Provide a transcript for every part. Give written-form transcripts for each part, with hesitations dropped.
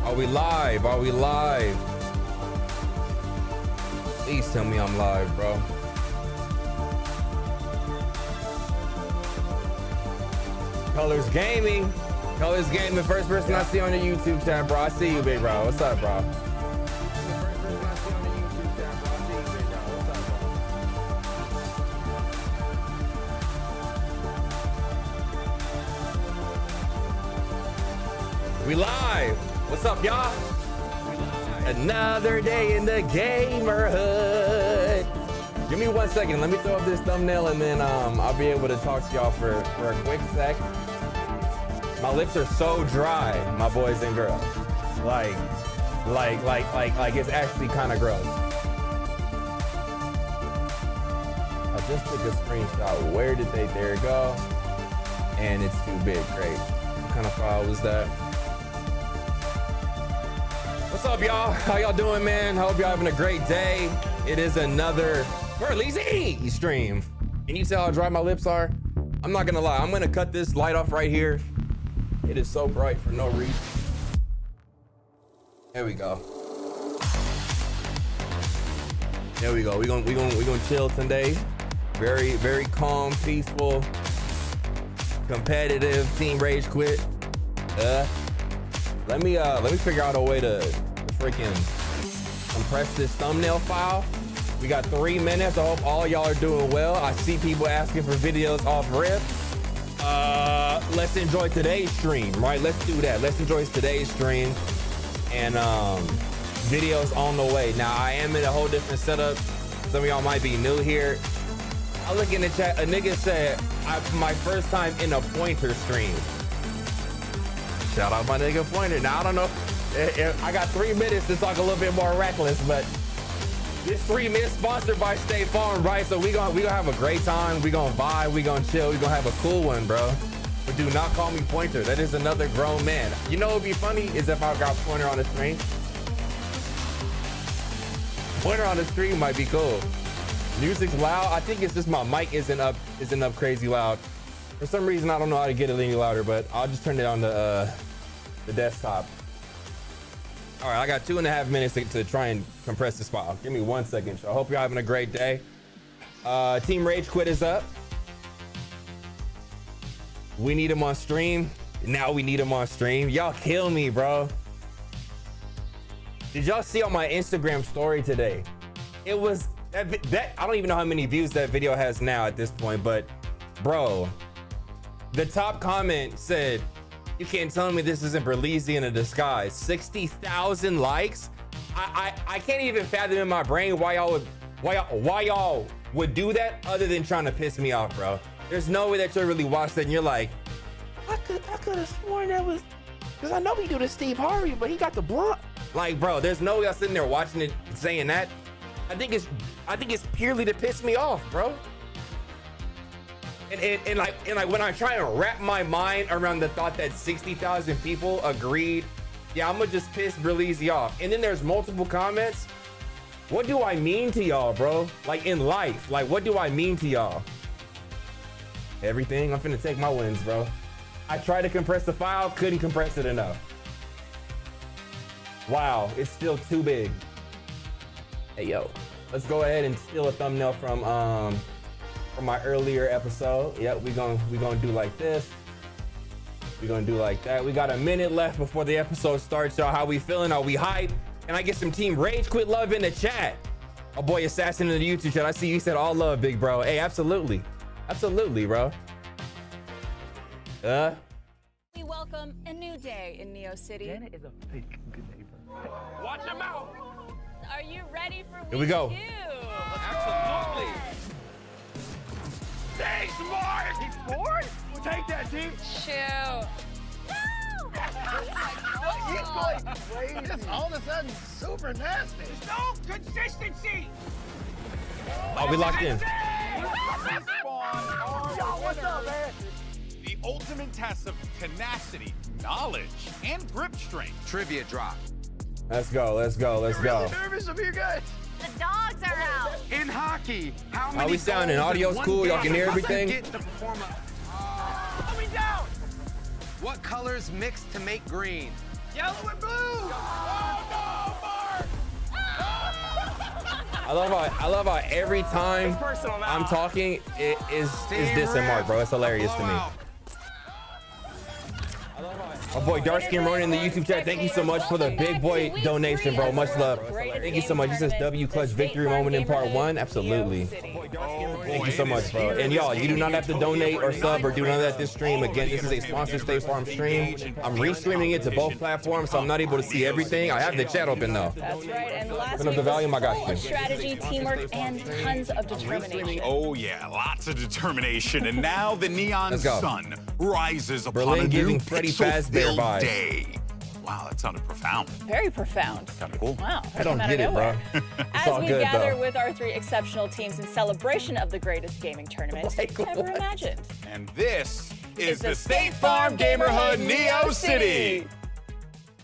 Are we live? Are we live? Please tell me I'm live, bro. Colors Gaming. Colors Gaming, first person I see on the YouTube chat, bro. I see you, big bro. What's up, bro? We live. What's up, y'all? Another day in the Gamerhood. Give me 1 second. Let me throw up this thumbnail and then I'll be able to talk to y'all for a quick sec. My lips are so dry, my boys and girls. Like it's actually kind of gross. I just took a screenshot. Where did they? There it go. And it's too big. Great. What kind of file was that? What's up, y'all? How y'all doing, man? Hope y'all having a great day. It is another berleezy stream. Can you tell how dry my lips are? I'm not gonna lie. I'm gonna cut this light off right here. It is so bright for no reason. There we go. There we go. We gonna chill today. Very calm, peaceful, competitive. Team rage quit. Let me figure out a way to freaking compress this thumbnail file. We got 3 minutes. I hope all y'all are doing well. I see people asking for videos off rip. Let's enjoy today's stream, right? Let's do that. Let's enjoy today's stream and videos on the way. Now I am in a whole different setup. Some of y'all might be new here. I look in the chat. A nigga said my first time in a pointer stream. Shout out my nigga Pointer. Now I don't know. I got 3 minutes to talk a little bit more reckless, but this 3 minutes sponsored by State Farm, right? So we gonna have a great time. We gonna vibe. We gonna chill. We gonna have a cool one, bro. But do not call me Pointer. That is another grown man. You know what'd be funny is if I got Pointer on the stream. Pointer on the stream might be cool. Music's loud. I think it's just my mic isn't up crazy loud. For some reason, I don't know how to get it any louder, but I'll just turn it on the desktop. All right, I got 2.5 minutes to try and compress this file. Give me 1 second. So I hope you're having a great day. Team Rage Quit is up. We need him on stream. Now we need him on stream. Y'all kill me, bro. Did y'all see on my Instagram story today? It was that I don't even know how many views that video has now at this point, but bro, the top comment said, "You can't tell me this isn't berleezy in a disguise." 60,000 likes. I can't even fathom in my brain why y'all would do that other than trying to piss me off, bro. There's no way that you'll really watch that and you're like, I could have sworn that was because I know we do the Steve Harvey, but he got the blunt. Like, bro, there's no way y'all sitting there watching it saying that. I think it's purely to piss me off, bro. And like when I try to wrap my mind around the thought that 60,000 people agreed, yeah, I'm gonna just piss berleezy off. And then there's multiple comments. What do I mean to y'all, bro? Like in life, like what do I mean to y'all? Everything. I'm finna take my wins, bro. I tried to compress the file, couldn't compress it enough. Wow, it's still too big. Hey, yo, let's go ahead and steal a thumbnail from my earlier episode. Yep, we gonna do like this. We're gonna do like that. We got a minute left before the episode starts, y'all. How we feeling? Are we hype? Can I get some Team Rage Quit love in the chat? Oh boy, Assassin in the YouTube chat. I see you said all love, big bro. Hey, absolutely, bro. We welcome a new day in Neo City. Janet is a fake good neighbor. Watch him out! Are you ready for week Here we go. 2? Absolutely. Stay smart! He's bored? We'll take that, team. Shoot. He's going crazy. It's all of a sudden super nasty. No consistency! Oh, we locked in. Yo, what's up, man? The ultimate test of tenacity, knowledge, and grip strength. Trivia drop. Let's go. Let's go. Let's go. Really nervous of you guys. The dogs are out. In hockey, how How many we sounding? goals in Audio's one cool. Y'all game can hear must I everything? get to perform a- Put me down. What colors mix to make green? Yellow and blue. Oh, no, Mark. I love how every time I'm talking, it is dissing Mark, bro. It's hilarious to me. My boy Dark Skin Ronin in the YouTube chat. Thank you so much for the big boy donation, bro. Much love. Thank you so much. He says W clutch victory moment in part 1. Absolutely. Thank you so much, bro. And y'all, you do not have to donate or sub or do none of that this stream. Again, this is a sponsored State Farm stream. I'm restreaming it to both platforms, so I'm not able to see everything. I have the chat open though. That's right. And last Open up week the volume, I got full you. of strategy, teamwork, and tons of determination. Oh yeah, lots of determination. And now the neon Let's go. sun rises upon Berlin a new giving Freddy Fazbear pixel-filled vibes. day. Wow, that sounded profound. Very profound. Kind of cool. Wow. I don't came out get of it, bro. nowhere. It's As all we good, gather though. with our 3 exceptional teams in celebration of the greatest gaming tournament Like ever what? imagined. And this is It's the State Farm Gamerhood Neo City.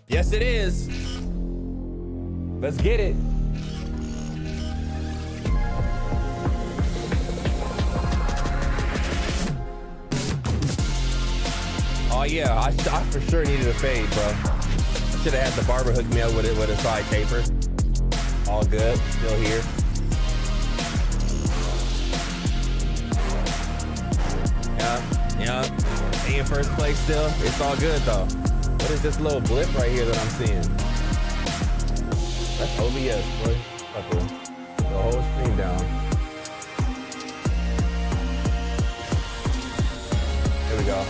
Yes, it is. Let's get it. Oh yeah, I for sure needed a fade, bro. Should have had the barber hook me up with it with a side taper. All good, still here. Yeah. Stay in first place still. It's all good though. What is this little blip right here that I'm seeing? That's OBS, boy. Okay. The whole screen down. Here we go.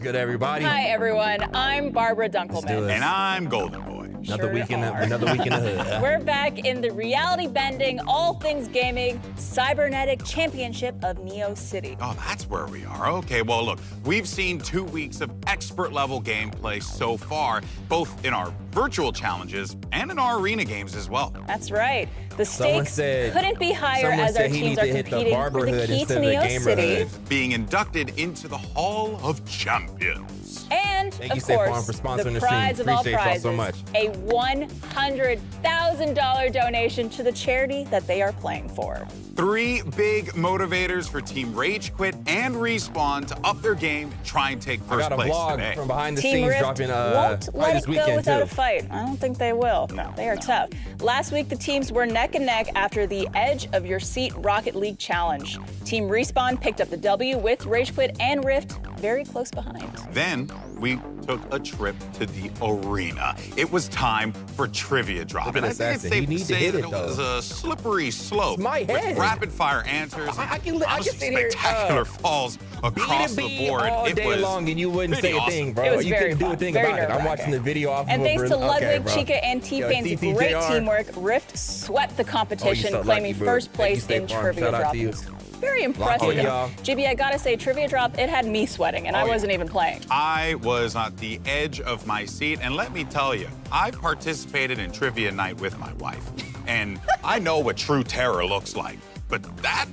Good, everybody. Hi, everyone. I'm Barbara do Dunkelman. it. And I'm Golden Boy. Another week in the are. another week in the hood. We're back in the reality-bending, all things gaming, cybernetic championship of Neo City. Oh, that's where we are. Okay, well, look, we've seen 2 weeks of expert-level gameplay so far, both in our virtual challenges and in our arena games as well. That's right. The Someone stakes said- couldn't be higher someone as our said he teams need are to hit the competing for barber the hood key instead to of the Neo gamer City. hood. Being inducted into the Hall of Champions. And, Thank you, of State Farm, course, for sponsoring the the stream. prize of all Appreciate y'all prizes, so much. a $100,000 donation to the charity that they are playing for. 3 big motivators for Team Rage Quit and Respawn to up their game, try and take I first got a place vlog today. from behind the Team scenes Rift dropping won't probably let this it go weekend without too. a fight. I don't think they will. No, They are tough. Last week, the teams were neck and neck after the Edge of Your Seat Rocket League Challenge. Team Respawn picked up the W with Rage Quit and Rift very close behind. Then we took a trip to the arena. It was time for Trivia Drop. Look at And I this think it's accent. You safe to need to say hit that it, it was though. a slippery slope It's my with head. rapid fire answers and I can honestly sit here, spectacular falls across the B2B board. all It day was long and you wouldn't say pretty a thing, awesome. bro. It was You very couldn't do a fun, thing very about it. I'm nerve-wracking. watching the video off And of thanks to okay, Ludwig, bro. Chica, and Yo, T-Pain's great TTJR. teamwork, Rift swept the competition, so claiming lucky, bro. first Thank you, place State in Farm. Trivia Shout out Drop. to you. Very impressive. y'all. JB, I gotta say, Trivia Drop, it had me sweating, and I yeah. wasn't even playing. I was at the edge of my seat, and let me tell you, I participated in trivia night with my wife, and I know what true terror looks like, but that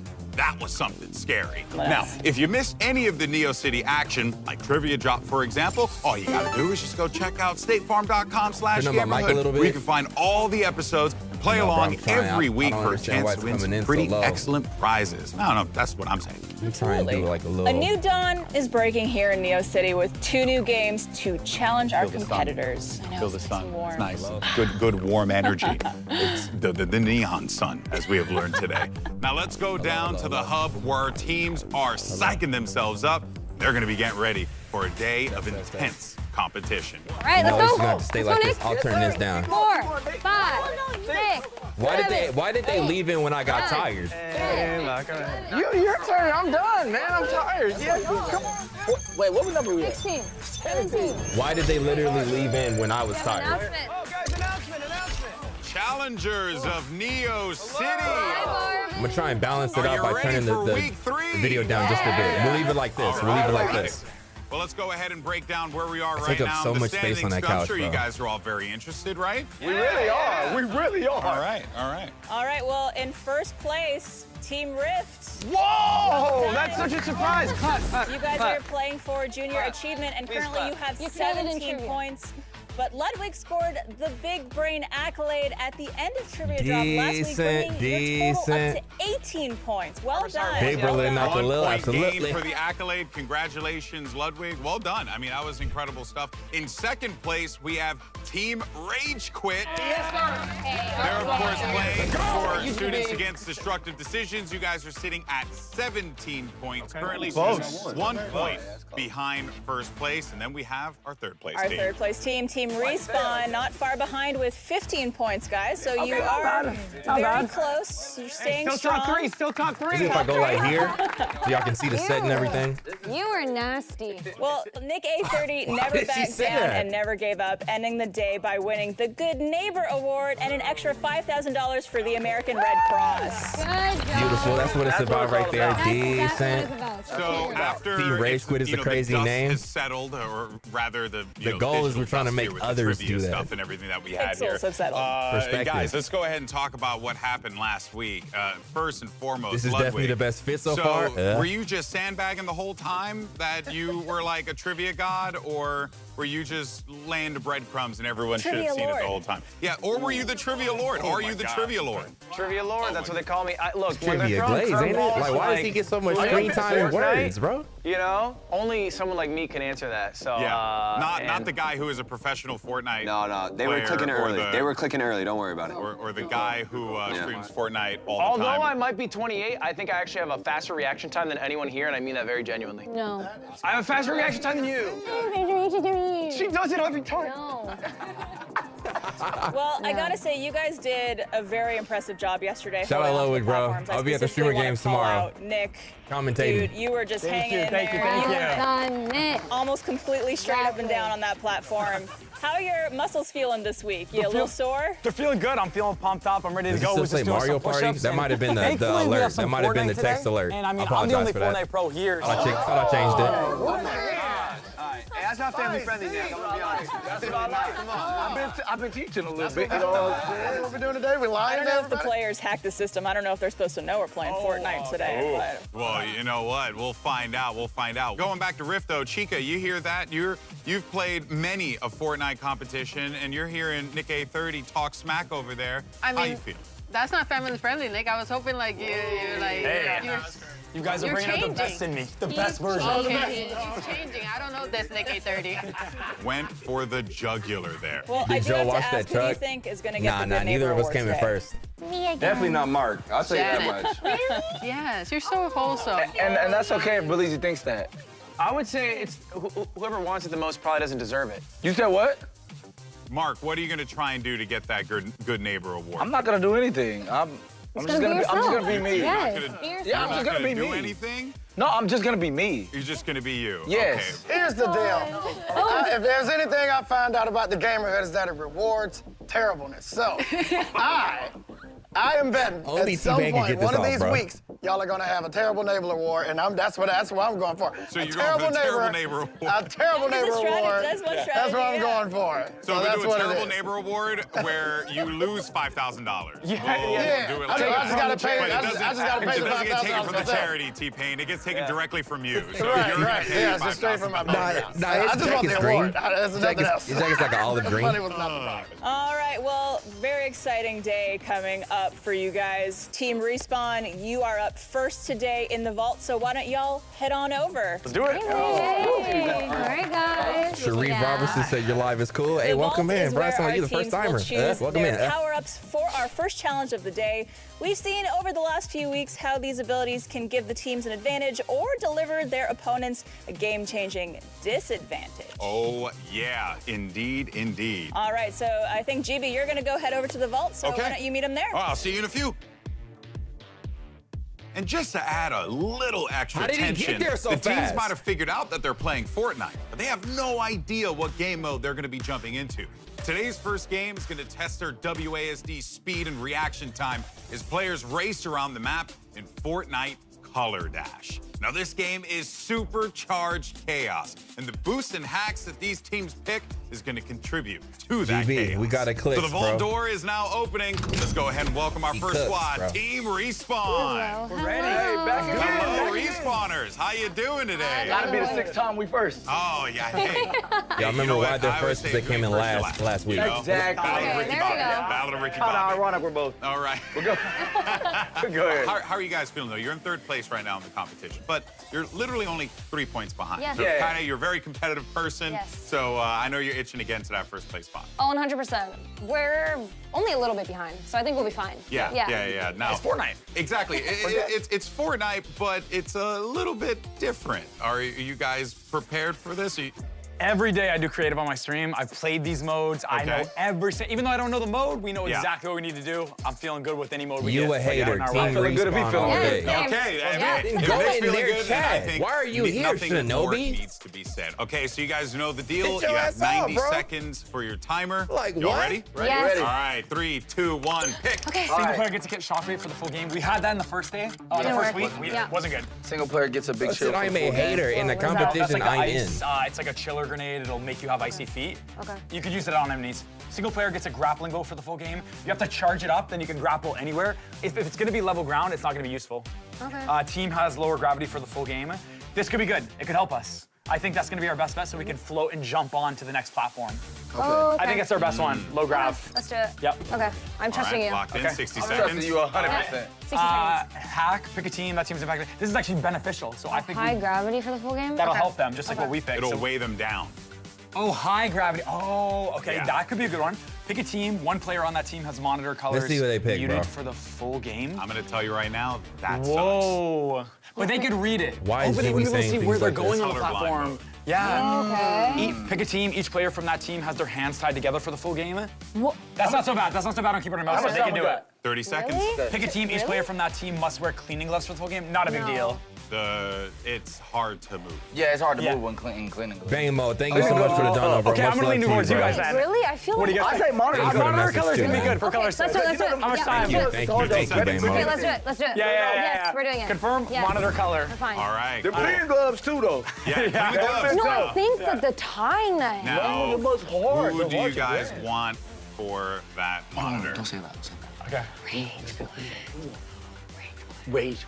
was something scary. Now, if you missed any of the Neo City action, like Trivia Drop, for example, all you gotta do is just go check out statefarm.com/gamerhood, Turn up my mic a little where you bit. can find all the episodes, play No, bro, along I'm trying. every I week don't for a understand why chance it's to win coming some in so pretty low. excellent prizes. I don't know, that's what I'm saying. I'm trying to do like a little. A new dawn is breaking here in Neo City with 2 new games to challenge our competitors. I know, Feel the it's sun. warm. It's nice. Good warm energy. It's the neon sun, as we have learned today. Now let's go down to the hub where our teams are psyching themselves up. They're going to be getting ready for a day of intense competition. All right, No, let's it's go. gonna have to stay Let's like go, this. Nick. I'll turn this down. 4, 5, 6. Why did they leave in when I got tired? Your turn. I'm done, man. I'm tired. Yeah, come on. Wait, what number are we at? 16, 17. Why did they literally leave in when I was tired? Announcement. Oh, guys, announcement. Challengers of Neo City. Hi, I'm gonna try and balance it Are out you by ready turning for the week 3? video down just a bit. We'll leave it like this. We'll leave it like this. Well, let's go ahead and break down where we are I right take up now. so The much space on that standings. I'm couch, sure you bro. guys are all very interested, right? We really are. We really are. All right, all right. All right, well, in first place, Team Rift. Whoa! That's such a surprise. Clap, clap, You guys clap. are playing for Junior Achievement, and currently you have You killed it in 17 trivia. points. But Ludwig scored the big brain accolade at the end of Trivia Drop last week, bringing your total up to 18 points. Well done. Big Berlin, not the little, 1 point absolutely. gain for the accolade. Congratulations, Ludwig. Well done. I mean, that was incredible stuff. In second place, we have Team Rage Quit. Yes, sir. They're, of course, playing for Students Against Destructive Decisions. You guys are sitting at 17 points. Currently, just 1 point behind first place. And then we have our third place Our team. third place team, Team Respawn, not far behind with 15 points, guys. So you are very close. You're staying strong. Still top three. If I go right here, so y'all can see the set and everything. You are nasty. Well, Nick A30 never She backed said down that. and never gave up, ending the day by winning the Good Neighbor Award and an extra $5,000 for the American Red Cross. Good job. Beautiful. That's what it's about right there. That's what Decent. it's about. So after Team Rage Quit is you the know, crazy dust name. is settled, or rather the goal is digital we're trying to dust make here with the others trivia do that. stuff and everything that we had Pixels here. have settled. Perspective. Guys, let's go ahead and talk about what happened last week. First and foremost, This is Ludwig. definitely the best fit so far. Were you just sandbagging the whole time that you were like a trivia god, or were you just laying the breadcrumbs and everyone should Trivia have seen it Lord. the whole time? Yeah, or were you the trivia lord? Are you the trivia lord? Trivia Lord, that's what they call me. Look, when Trivia they're throwing Glaze, ain't it? curveballs, Like, why does he get so much screen time and words, bro? You know, only someone like me can answer that. So Yeah, not and the guy who is a professional Fortnite. No, they were player, clicking or early. the- They were clicking early. Don't worry about it. Or the guy who streams Fortnite all the Although time. I might be 28, I think I actually have a faster reaction time than anyone here, and I mean that very genuinely. No. I have a faster reaction time than you. She does it every time. No. Well, I gotta say, you guys did a very impressive job yesterday. Shout out holding on to Ludwig, the bro. platforms. I I'll be at the specifically streamer wanna games call tomorrow. out Nick, Commentating. dude, you were just hanging in there. Done it. Almost completely straight up and down on that platform. How are your muscles feeling this week? You a little sore? They're feeling good. I'm feeling pumped up. I'm ready to Does it go. still We're say just doing Mario some Party? push-ups That and might have been the thankfully, we alert. have some That might have been the Fortnite text today. alert. And I mean, I I'm the apologize only for that. Fortnite pro here. Thought I changed it. Hey, that's not family friendly, Nick. I'm gonna be honest. That's what I like. Come on. I've been teaching a little bit. You know what we're doing today? We're I lying don't know if the players hacked the system. I don't know if they're supposed to know we're playing Fortnite today. But Well, you know what? We'll find out. We'll find out. Going back to Rift, though, Chica, you hear that? You've played many a Fortnite competition, and you're hearing Nick A30 talk smack over there. I How mean, you feel? That's not family friendly, Nick. I was hoping like you You guys are You're bringing out the changing. best in me. The best version. Okay, he's changing. I don't know this Nick A30. Went for the jugular there. well, Did I do Joe have wash to that ask, who do you truck? think is gonna get the Nah, Good neither Neighbor of us Award came in today? first. Definitely not Mark. I'll tell you that Janet. much. Yes, you're so wholesome. And that's okay if Berleezy thinks that. I would say it's whoever wants it the most probably doesn't deserve it. You said what? Mark, what are you going to try and do to get that Good Neighbor Award? I'm not gonna do anything. I'm just gonna be me. Yes. You're not Be yourself. Yeah, I'm not just gonna gonna be do me. anything? No, I'm just gonna be me. You're just going to be you? Yes. Okay. Here's the deal. If there's anything I found out about the GAMERHOOD is that it rewards terribleness. So, I am betting Only at some T-Man can point, get this one of off, these bro. weeks, y'all are gonna have a terrible neighbor award, and that's what I'm going for. So A you're going for the terrible neighbor award. A terrible That's a neighbor strategy. award. That's one That's what strategy, I'm yeah. going for. So we that's do a what it terrible is. neighbor award where you lose $5,000. Yeah. We'll do it I like just that. gotta pay. But I just gotta pay it the doesn't get taken $5,000 from the myself. charity, T-Pain. It gets taken directly from you. So Right, you're right. gonna pay Yeah, it's just straight from my bank account. Nah, I his just want jacket's the green. award. There's nothing else. His jacket's like an olive green. Money was not the problem. All right, well, very exciting day coming up for you guys. Team Respawn, you are up first today in the vault, so why don't y'all head on over? Let's do it. Yay. All right, guys. Sharif Yeah. Robertson said your live is cool. Hey, The welcome vault in, is bro. where Sound like our you the first teams will timer. choose Welcome their in. power-ups for our first challenge of the day. We've seen over the last few weeks how these abilities can give the teams an advantage or deliver their opponents a game-changing disadvantage. Oh, yeah. Indeed, indeed. All right, so I think, GB, you're going to go head over to the vault, so Okay. why don't you meet him there? Oh, I'll see you in a few. And just to add a little extra How did he get tension, there so the teams fast? might have figured out that they're playing Fortnite, but they have no idea what game mode they're going to be jumping into. Today's first game is going to test their WASD speed and reaction time as players race around the map in Fortnite Color Dash. Now, this game is supercharged chaos, and the boosts and hacks that these teams pick is going to contribute to that GB, chaos. we got a click, So the vault bro. door is now opening. Let's go ahead and welcome our first cooks, squad, bro. Team Respawn. Hello. Ready? Hey, back again. Hello, Respawners. How you doing today? Gotta be the 6th time we first. Oh, yeah, hey. Y'all remember why they're first? Because they came in last week. Exactly. Battle of Okay, Ricky there we Bobby. go. Battle of Ricky Kind of Bobby. ironic we're both. All right. Go ahead. How are you guys feeling, though? You're in 3rd place right now in the competition, but you're literally only 3 points behind. Yes. So Yeah. you're a very competitive person, Yes. so I know you're itching to get into that 1st place spot. Oh, 100%. We're only a little bit behind, so I think we'll be fine. Yeah. Now, It's Fortnite. Exactly. It's Fortnite, but it's a little bit different. Are you guys prepared for this? Every day I do creative on my stream. I've played these modes. I know even though I don't know the mode, we know Yeah. exactly what we need to do. I'm feeling good with any mode we You get. a hater, in our Team life. feeling good if he Respawn feeling all good. day. Same. Okay, Yeah. if Go it makes in you feel there, good, then I Chad. think Why are you here, nothing more Shinobi? needs to be said. Okay, so you guys know the deal. Get You your have ass on, 90 bro. seconds for your timer. Like, Y'all what? ready? Yes. Ready. All right, 3, 2, 1, pick. Okay. Single player gets to get shockwave for the full game. We had that in the first day, the Didn't first work. week. Yeah. It wasn't good. Single player gets a big I shield. said I'm a hater. In the What is that? That's competition, like an I'm in. ice. It's like a chiller grenade. It'll make you have icy feet. Okay. You could use it on enemies. Single player gets a grappling bow for the full game. You have to charge it up, then you can grapple anywhere. If it's going to be level ground, it's not going to be useful. Okay. Team has lower gravity for the full game. This could be good. It could help us. I think that's going to be our best bet, so we can float and jump on to the next platform. Oh, okay. I think it's our best one. Low grav. Let's do it. Yep. Okay. I'm All trusting right, you. locked in, Okay. 60 I'm seconds. trusting you 100%. 60 seconds. Hack, pick a team. That team's impacted. This is actually beneficial, so I think High gravity for the full game? that'll Okay. help them, just like what we picked. It'll So- weigh them down. Oh, high gravity. Oh, okay. Yeah. That could be a good one. Pick a team. One player on that team has monitor colors see what they pick, muted bro. for the full game. I'm going to tell you right now, that sucks. Whoa. But they could read it. Why is Hopefully Jimmy we will saying see things where they're like this? going on the Colorblind platform. mode. Yeah. Okay. Pick a team. Each player from that team has their hands tied together for the full game. What? That's not so bad. That's not so bad on keyboard and mouse. How much They can time do we it. got? 30 seconds. Really? Pick a team. Each player from that team must wear cleaning gloves for the full game. Not a big No. deal. It's hard to move. Yeah, it's hard to Yeah. move when cleaning. Bang mode, thank you so much for the dono, bro. Okay, Much I'm gonna love lean to towards you bro. guys then. Really? I feel What do you like... guys I say monitor Thank you for the Monitor message colors too, can be man. good for color Let's do it, space. let's do it. How much Yeah, time? Thank you, let's thank do it. you, thank you, Bang Okay, mode. let's do it. Let's do it. Yeah. Yes, we're doing it. Confirm. Yes. Monitor color. We're fine. All right. The cleaning gloves too, though. Yeah, clean the gloves. No, I think that the tying that. Now, the most hard. who The do you hard to guys wear. want for that monitor? Don't say that. Don't say Okay. that. Rage.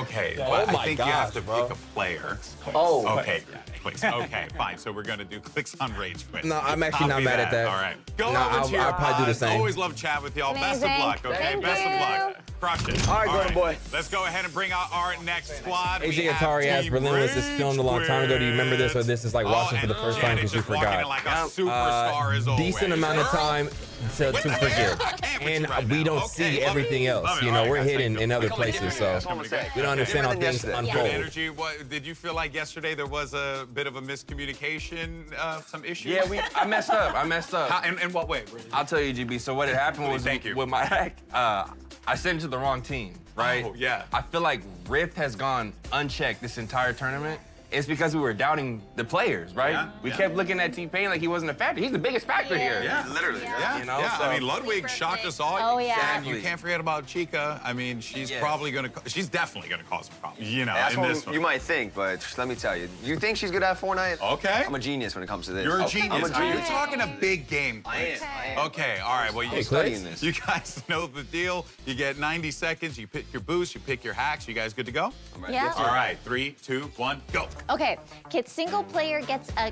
Okay, Oh but I my think you have gosh, to bro. pick a player. Oh. Okay, please. Okay, fine. So we're gonna do clicks on Rage Quit. No, I'm actually not Copy mad at that. All right. Go No, over I'll to your probably do the same. Always love chat with y'all. Best of Amazing. luck, okay? Thank Best you. of luck. Crush it. All right, Golden boy. Let's go ahead and bring out our next squad. AJ We have Atari asked Team Berlin, was this filmed a long time ago? Do you remember this, or this is like watching for the first time because you forgot? Like a superstar as always. Decent amount of time to With the forget, hair, I can't with and you right we now. don't Okay, see love everything it. else. Love it. You know, All right, we're guys, hidden thank in you. other Come on, places, give me so that. Come on, guys. we don't understand how things yesterday. Good unfold. energy. What did you feel like yesterday? There was a bit of a miscommunication, some issues. Yeah, I messed up. How, in what way? I'll tell you, GB. So what had happened was Thank you. with my hack, I sent it to the wrong team, right? Oh, yeah. I feel like Rift has gone unchecked this entire tournament. It's because we were doubting the players, right? Yeah, We yeah. kept looking at T-Pain like he wasn't a factor. He's the biggest factor here. Yeah, literally. Yeah, You know, yeah. so- I mean, Ludwig shocked us all. Oh, yeah. And you can't forget about Chica. I mean, she's Yes. probably gonna, she's definitely gonna cause some problems. You know, That's in what this one. you might think, but just let me tell you. You think she's good at Fortnite? Okay. I'm a genius when it comes to this. You're a Okay. genius. I'm a genius. You're talking a big game. I am. Okay, all right. Well, you Hey, studying Clicks. this. You guys know the deal. You get 90 seconds. You pick your boost. You pick your hacks. You guys good to go? Yeah. All right. 3, 2, 1, go. Okay, Kit single player gets a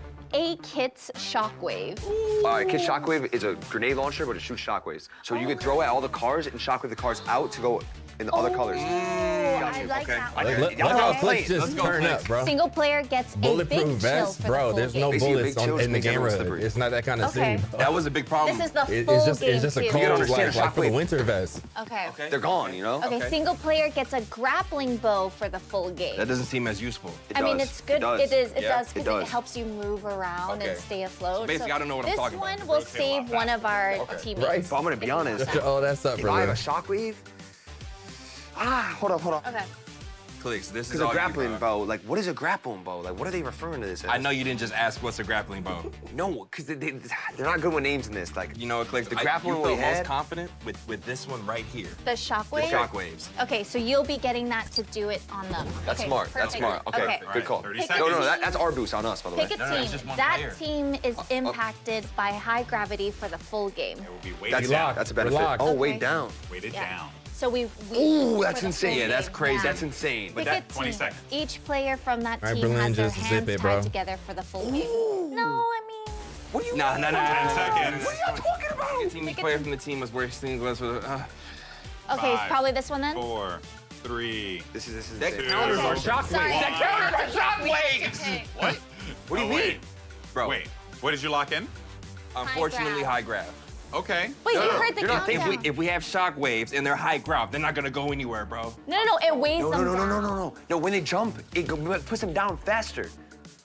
Kit's shockwave. All right, Kid Shockwave is a grenade launcher, but it shoots shockwaves. So you could throw at all the cars and shockwave the cars out to go in the other colors. I like that one. Look how Clicks just turn up, bro. Single player gets a big Bulletproof chill vest, for bro. the There's full no game. Basically, bullets big chills in the makes everyone Gamerhood. slippery. It's not that kind of Okay. scene, bro. That was a big problem. This is the It's full just game it's just a too. cold understand like for the shockwave. winter vest. Okay. They're gone, you know? Okay, single player gets a grappling bow for the full game. That doesn't seem as useful. I mean, does. it's good. It does. It is. It Yeah, does it because it, does. helps you move around Okay. and stay afloat. So basically, I don't know what I'm talking about. This one will Rotate a lot save one of our teammates. Right. But I'm gonna be honest. Oh, that's up, If I have bro. a shockwave, hold up. Okay. Clicks, this is Because a all grappling you, bro. bow, like, what is a grappling bow? Like, what are they referring to this as? I know you didn't just ask what's a grappling bow. No, because they're not good with names in this. Like, You know what, Clicks? The grappling you we feel most had- confident with this one right here. The shockwave? The shockwaves. Okay, so you'll be getting that to do it on them. that's Okay, smart. That's perfect. smart. Okay, good call. 30 Pick a seconds. No, team. that's our boost on us, by the way. Pick a No, no, team. it's just one That player. team is impacted by high gravity for the full game. We'll be weighted That's down. that's a benefit. Relax. Oh, Okay. weight down. Weighted Yeah. down. So we Ooh, that's for the insane. full Yeah, that's game. crazy. Yeah. That's insane. But Pick that a 20 team. seconds. Each player from that All right, team Berlin, has their just zip hands it, tied bro. together for the full game. No, I mean. What do you Nah, nah, nah. 10 seconds. What are y'all talking about? Each Pick a player team. from the team was where things was for Okay, Five, probably this one then. 4, 3. This is That insane. counters our Sorry. shockwaves. That counters our We have to shockwaves. pick. What? What do you wait. mean? Bro, Wait, what did you lock in? unfortunately, high grav. Okay. Wait, No, you no, heard the you're not countdown. If we have shockwaves and they're high grav, they're not gonna go anywhere, bro. No, it weighs No, them no, no, down. no, no, no, no. No, when they jump, it puts them down faster.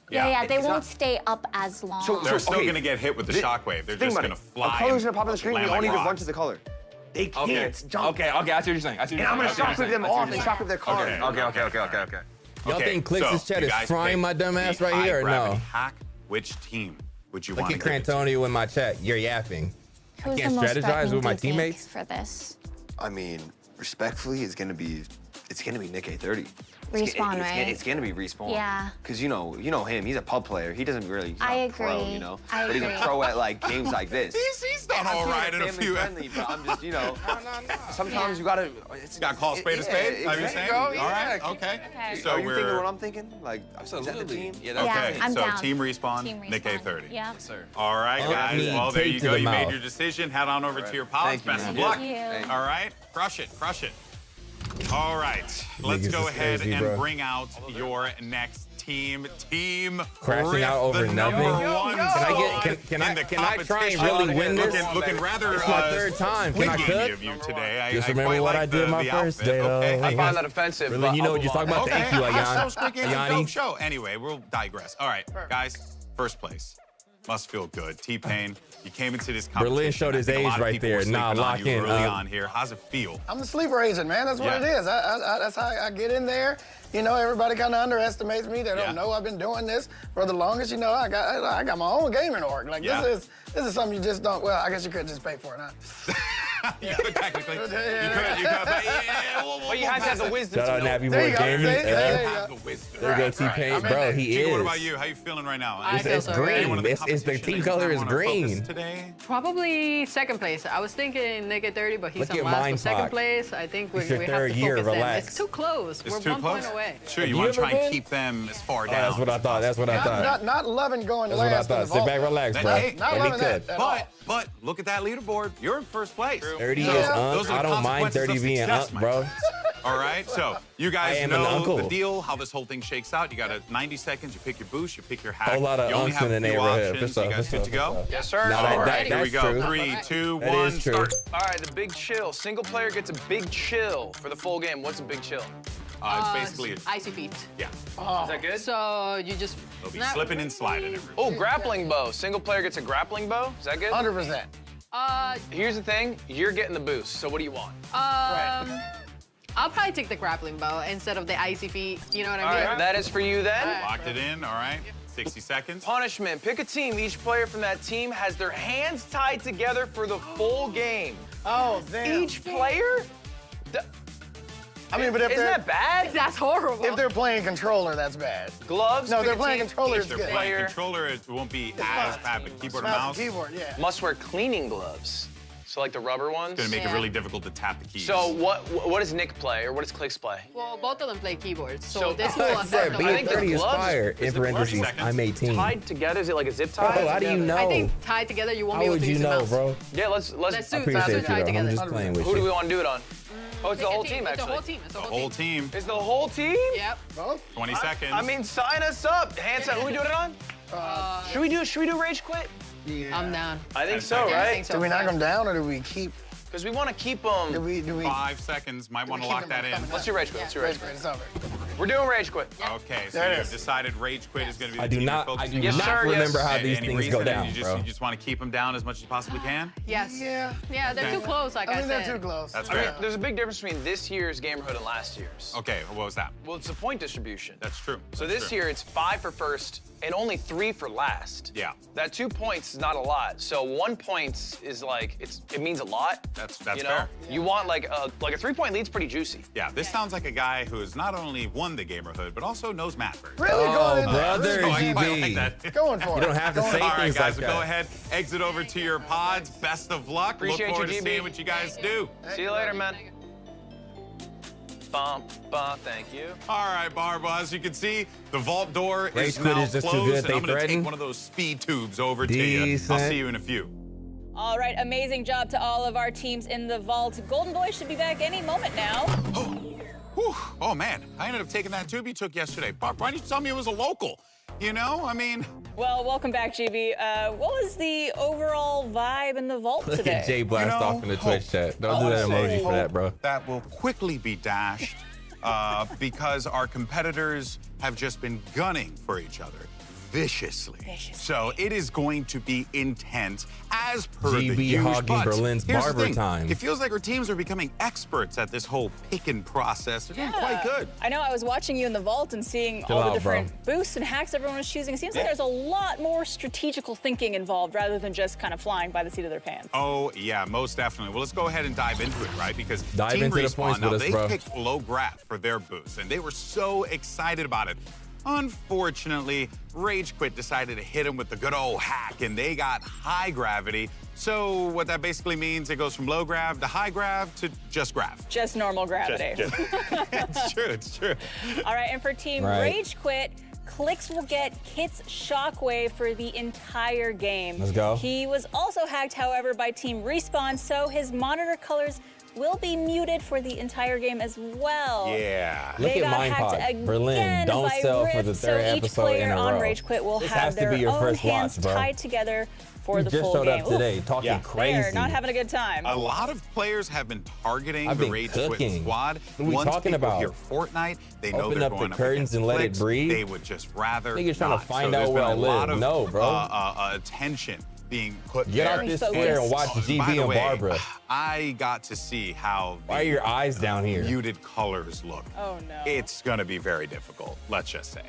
Yeah, they It's won't not- stay up as long. So- They're still okay. going to get hit with the shockwave. They're Think just about going to it. fly. A color's and gonna pop on the screen. We land all like need to run rocks. to the color. They can't jump. Okay, I see what you're saying. I see what And you're I'm gonna saying. shockwave them off and shockwave their car. Okay. Y'all Okay, think Clicks' so chat you is guys frying pick my dumb ass the right here or no? high-gravity hack. Which team would you Look want at to give it to? Crantonio in my chat. You're yapping. Who's can't the most strategize threatening, with my do you think, teammates? for this? I mean, respectfully, it's gonna be Nick A30. Respawn, right? It's gonna be Respawn. Yeah. Cause you know him. He's a pub player. He doesn't really. He's not I a pro, agree. you know. I but he's agree. a pro at like games like this. He's done all right in a few. Friendly, but I'm just, sometimes you gotta. It's Got to call spade a spade? Are you saying? All right. Okay. So Are you thinking we're what I'm thinking? Like, is that the Absolutely. team? Yeah, okay. that's Yeah, I'm so down. team respawn, Team Nick Respawn. A30. Yeah. sir. All right, guys. me Well, there tape you to go. the You made mouth. your decision. Head on over to your pals. Thank you, Best of man. luck. Thank you. All right. Crush it. Crush it. All right. Let's Niggas go is ahead crazy, and bro. bring out your next team. Team Crashing Riff, out over the nothing? number Yo, one Can I squad get? Can I? in the Can I try and competition. really win this? Looking rather. It's my third time. Can I squeaky cook? of you today. Just I remember quite what like I did the my first outfit. day, though. Okay. I find that offensive. Berlin, but you know I'll what you're move talking on. about. Thank you, So Ayan. squeaky is a Ayani. dope show. Anyway, we'll digress. All right, guys. First place. Must feel good. T-Pain, you came into this competition. Berlin showed his I think a lot age of right people were there. sleeping Nah, on lock you in, early on here. How's it feel? I'm the sleeper agent, man. That's what Yeah. it is. That's how I get in there. You know, everybody kind of underestimates me. They don't Yeah. know I've been doing this for the longest. You know, I got my own gaming org. Like Yeah. this is something you just don't. Well, I guess you could just pay for it, huh? You could technically. You could, but But you have to have the wisdom Shout to out know. Nappy There Boy you go. Gaming. There you have go. the wisdom. There you go, Right, T-Pain. right. Bro, he Chico, is. what about you? How you feeling right now? I feel It's so green. good. It's the team color is green. Today? Probably second place. I was thinking Nick at 30, but he's Look on at last. mine, But second Pac. place, I think we It's your have third to year, focus them. relax. It's too close. It's We're too 1 close. point away. Sure, you You want to ever try and been? keep them as far Oh, down. that's what I thought. That's what I thought. Not loving going That's what I last in the thought. Sit vault. back, relax, bro. Hey, Not Let me loving that cook. at all. But look at that leaderboard. You're in first place. 30 So, is those are I the don't mind consequences 30 of being success, up, my bro. friends. All right, so you I guys am an know uncle. the deal, how this whole thing shakes out. You got 90 seconds. You pick your boost. You pick your hack. Whole lot of you only unks have in the a few neighborhood. options. For You sure, guys for good sure, to go? for sure. Yes, sir. Nah, All that- right, here we that's go. true. 3, 2, That 1, is true. start. All right, the big chill. Single player gets a big chill for the full game. What's a big chill? It's basically, Icy feet. yeah. Is that good? So you just They'll be not slipping and sliding. Oh, grappling bow. Single player gets a grappling bow. Is that good? 100%. Here's the thing. You're getting the boost. So what do you want? I'll probably take the grappling bow instead of the icy feet. You know what All I mean? right, that is for you then. Locked it in. All right. 60 seconds. Punishment. Pick a team. Each player from that team has their hands tied together for the full game. Oh, damn. Each player? I mean, but if Isn't they're that bad? That's horrible. if they're playing controller, that's bad. Gloves? No, pick they're a playing team. controller, Each it's They're good. playing player controller. It won't be as bad, but keyboard and Mouse mouse. and keyboard, yeah. must wear cleaning gloves. So like the rubber ones? Gonna make it Yeah. really difficult to tap the keys. So what does Nick play or what does Clicks play? Well, both of them play keyboards, so, So- this will I affect said them. being I think the 30 is gloves- fire. is In the gloves parentheses, seconds? I'm 18. Tied together? Is it like a zip tie? Bro, how do you know? I think tied together you won't How be able would to you use the know, mouse. bro? Yeah, let's Let's do I it. appreciate you, tied though. I'm together. just playing with Who do we you. want to do it on? Oh, it's the Pick a whole team It's the actually. whole team. It's the the whole whole team. team. Is the whole team? Yep. 20 seconds. I mean, sign us up. Hands up. Who we doing it on? Should we do rage quit? I'm down. I think 10 so, seconds. Yeah, I right? think so. Do we knock them down or do we keep? Because we want to keep Do them. we? 5 seconds. Might want to keep lock them that in. coming Let's do rage quit. Let's do rage quit. It's over. We're doing Rage Quit. Okay, so you've decided Rage Quit is going to be the I do team not. you're I focusing do on? not remember how these Any things reason? go down, You bro. just want to keep them down as much as you possibly can? Yes. Yeah. Yeah, they're too close, like I think said. they're too close. That's I mean, fair. there's a big difference between this year's Gamerhood and last year's. Okay, what was that? Well, it's the point distribution. That's true. So That's this true. year it's 5 for first and only 3 for last. Yeah. That 2 points is not a lot. So 1 point is like it means a lot. That's you know? fair. You want like a 3-point lead's pretty juicy. Yeah, this sounds like a guy who has not only won the Gamerhood, but also knows math very well. Really going in there. brother, So I quite GB. like that. Going for it. You don't have to say All right, things guys, like so go that. ahead, exit over to your pods. Best of luck. Appreciate Look forward you, to GB. seeing what you guys do. See you later, man. Bum, bum, thank you. All right, Barbara, as you can see, the vault door Rage is Quit now is just too closed, good, and they I'm going to threaten. take one of those speed tubes over to you. I'll Decent. see you in a few. All right, amazing job to all of our teams in the vault. Golden Boy should be back any moment now. Whew. Oh, man, I ended up taking that tube you took yesterday. Barb, why didn't you tell me it was a local? You know, I mean... Well, welcome back, GB. What was the overall vibe in the vault Look today? at Jay blast You know, off in the Twitch chat. Don't do that emoji for that, bro. That will quickly be dashed because our competitors have just been gunning for each other viciously. So it is going to be intense as per the GB usual. hogging But Berlin's here's the barber thing. time. It feels like our teams are becoming experts at this whole picking process. They're doing quite good. I know I was watching you in the vault and seeing Chill all the out, different boosts and hacks everyone was choosing. It seems like there's a lot more strategical thinking involved rather than just kind of flying by the seat of their pants. Oh, yeah, most definitely. Well, let's go ahead and dive into it, right? Because Dive Team into the Respawn, points now with us, they bro. picked low graph for their boost, and they were so excited about it. Unfortunately, Rage Quit decided to hit them with the good old hack, and they got high gravity. So what that basically means, it goes from low grav to high grav to just grav. Just normal gravity. It's true, it's true. All right, and for Team Right. Rage Quit, Clicks will get Kit's Shockwave for the entire game. Let's go. He was also hacked, however, by Team Respawn, so his monitor colors will be muted for the entire game as well. Yeah. Look They at got Mind hacked Pod. again Berlin, don't by sell for Rift, the so third each episode player in a on row. Rage Quit will This have has to their be your own first hands watch, bro. tied together for You the just full showed game. up today Oof. talking crazy. They're not having a good time. A lot of players have been targeting I've the been Rage cooking. Quit squad. What are we Once talking people about? hear Fortnite, they know Open they're up the going curtains against and let it Clicks. breathe? They would just rather Niggas trying to not. find so out there's where been I a lot live. of, No, bro. attention being put Get there. off this Focus. square and watch By GB the and way, Barbara. I got to see how Why are your eyes down here? muted colors look. Oh, no. It's gonna be very difficult, let's just say.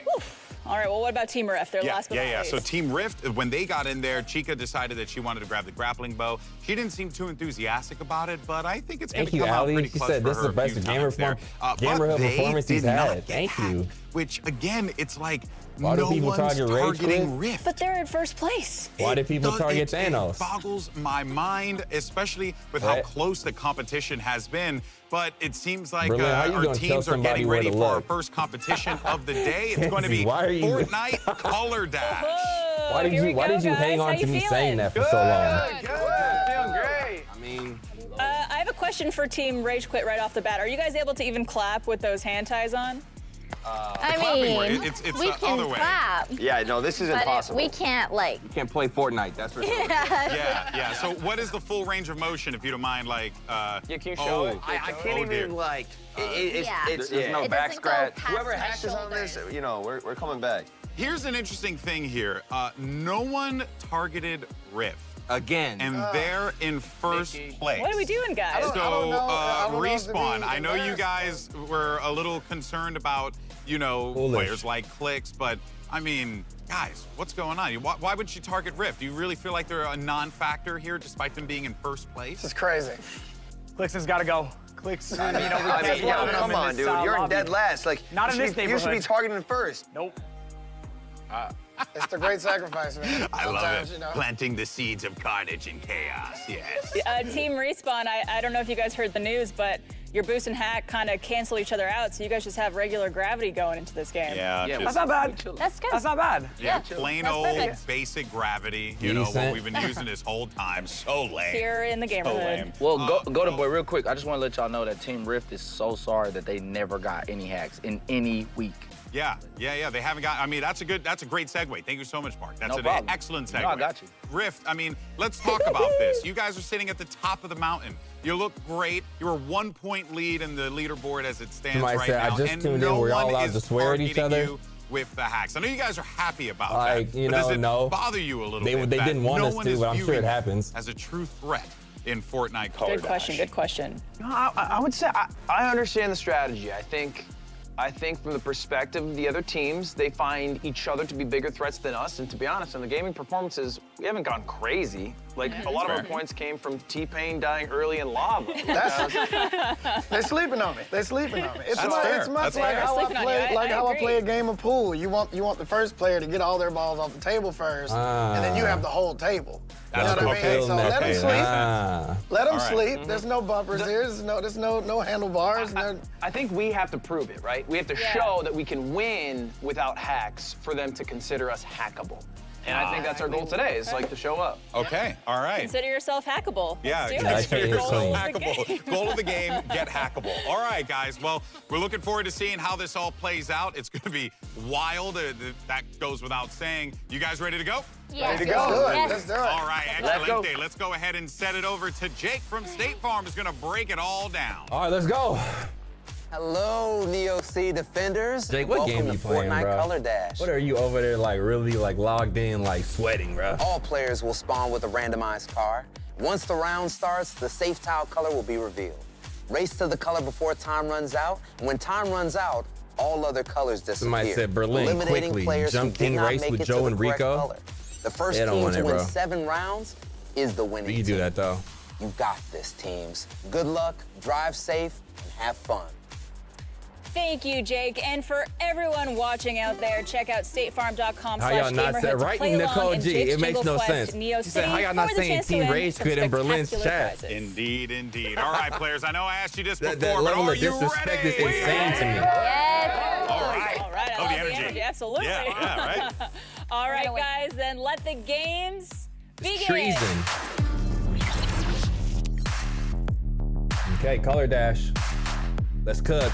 All right, well, what about Team Rift? Their last but not Yeah. So least. Team Rift, when they got in there, Chica decided that she wanted to grab the grappling bow. She didn't seem too enthusiastic about it, but I think it's going Thank to you, come out Ali. pretty She close said for this is her the a best few gamer times there. Gamerhood But they performance he's did not had. get Thank you. hacked, which, again, it's like Why do no people one's target Rage targeting Quit? Rift. But they're in first place. Why did people target It Thanos? boggles my mind, especially with how Right. close the competition has been. But it seems like Berlin, how you our gonna tell teams are somebody getting where ready to for our look? first competition of the day. It's going to be Kenzie, why are you- Fortnite Color Dash. Whoa, Why did here we you go, guys. hang How on you to me feeling? saying that for so long? Good. Feeling great. I mean, I have a question for Team Rage Quit right off the bat. Are you guys able to even clap with those hand ties on? I clapping way, mean, it's we the can other way. clap, Yeah, no, this is but impossible. we can't like. you can't play Fortnite, that's for sure. Yeah. So what is the full range of motion, if you don't mind, like, Yeah, can you show it? I can't Oh, dear. even like. It's Yeah. it's There's no It back doesn't go scratch. past whoever my hacks us on this, shoulders. you know, we're coming back. Here's an interesting thing here. No one targeted Rift, Again. and they're in first place. What are we doing, guys? I don't know. I don't know if they're Respawn, being I know you embarrassed. guys were a little concerned about, Foolish. players like Clicks, but I mean, guys, what's going on? Why would you target Rift? Do you really feel like they're a non-factor here, despite them being in first place? This is crazy. Clicks has got to go. Clicks. I mean, come on, dude. You're in dead last. Like, Not in you this should be- You should be neighborhood. targeting first. Nope. It's the great sacrifice, man. I love Sometimes, it. you know. Planting the seeds of carnage and chaos, yes. Team Respawn, I don't know if you guys heard the news, but your boost and hack kind of cancel each other out, so you guys just have regular gravity going into this game. Yeah, Yeah, That's just, not bad. That's good. That's not bad. yeah, plain that's old perfect. basic gravity, you know, what Decent. we've been using this whole time. So lame. Here in the So Gamerhood. lame. Well, go to boy real quick. I just want to let y'all know that Team Rift is so sorry that they never got any hacks in any week. Yeah. They haven't got. I mean, that's a great segue. Thank you so much, Mark. That's No an problem. excellent segue. No, I got you. Rift. I mean, let's talk about this. You guys are sitting at the top of the mountain. You look great. You're a 1-point lead in the leaderboard as it stands Somebody right said, now, I just and tuned in. no We're all one allowed is to swear at each targeting other? you with the hacks. I know you guys are happy about Like, that. you but know, does it no. bother you a little They bit? didn't want no us one to, is but I'm sure it viewing happens. as a true threat in Fortnite. Good question. Good question. No, I would say I understand the strategy. I think from the perspective of the other teams, they find each other to be bigger threats than us. And to be honest, in the gaming performances, we haven't gone crazy. Like, a lot of our points came from T-Pain dying early in lava. They're sleeping on me. They're sleeping on me. It's That's much, fair. it's much That's like fair. how I Sleeping on you. play, I I agree. play a game of pool. You want the first player to get all their balls off the table first, and then you have the whole table. You know That's what I okay. mean? So let them sleep. Let them All right. sleep. There's no bumpers here. There's no handlebars. I think we have to prove it, right? We have to show that we can win without hacks for them to consider us hackable. And I think that's our goal today, is like to show up. Okay, all right. Consider yourself hackable. Yeah, Let's do consider it. yourself Goal of the game. hackable. Goal of the game, get hackable. All right, guys. Well, we're looking forward to seeing how this all plays out. It's going to be wild. That goes without saying. You guys ready to go? Yes. Ready to go. Yes. Let's do it. All right, Let's go. excelente. Let's go ahead and set it over to Jake from State Farm, who's going to break it all down. All right, let's go. Hello, Neo C defenders. Jake, what Welcome game to you playing, Fortnite bro? Color Dash. What are you over there, like, really, like, logged in, like, sweating, bro? All players will spawn with a randomized car. Once the round starts, the safe tile color will be revealed. Race to the color before time runs out. When time runs out, all other colors disappear. Somebody said Berlin eliminating quickly. players who Jump did King not race make with it Joe to and the correct Rico. color. The first They don't team want to it, win bro. 7 rounds is the winning You can do team. that, though. You got this, teams. Good luck, drive safe, and have fun. Thank you, Jake. And for everyone watching out there, check out statefarm.com/gamerhood How y'all not to say play right, along Nicole in G? Jake's It makes Jingle no Quest sense. Neo She said, City how y'all not for the saying chance to Team win Rage some Quit in Berlin's spectacular chat? prizes. Indeed, indeed. All right, players, I know I asked you this before, That but level are of you disrespect ready? is insane to me. Yes. All right. All right, I Oh, love the energy. Absolutely. Yeah, right? All right, guys, then let the games begin. Treason. Okay, Color Dash. Let's cook.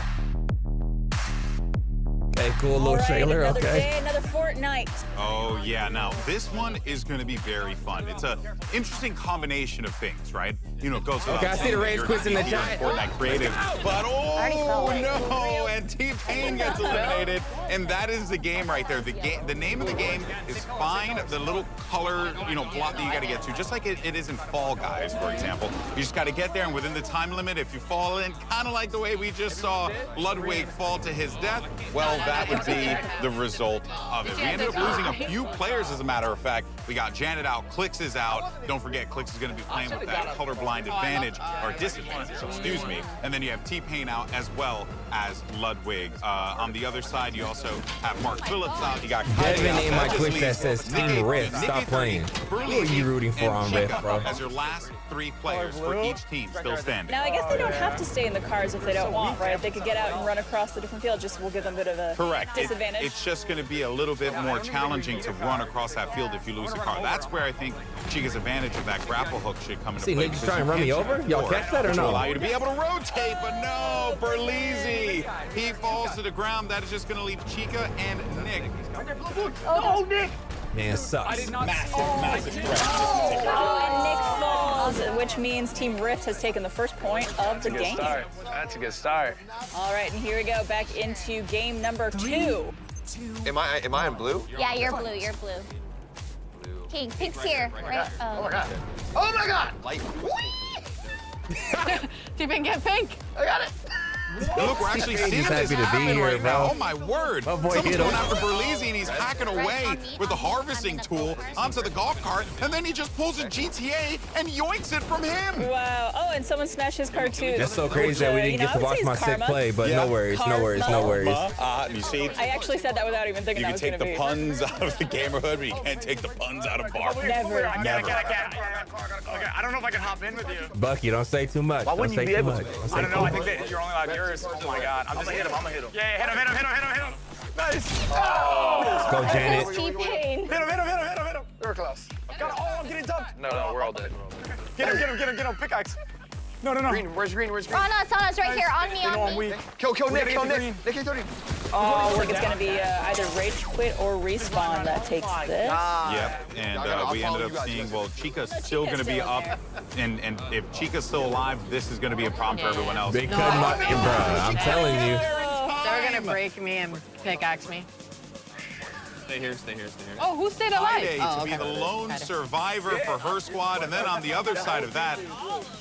Okay, cool All little right, trailer, another okay. day, another fortnight. Oh, yeah. Now, this one is going to be very fun. It's an interesting combination of things, right? You know, it goes without Okay, I see saying the that rage you're quits in the not here chat. Fortnite creative. But, oh, no. And T-Pain gets eliminated. And that is the game right there. The name of the game is find the little color, block that you got to get to. Just like it is in Fall Guys, for example. You just got to get there, and within the time limit, if you fall in, kind of like the way we just saw Ludwig fall to his death, well, that would be the result of it. We ended up losing a few players, as a matter of fact. We got Janet out, Clicks is out. Don't forget, Clicks is going to be playing with that colorblind advantage, or disadvantage, excuse me. And then you have T-Pain out as well as Ludwig. On the other side, you also have Mark Phillips out. You got Devin Kylie in out. my That just Twitch that leaves says Team Nikki- Rift. Nikki Stop 30, playing. Who are you rooting for and on Chica Rift, bro? as your last 3 players for each team still standing. Now, I guess they don't have to stay in the cars if they don't want, right? They could get out and run across the different field. Just we'll give them a bit of a Correct. disadvantage. It's just going to be a little bit more challenging to run across that field if you lose a car. That's where I think Chica's advantage of that grapple hook should come into See, play. niggas because trying to you run me can over? check Y'all forward, catch that or which will no? allow you to be able to rotate, but no, berleezy. He falls to the ground. That is just going to leave Chica and Nick. Oh, Nick! Man, sucks. Massive threat. And Nick falls, which means Team Rift has taken the first point of the game. That's a good start. All right, and here we go back into game number 2. Am I in blue? Yeah, you're blue. You're blue. King, pink's here. Right? Oh my god! Oh my god! T-Pain get pink. I got it! Look, we're actually He's seeing happy this to be happen here, right now. bro. Oh my word! My boy Someone's hit him. going after berleezy and he's hacking away with the harvesting tool onto the golf cart, and then he just pulls a GTA and yoinks it from him. Wow. Oh, and someone smashed his car too. That's so crazy that we didn't get to watch my sick play, but no worries, no worries, no worries. You see, I actually said that without even thinking you that can was take going to the be. puns out of the GAMERHOOD, but you can't take the puns out of Bart. Never. I don't know if I can hop in with you. Bucky, don't say too much. Why Don't wouldn't say you be too able much. to? Don't say I don't too know. I much. think that you're only allowed yours. Oh my god. I'm gonna hit him. I'm gonna hit him. Yeah, hit him. Nice. Let's go, Janet. T-Pain. Hit him. We're close. I'm getting dumped. No, we're all dead. Get him. Pickaxe. No. Green, where's green? On us, right here. On me, on me. Kill Nick, kill Nick. Nick, 30. Oh, looks like it's going to be either rage quit or respawn that takes this. Yep, and we ended up seeing, well, Chica's still going to be up, and if Chica's still alive, this is going to be a problem for everyone else. They cut my, bro, I'm telling you. They're gonna break me and pickaxe me. Stay here. Oh, who stayed alive? Friday to be the lone survivor for her squad, and then on the other side of that,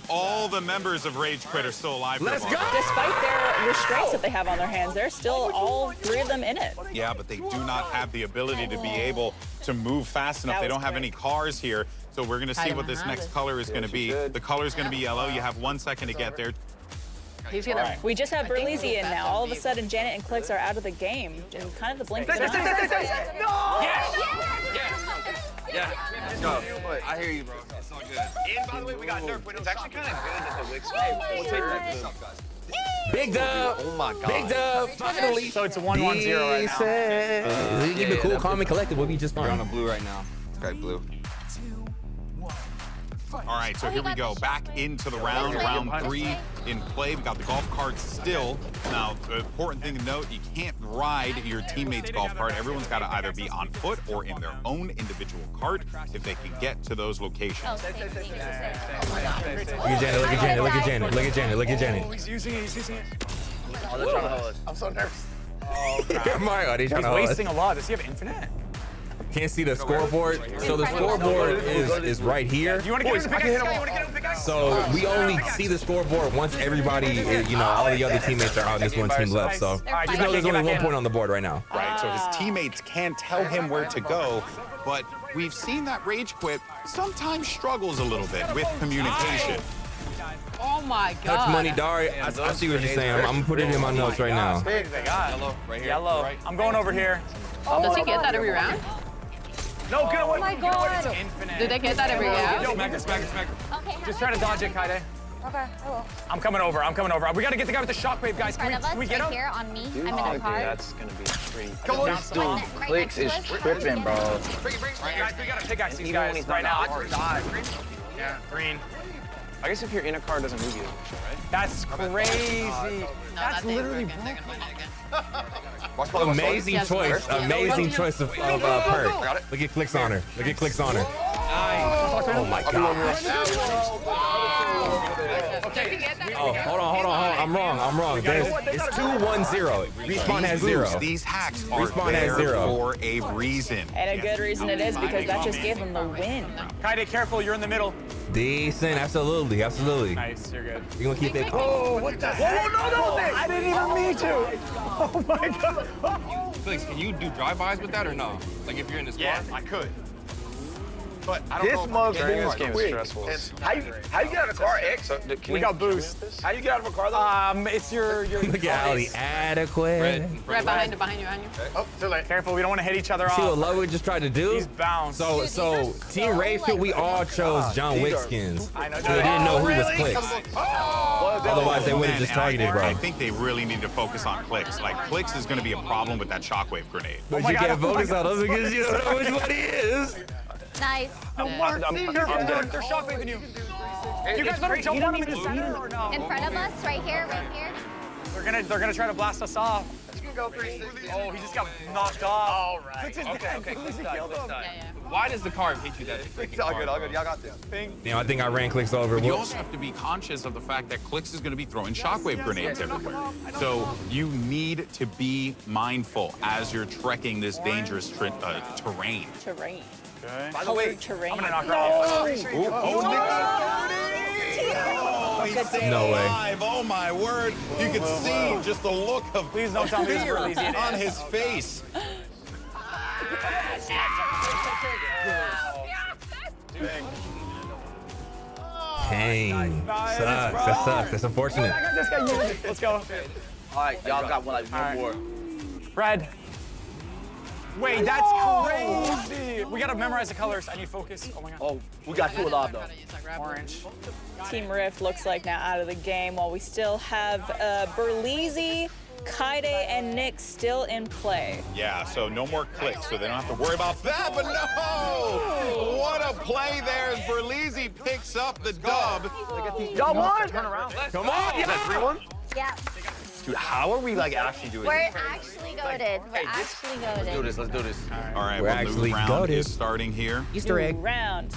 all the members of Rage Quit are still alive. Let's go! Despite their restraints that they have on their hands, they're still all 3 of them in it. Yeah, but they do not have the ability to be able to move fast enough. They don't have any cars here, so we're gonna see what this next color is gonna be. The color is gonna be yellow. You have 1 second to get there. He's gonna. We just have berleezy in now. All of a sudden, Janet and Clicks are out of the game in kind of the blink of an eye. Yeah, let's go. I hear you, bro. It's all good. And by the way, we got nerf. It's actually kind of good that the Wicks Big dub. Oh my God. Big dub. Finally. So it's a 1-1-0 right now. We keep it cool, calm, and collected. We'll be just We're on fine. a blue right now. Okay, blue. All right, so here we go. Back into the round 3 in play. We got the golf carts still. Now, the important thing to note, you can't ride your teammate's golf cart. Everyone's got to either be on foot or in their own individual cart if they can get to those locations. Look at Janet, look at Janet, look at Janet, look at Janet, look at Janet. Oh, he's using it. Oh, they're trying to hold us. I'm so nervous. Mario, they trying He's to hold us. wasting a lot. Does he have infinite? Can't see the scoreboard. So the scoreboard is right here. You want to get him to pickaxe? You want to get him to pickaxe? So we only see the scoreboard once everybody, all the other teammates are out and this one team left. So you know there's only 1 point on the board right now. Right, so his teammates can tell him where to go, but we've seen that Rage Quit sometimes struggles a little bit with communication. Oh my God. Touch money, Dari. I see what you're saying. I'm gonna put it in my notes right now. Big, they got Yellow, right here. Yellow. Right. I'm going over here. Does he get that every round? No, get away. Oh my God. Infinite. Did they get that every round? Yo, smack it. Okay, Just try to dodge it, Kaide. Okay, I will. I'm coming over. We gotta get the guy with the shockwave, guys. In front of us, Can we get right him? here on me. I'm in a car. That's going to be pretty. This dude, Clicks is tripping, bro. Guys, we gotta pickaxe these guys right now. Yeah, green. I guess if you're in a car, it doesn't move you, right? That's crazy. No, That's literally broken. Amazing Yes, choice. Mark. Amazing choice of perk. Look at Clicks on her. Look at Clicks on her. Oh my God. Oh, hold on. I'm wrong. It's 2-1-0. Respawn has 0. These hacks are Respawn has there 0. for a reason. And a good reason it is because that just gave them the win. Kaide, careful. You're in the middle. Decent. Absolutely. Nice. You're good. You're gonna keep it. Oh, what the heck? No. I didn't even mean to. Oh my God. Felix, can you do drive-bys with that or no? Like if you're in the squad? Yeah, I could. But I don't know. This game is stressful. How you get out of the car, X? We got boost. How you get out of a car, though? It's your Look at Ali. Adequate. Right behind you. Oh, too late. Careful, we don't want to hit each other See what off. Ludwig just tried to do? He's bounced. So Team Rayfield, we all chose John Wick skins. I know. So they didn't know who was Clicks. Otherwise, they would have just targeted, I bro. think they really need to focus on Clicks. Like, Clicks is going to be a problem with that shockwave grenade. But you can't focus on us because you don't know which one he is. Nice. Mark, they're shockwaveing you. You guys better jump on him in the center or no? In front of us, right here. They're gonna try to blast us off. Oh, he just got knocked off. All right. Why does the car hit you that? It's all good. Y'all got this. Damn, I think I ran Clicks over. But you Whoops. also have to be conscious of the fact that Clicks is going to be throwing shockwave grenades everywhere. So you need to be mindful as you're trekking this dangerous terrain. By the way, terrain. I'm gonna knock her off. No way. Alive. Oh my word! You can see just the look of Please don't tell me it's fear berleezy. on his face. Dang. Sucks. That sucks. That's unfortunate. Let's go. All right, y'all got one more. Red. Wait, that's crazy. We gotta memorize the colors. I need focus. Oh my God. Oh, we got 2 alive, though. Orange. Team Rift looks like now out of the game while we still have berleezy, Kaide and Nick still in play. Yeah, so no more clicks, so they don't have to worry about that, but no! What a play there as berleezy picks up the dub. Y'all want? Turn around. Come on, Is that 3-1? Yeah. Dude, how are we like actually doing We're this? actually goated. We're actually goated. Let's do this. All right, We're well, actually new round goated. is starting here. Easter egg. New round.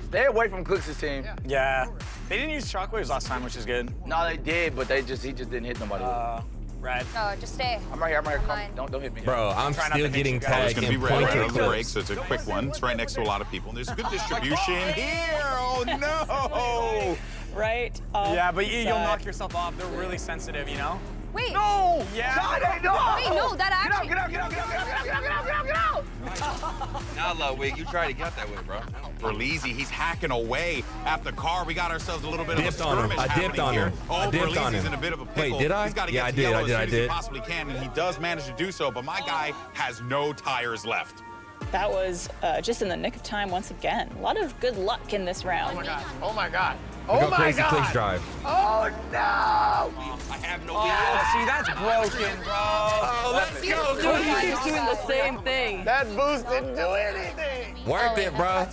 Stay away from Clicks' team. Yeah. They didn't use shockwaves last time, which is good. No, they did, but he just didn't hit nobody. Red. No, just stay. I'm right here. Come. Fine. Don't hit me. Bro, I'm Try not still to hit getting you guys. It's tagged going to be and red right pointed on the break, clips. so it's a quick one. It's right next to a lot of people. There's good distribution here. Oh, no! Right off Yeah, but the you'll side. knock yourself off. They're really sensitive, you know? Wait. No! Yeah. No! Wait, no, that actually. Get out! Nah, love wig. You tried to get that way, bro. berleezy, he's hacking away at the car. We got ourselves a little bit Dipped of a on him. skirmish I dipped happening on here. him. Oh, I dipped on berleezy's him. in a bit of a Wait, pickle. did I? He's got to Yeah, get I to did, yellow I as did, soon I as he did. possibly can, and he does manage to do so, but my guy has no tires left. That was just in the nick of time once again. A lot of good luck in this round. Oh my God. We go crazy clicks drive. Oh no! I have no See, that's broken, bro. Oh, let's go, Dude, he keeps doing the same thing. That boost didn't do anything. Worth it, bro.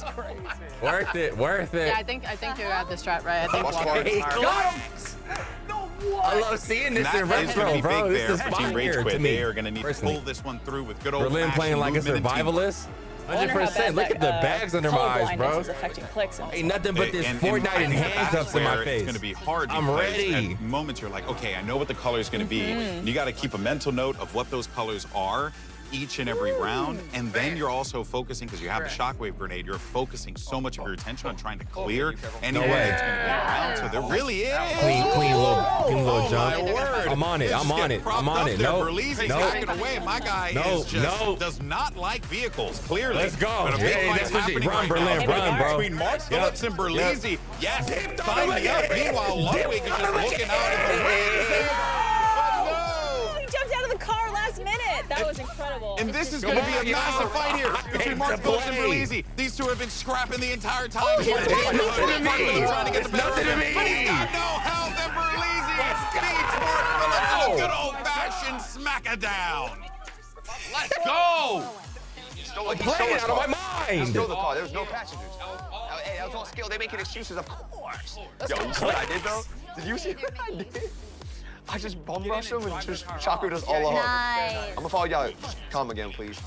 Worth it, worth it. Yeah, I think you have the strat right. I think Watch walk- Hey, hard. I love seeing this in And that is going retro, to be bro. big This there is for Team Rage fire Quit. to me. They are going to need to personally. pull this one through with good Berlin old-fashioned playing like a movement and teamwork. survivalist. I wonder how 100%. bad Look at the that, bags under my color eyes, blindness bro. is affecting clicks in this Ain't nothing but this Fortnite I and think that handcuffs is in my where face. It's going to be hard. I'm because ready. At moments you're like, okay, I know what the color is going to be. And you got to keep a mental note of what those colors are each and every round, and then you're also focusing, because you have the shockwave grenade, you're focusing so much of your attention on trying to clear any way that's going to be around. So there really is. Clean little jump. My word. I'm on it. Just I'm on get it. propped I'm on up it. there. No. berleezy's No. hacking away. My guy No. is just No. does not like vehicles, clearly. Let's go. But a big Hey, fight that's what you- happening run, right Berlin, now run, bro. between Mark Phillips and berleezy. Yes, Dipped on sign him me up. again. Meanwhile, Ludwig is just looking out at the wings. Oh, he jumped out of the car last minute. That was incredible. And this is going to be a massive fight here between Mark Phillips and berleezy. These two have been scrapping the entire time here. It's nothing to me. Trying to get the better Nothing to of him, but he's me. got no help, and berleezy beats Mark Phillips in a good old-fashioned smack-a-down. Let's go! Play it out of my mind. Stole the car. There was no passengers. Hey, that was all skill. They making excuses, of course. Yo, you see what I did, though? Did you see what I did? I just bum rushed him and just shockwaved us all up. Nice. I'm gonna follow y'all. Calm again, please.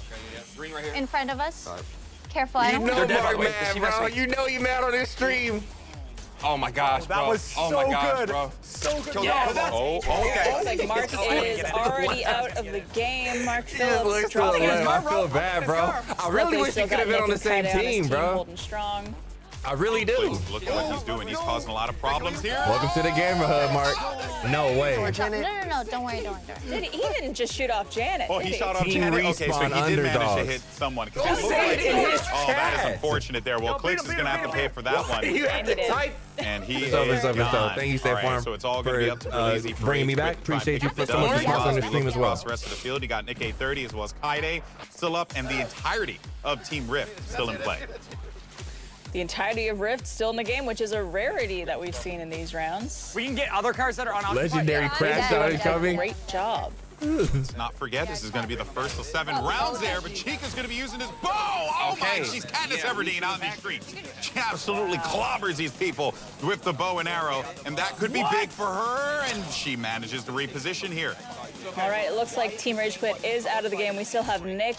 Ring right here. In front of us. Sorry. Careful, I You don't know want dead, by Mark the way. mad, She messed bro. me. You know you mad on this stream. Oh my gosh, bro. That was oh so my gosh, good. bro. So good. Yes. Oh, Looks okay. like Mark is already out of the game. Mark Phillips Look dropping to the his left. I feel bad, bro. I really Luckily wish still we could have got been on the Nick same and Kaide on his team, bro. Holding strong. I really do. Look at what he's doing. He's causing a lot of problems here. Welcome to the GAMERHOOD, Mark. No way. No, don't worry, don't worry. He didn't just shoot off Janet. Oh, did he shot off Team Janet. Okay, so he Respawn did manage to underdogs. hit someone. 'Cause Don't it looked say like it in his oh, that is chat. unfortunate there. Well, Clicks is going to have to pay for that one. You have to And he did. type. And he is So, gone. thank you, All State right, Farm, so it's all going to be up to berleezy for bringing me Rage back. Quit, trying to Appreciate you pick for the so much dub. support on the Be stream as looking well. across the rest of the field. You got Nick A30 as well as Kaide still up, and the entirety of Team Rift still in play. The entirety of Rift still in the game, which is a rarity that we've seen in these rounds. We can get other cars that are unoccupied. Legendary crash out incoming. Great job. Let's not forget, this is going to be the first of 7 rounds there, but Chica's going to be using his bow. Oh Okay. my, she's Katniss Everdeen out in these streets. She absolutely clobbers these people with the bow and arrow, and that could be big for her, and she manages to reposition here. All right, it looks like Team Rage Quit is out of the game. We still have Nick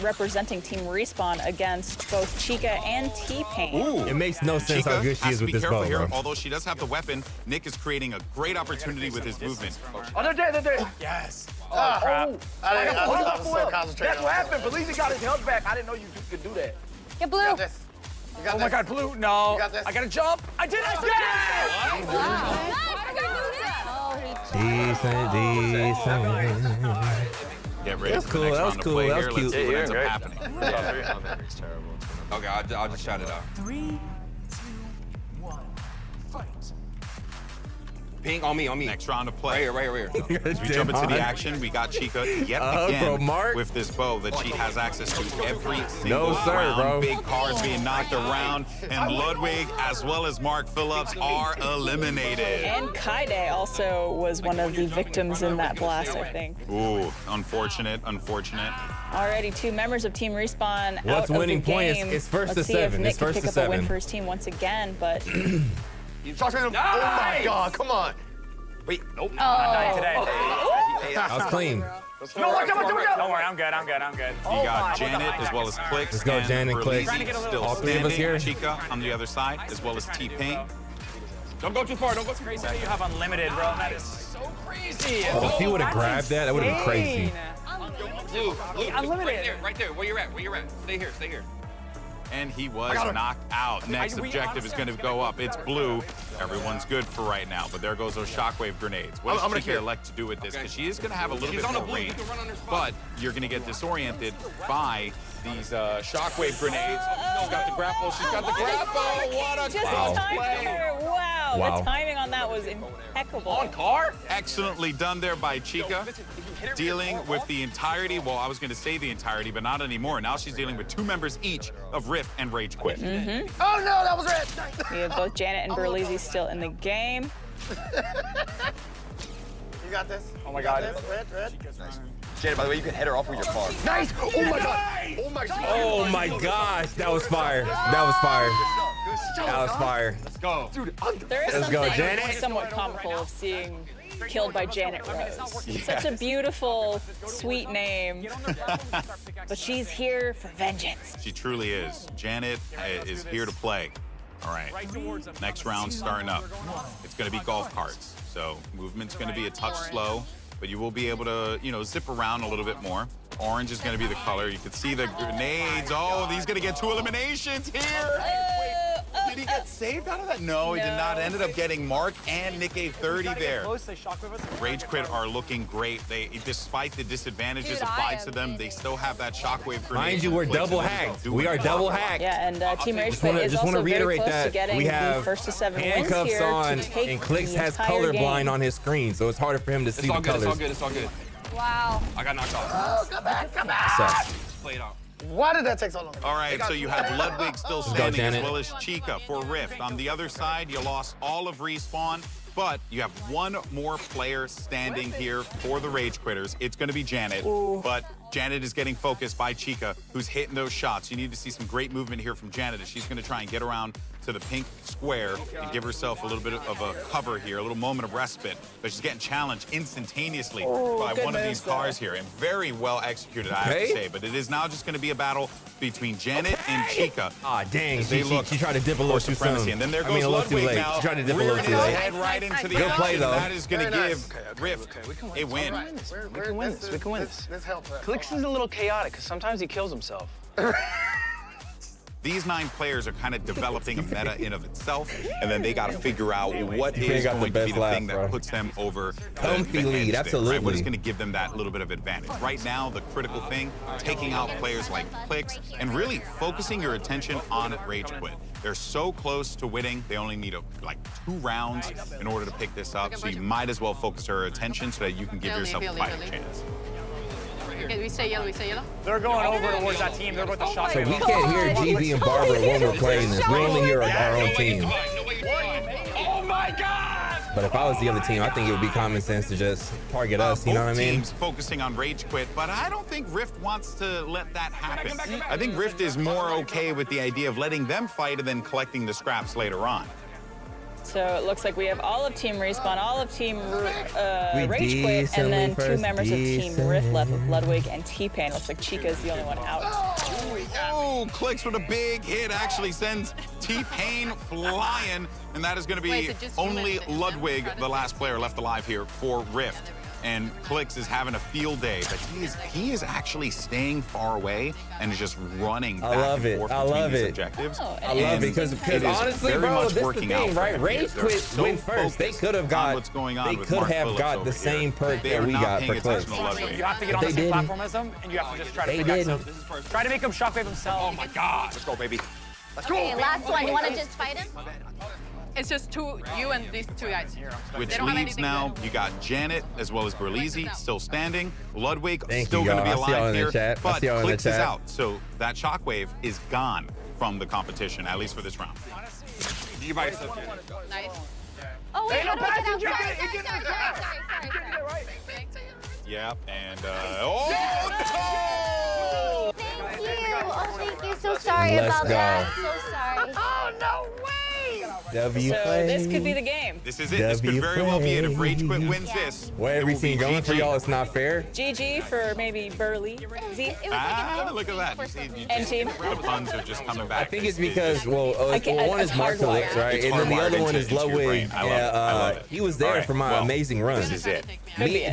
representing Team Respawn against both Chica and T-Pain. Ooh. It makes no sense Chica how good she has is to with be this careful bow, here. bro. Although she does have the weapon, Nick is creating a great opportunity with his movement. Oh, they're dead. Yes. Oh, crap. I was so concentrated. That's what happened. berleezy got his health back. I didn't know you could do that. Get blue. You got this. You got Oh my this. God, blue. No. You got this. I gotta jump. I did it. Decent. Get ready That's for cool, the next that was round to cool, play that here. was Let's see cute. what ends up Yeah, happening. Okay, I'll just shout it out. 3, 2, 1, fight. Pink on me, on me. Next round of play. Right here. As we jump into the action, we got Chica yet again with this bow that she has access to every single round. Big cars being knocked around, and Ludwig as well as Mark Phillips are eliminated. And Kaide also was one of the victims in that blast, I think. Ooh, unfortunate. Already 2 members of Team Respawn What's out of winning the game. point? It's first to 7. Let's see if Nick It's first can to pick up a win 7. for his team once again, but... Oh my God, come on. Wait, nope. Oh. Not today. That was clean. No, watch out. Don't worry, I'm good. You got Janet as well as Clicks. Let's go, Janet, Clicks. Still All 3 of us standing. here. Chica on the other side, as well as T-Pain. Don't go too far. Don't go too Crazy far. that you have unlimited, bro. That is so crazy. Oh, if he would have grabbed that, that would have been crazy. Blue, right there. Where you're at. Stay here. And he was knocked out. Next objective is going to go up. It's blue. Everyone's good for right now, but there goes those shockwave grenades. What does Chica elect to do with this? Because she is going to have a little bit more range, but you're going to get disoriented by these shockwave grenades. She's got the grapple. What a Just play. Wow, the timing on that was impeccable. On car? Excellently done there by Chica, dealing with the entirety. Well, I was going to say the entirety, but not anymore. Now she's dealing with 2 members each of Rift and Rage Quit. Oh no, that was red. We have both Janet and berleezy still in the game. You got this. Oh my God. Red. Janet, by the way, you can head her off with your car. Nice. Oh my God. Oh my gosh, that was fire. Let's go. Dude, There is Let's go, something Janet. somewhat comical of seeing killed by Janet Rose. Such a beautiful, sweet name, but she's here for vengeance. She truly is. Janet is here to play. All right, next round starting up. It's going to be golf carts, so movement's going to be a touch slow, but you will be able to, zip around a little bit more. Orange is going to be the color. You can see the grenades. Oh, he's going to get 2 eliminations here. Did he get saved out of that? No, he did not. Ended up getting Mark and Nick a 30 there. Rage Quit are looking great. Despite the disadvantages applied to them, they still have that shockwave grenade. Mind you, we're double hacked. We are double hacked. Yeah, and Team Rage Quit is also very close to getting we have the first to 7 wins handcuffs here on, to take and Clicks the has entire colorblind game. on his screen, so it's harder for him to see the colors. It's all good. Wow. I got knocked off. Oh, come back. Sucks. Play it out. Why did that take so long? All right, so you have Ludwig still standing as well as Chica for Rift. On the other side, you lost all of Respawn, but you have 1 more player standing here for the Rage Quitters. It's going to be Janet, but Janet is getting focused by Chica, who's hitting those shots. You need to see some great movement here from Janet as she's going to try and get around to the pink square and give herself a little bit of a cover here, a little moment of respite. But she's getting challenged instantaneously by one of these cars here, and very well executed, I have to say. But it is now just going to be a battle between Janet and Chica. Ah, dang, They look she tried to dip a little too soon. And then there I goes mean, a little too Ludwig late. now, She tried to dip a little rearing too his late. head right into the Good play, action. though. That is going to Very give Rift a win. We can win this. We can win this. This helps us. Clicks is a little chaotic because sometimes he kills himself. These 9 players are kind of developing a meta in of itself, and then they got to figure out what You is got the going to be best the laugh, thing that bro. puts them over Comfy the lead, edge there, absolutely. right? What is going to give them that little bit of advantage? Right now, the critical thing, taking out players like Clicks and really focusing your attention on Rage Quit. They're so close to winning. They only need like 2 rounds in order to pick this up, so you might as well focus your attention so that you can give yourself a fighting chance. Okay, we say yellow. They're going over towards that team. They're with the shot. So we can't hear GB and Barbara when we're playing this. We only hear our own team. Oh my God! But if I was the other team, I think it would be common sense to just target us, you know what I mean? Both teams focusing on Rage Quit, but I don't think Rift wants to let that happen. I think Rift is more okay with the idea of letting them fight and then collecting the scraps later on. So it looks like we have all of Team Respawn, all of Team Rage Quit, and then 2 members of Team Rift left with Ludwig and T-Pain. Looks like Chica's the only one out. Oh, Clicks with a big hit actually sends T-Pain flying, and that is going to be only Ludwig, the last player left alive here for Rift. And Clicks is having a field day, but he is actually staying far away and is just running back and forth between these objectives. I love it because honestly, bro, this is the thing, right? Rage Quit went first. They could have got the same perk that we got for Clicks. You have to get on the same platform as them, and you have to just try to figure out something. Try to make him shockwave himself. Oh my God! Let's go, baby. Let's go. Okay, last one. You want to just fight him? It's just you and these two guys. Which They don't have leaves anything now, to do. you got Janet as well as berleezy still standing. Ludwig Thank still you, going to be y'all. I see y'all alive in the here, chat. I but see y'all in the Clicks is chat. out. So that shockwave is gone from the competition, at least for this round. You by yourself, Janet. Nice. Oh, wait, how do I get out? Sorry. Yep, and Thank you. Oh, thank you. So sorry Let's about go. that. So sorry. Oh, no way! W So play. this could be the game. this is it. This could very well be it. If Rage Quit wins this, Where it will everything be going for GG. y'all, it's not fair. GG for maybe berleezy. Look at that. You see, And team. the puns are just coming back. I think it's because, well, can't- one is it's Mark hardwired. Phillips, right? It's And then the hardwired other one into- is into your Ludwig. brain. I love it. I love it. He was there All right, for my well, amazing run. This is it.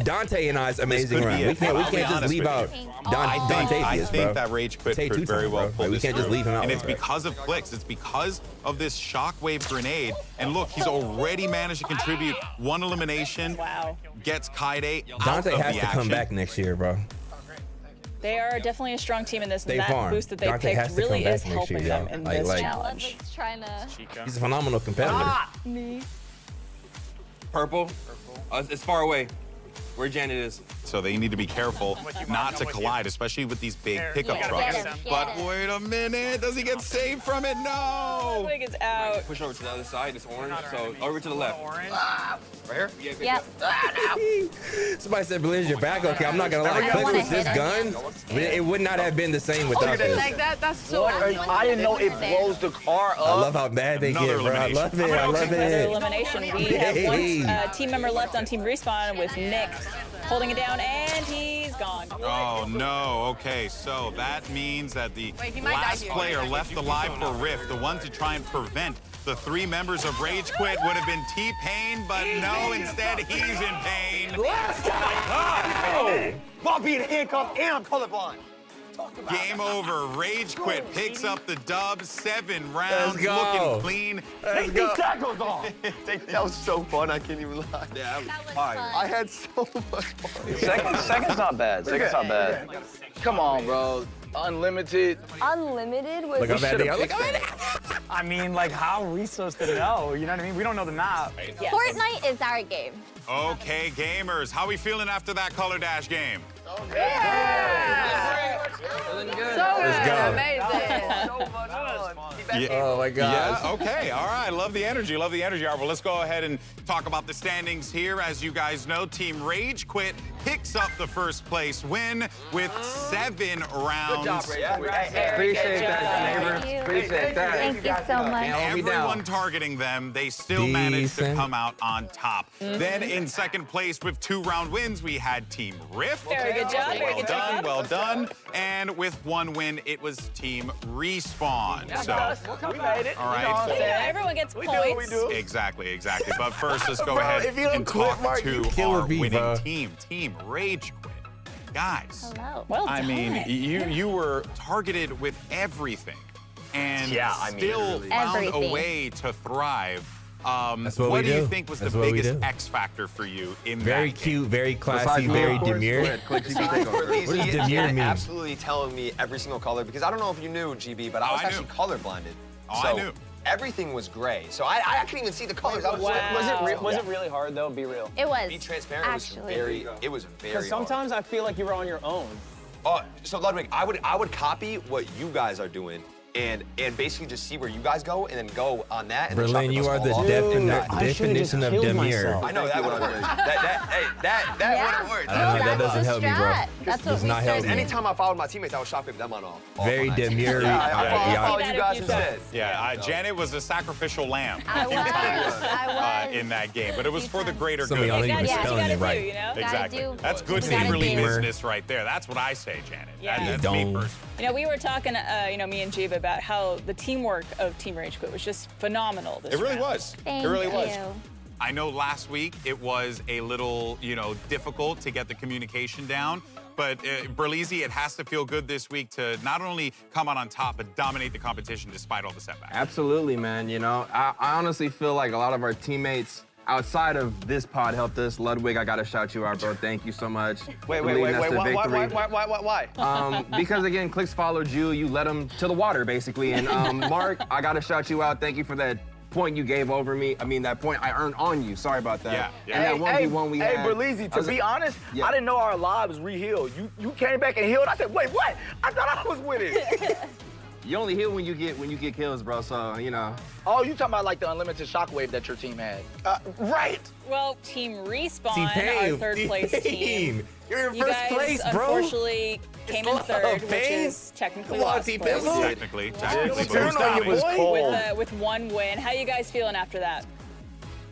Dante and I's amazing could run. be We it. can't I'll be just honest leave with out you. Dante I Davies, think bro. that Rage Quit Tay could very two-time, well bro. pull Like, we this can't just through. leave him out And like it's that. because of Clicks. It's because of this shockwave grenade. And look, he's already managed to contribute one elimination. Wow. Gets Kaide out Dante of has the to come action. back next year, bro. They are definitely a strong team in this, and State that Farm. boost that they Dante has picked to come really back is next helping year, them y'all. in Like- this like- challenge. Ludwig's trying to. He's a phenomenal competitor. Me. Purple. It's far away. Where Janet is. So they need to be careful not to collide, especially with these big pickup Get trucks. him, get But him. wait a minute, does he get saved from it? No! Ludwig is out. Push over to the other side. It's orange. So over to the left. Right here? Yeah. Yep. Somebody said, Berleezy, you're back? Okay, I'm not gonna lie. I don't Clicks wanna with this hit gun, it would not have been the same without this. Like that's so. I didn't know it blows the car up. I love how bad they Another get, bro. I love it. I love Another it. elimination. We have one team member left on Team Respawn with Nick holding it down, and he's gone. Oh no, okay, so that means that the Wait, he might die last here. player left alive for Rift, the one to try and prevent the three members of Rage Quit would have been T-Pain, but no, instead he's in pain. While being handcuffed and I'm colorblind. Game over, Rage Quit picks up the dub, 7 rounds, Let's go. looking clean. Take these tackles off. That was so fun, I can't even lie. Yeah. That was Fire. fun. I had so much fun. Second's not bad. Second's not bad. Come on, bro. Unlimited. Unlimited was. Look how bad they are. Look how bad I mean, like, how are we supposed to know? You know what I mean? We don't know the map. Yes. Fortnite is our game. Okay, gamers, how we feeling after that Color Dash game? Let's go. Amazing. Oh my gosh. Yeah, okay, all right. Love the energy, love the energy. All right, well, let's go ahead and talk about the standings here. As you guys know, Team Rage Quit picks up the first place win with 7 rounds. Appreciate that, neighbor. Thank you. Appreciate that. Thank you so much. Hold me down. Everyone targeting them, they still managed to Decent. come out on top. Then in second place with 2-round wins, we had Team Rift. Very good job. Very Well good done, job. well done. And with 1 win, it was Team Respawn. So, We made it. all right. You know, everyone gets points. Exactly, exactly. But first, let's go ahead if you don't and quit, talk Mark, you to kill our a bee, winning bro. team, Team Rage Quit. Guys, Hello. Well I done. mean, you were targeted with everything and still found Everything. a way to thrive. That's what what we do you do. think was That's the what we biggest do. X factor for you in Very that cute, very classy, Besides me, very of course. Go demure. ahead, Clicks, you can take over. What does Berleezy demure mean? absolutely telling me every single color because I don't know if you knew, GB, but I was I actually knew. colorblinded. Oh, so I knew. everything was gray. So I couldn't even see the colors. I was Wow. Was it really hard though? Be real. It was. Be transparent. Actually. It was very Because sometimes I feel like you were on your own. So Ludwig, I would copy what you guys are doing and basically just see where you guys go and then go on that. And then Berlin, chocolate you must are the fall off. definition of demure. I know that would have worked. That would have worked. I don't know, that That's doesn't the help me, bro. strat. That's what Does we not help started. me. Anytime I followed my teammates, I would shockwave them on all. Very demure. Yeah, I Yeah. followed you guys instead. Yeah, Janet was a sacrificial lamb I was. I was. in that game, but it was for the greater Some of good. y'all You even gotta spelling do, it right. you know? Exactly. do. That's good You gotta neighborly do. business right there. That's what I say, Janet. Yeah. That's me Don't. personally. You know, we were talking, me and Jeeba, about how the teamwork of Team Rage Quit was just phenomenal this It really round. was. Thank It really was. you. I know last week it was a little, difficult to get the communication down, but berleezy, it has to feel good this week to not only come out on top, but dominate the competition despite all the setbacks. Absolutely, man. You know, I honestly feel like a lot of our teammates outside of this pod helped us. Ludwig, I gotta shout you out, bro. Thank you so much. Wait. for leading us to victory. Why? Because again, Clicks followed you. You led him to the water, basically. And Mark, I gotta shout you out. Thank you for that point you gave over me, I mean, that point I earned on you. Sorry about that. Yeah, yeah. And that 1v1 we had. Hey, berleezy, to be honest, I didn't know our lives re-healed. You came back and healed. I said, wait, what? I thought I was winning. You only heal when you get kills, bro. So you know. Oh, you talking about like the unlimited shockwave that your team had? Right. Well, Team Respawn, T-Pain, our third place team. You're in You first guys, place, bro. unfortunately, came in third, which is technically lost place. Technically. With one win. How you guys feeling after that?